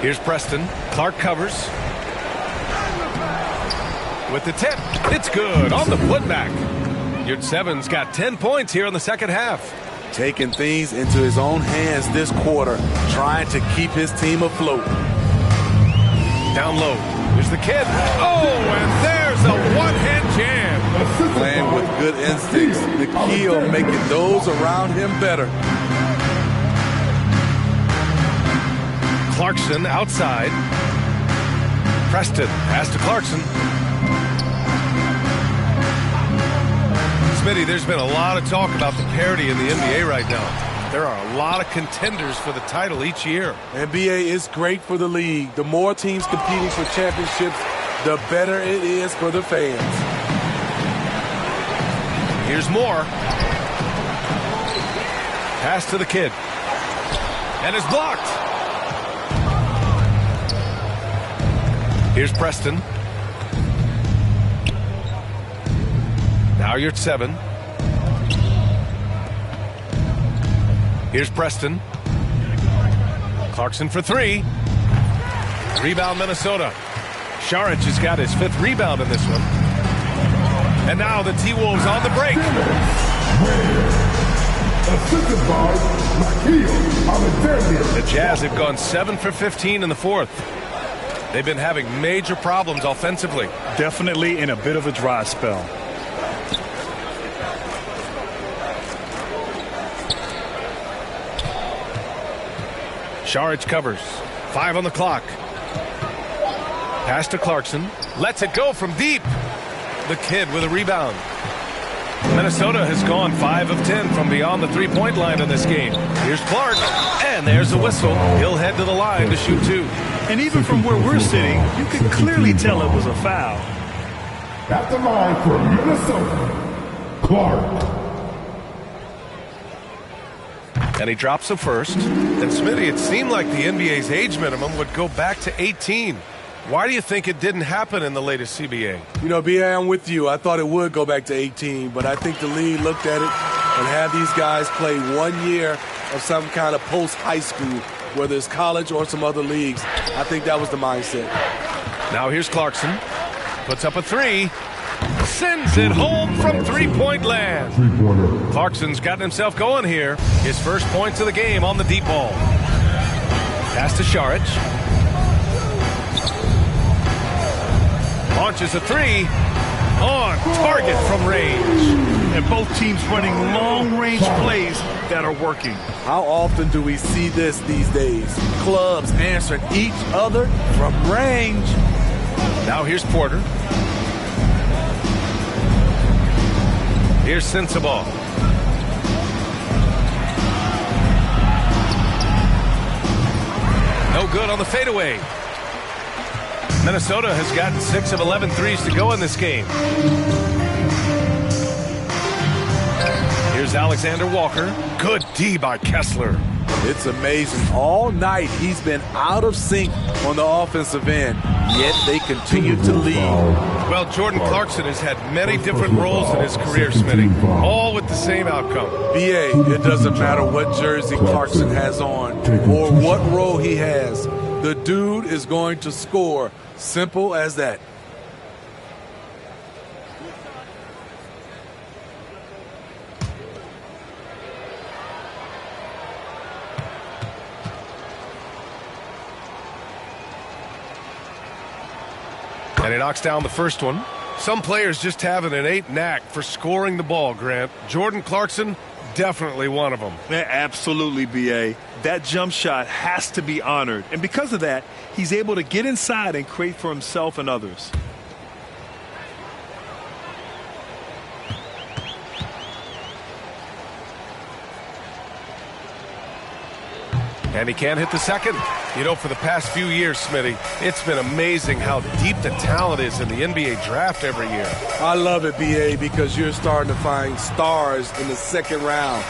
Here's Preston. Clark covers. With the tip. It's good on the putback. Your 7's got 10 points here in the second half. Taking things into his own hands this quarter, trying to keep his team afloat. Down low. Here's the kid. Oh, and there's a one-hand jam. Playing with good instincts. The key on making those around him better. Clarkson outside. Preston pass to Clarkson. Smitty, there's been a lot of talk about the parity in the NBA right now. There are a lot of contenders for the title each year. NBA is great for the league. The more teams competing for championships, the better it is for the fans. Here's more. Pass to the kid. And it's blocked. Here's Preston. Now you're at 7. Here's Preston. Clarkson for 3. Rebound Minnesota. Sharic has got his 5th rebound in this one. And now the T-Wolves on the break. The Jazz have gone 7 for 15 in the 4th. They've been having major problems offensively. Definitely in a bit of a dry spell. Sharic covers. 5 on the clock. Pass to Clarkson. Lets it go from deep. The kid with a rebound. Minnesota has gone 5 of 10 from beyond the three-point line in this game. Here's Clark. And there's the whistle. He'll head to the line to shoot 2. And even from where we're sitting, you can clearly tell it was a foul. At the line for Minnesota, Clark. And he drops the first. And Smitty, it seemed like the NBA's age minimum would go back to 18. Why do you think it didn't happen in the latest CBA? You know, B.A., I'm with you. I thought it would go back to 18, but I think the league looked at it and had these guys play 1 year of some kind of post-high school, whether it's college or some other leagues. I think that was the mindset. Now here's Clarkson. Puts up a 3. Sends it home from three-point land. Clarkson's gotten himself going here. His first points of the game on the deep ball. Pass to Sharic. Launches a 3. On target from range. And both teams running long-range plays that are working. How often do we see this these days? Clubs answering each other from range. Now here's Porter. Here's Sensabaugh. No good on the fadeaway. Minnesota has gotten 6 of 11 threes to go in this game. Here's Alexander Walker. Good D by Kessler. It's amazing. All night he's been out of sync on the offensive end, yet they continue to lead. Well, Jordan Clarkson has had many different roles in his career, Smitty, all with the same outcome. BA, it doesn't matter what jersey Clarkson has on or what role he has. The dude is going to score. Simple as that. And he knocks down the first one. Some players just have an innate knack for scoring the ball, Grant. Jordan Clarkson, definitely one of them. Yeah, absolutely, B.A. That jump shot has to be honored. And because of that, he's able to get inside and create for himself and others. And he can't hit the second. You know, for the past few years, Smitty, it's been amazing how deep the talent is in the NBA draft every year. I love it, BA, because you're starting to find stars in the second round.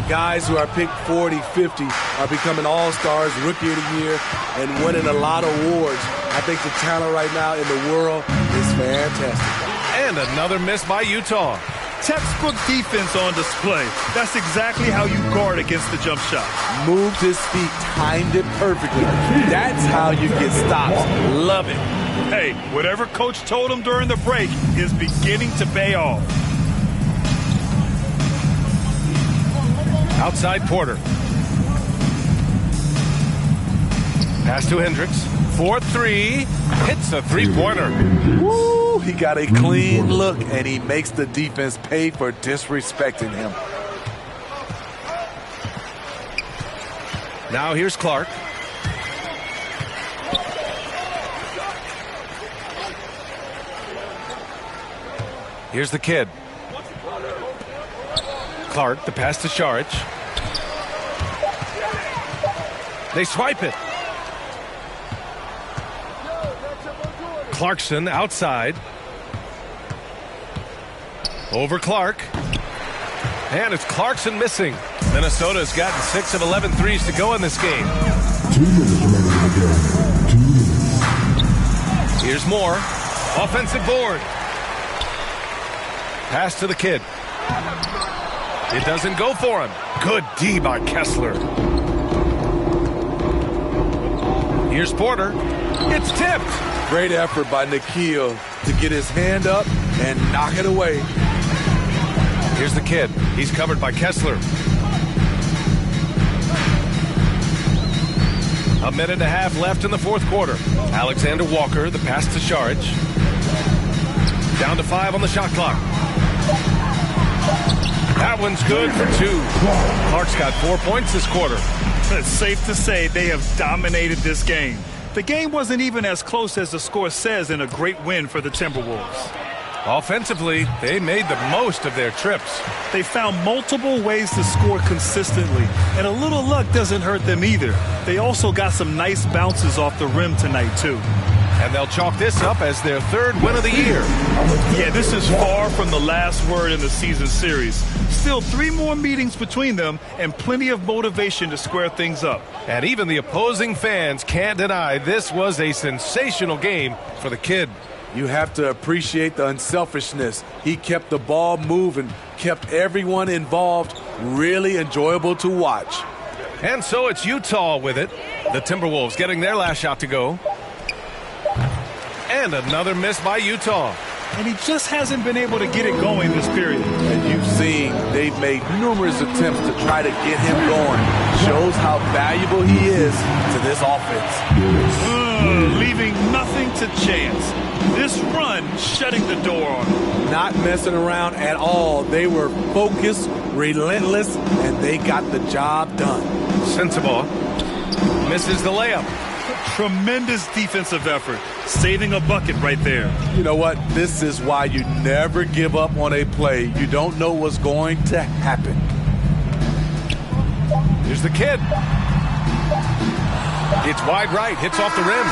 Guys who are picked 40, 50 are becoming all-stars, rookie of the year, and winning a lot of awards. I think the talent right now in the world is fantastic. And another miss by Utah. Textbook defense on display. That's exactly how you guard against the jump shot. Moved his feet, timed it perfectly. That's how you get stops. Love it. Hey, whatever coach told him during the break is beginning to pay off. Outside Porter. Pass to Hendricks. 4-3. Hits a three-pointer. Woo! He got a clean look, and he makes the defense pay for disrespecting him. Now here's Clark. Here's the kid. Clark, the pass to Saric. They swipe it. Clarkson outside. Over Clark. And it's Clarkson missing. Minnesota's gotten 6 of 11 threes to go in this game. 2 minutes remaining in the game. 2 minutes. Here's more. Offensive board. Pass to the kid. It doesn't go for him. Good D by Kessler. Here's Porter. It's tipped. Great effort by Nikhil to get his hand up and knock it away. Here's the kid. He's covered by Kessler. A minute and a half left in the fourth quarter. Alexander Walker, the pass to Saric. Down to 5 on the shot clock. That one's good for 2. Clark's got 4 points this quarter. It's safe to say they have dominated this game. The game wasn't even as close as the score says in a great win for the Timberwolves. Offensively, they made the most of their trips. They found multiple ways to score consistently, and a little luck doesn't hurt them either. They also got some nice bounces off the rim tonight, too. And they'll chalk this up as their 3rd win of the year. Yeah, this is far from the last word in the season series. Still 3 more meetings between them and plenty of motivation to square things up. And even the opposing fans can't deny this was a sensational game for the kid. You have to appreciate the unselfishness. He kept the ball moving, kept everyone involved, really enjoyable to watch. And so it's Utah with it. The Timberwolves getting their last shot to go. And another miss by Utah. And he just hasn't been able to get it going this period. And you've seen they've made numerous attempts to try to get him going. Shows how valuable he is to this offense. Leaving nothing to chance. This run shutting the door on him. Not messing around at all. They were focused, relentless, and they got the job done. Sensabaugh misses the layup. Tremendous defensive effort, saving a bucket right there. You know what? This is why you never give up on a play. You don't know what's going to happen. Here's the kid. It's wide right, hits off the rim,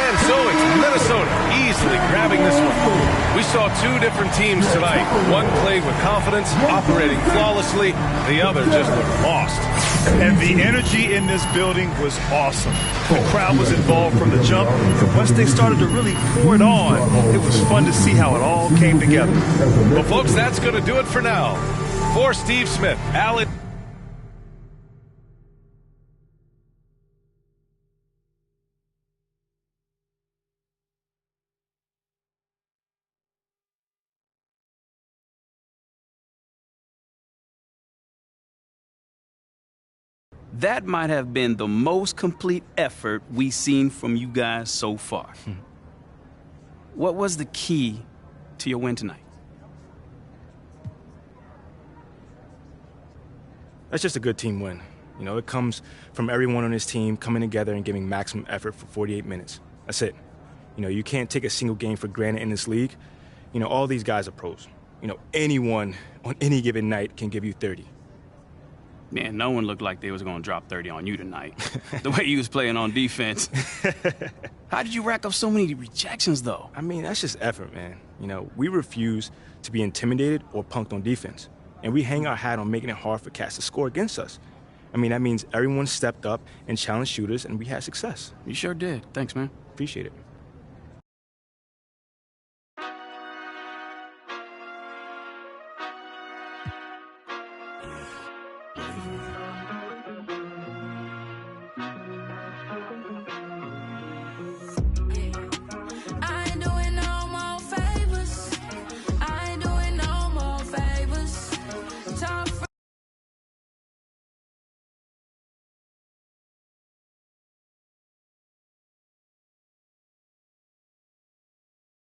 And so it's Minnesota easily grabbing this one. We saw two different teams tonight. One played with confidence, operating flawlessly. The other just looked lost. And the energy in this building was awesome. The crowd was involved from the jump, and once they started to really pour it on, it was fun to see how it all came together. Well, folks, that's going to do it for now. For Steve Smith, Alan. That might have been the most complete effort we've seen from you guys so far. What was the key to your win tonight? That's just a good team win. You know, it comes from everyone on this team coming together and giving maximum effort for 48 minutes. That's it. You know, you can't take a single game for granted in this league. You know, all these guys are pros. You know, anyone on any given night can give you 30. Man, no one looked like they was going to drop 30 on you tonight. The way you was playing on defense. How did you rack up so many rejections, though? I mean, that's just effort, man. You know, we refuse to be intimidated or punked on defense. And we hang our hat on making it hard for cats to score against us. I mean, that means everyone stepped up and challenged shooters, and we had success. You sure did. Thanks, man. Appreciate it.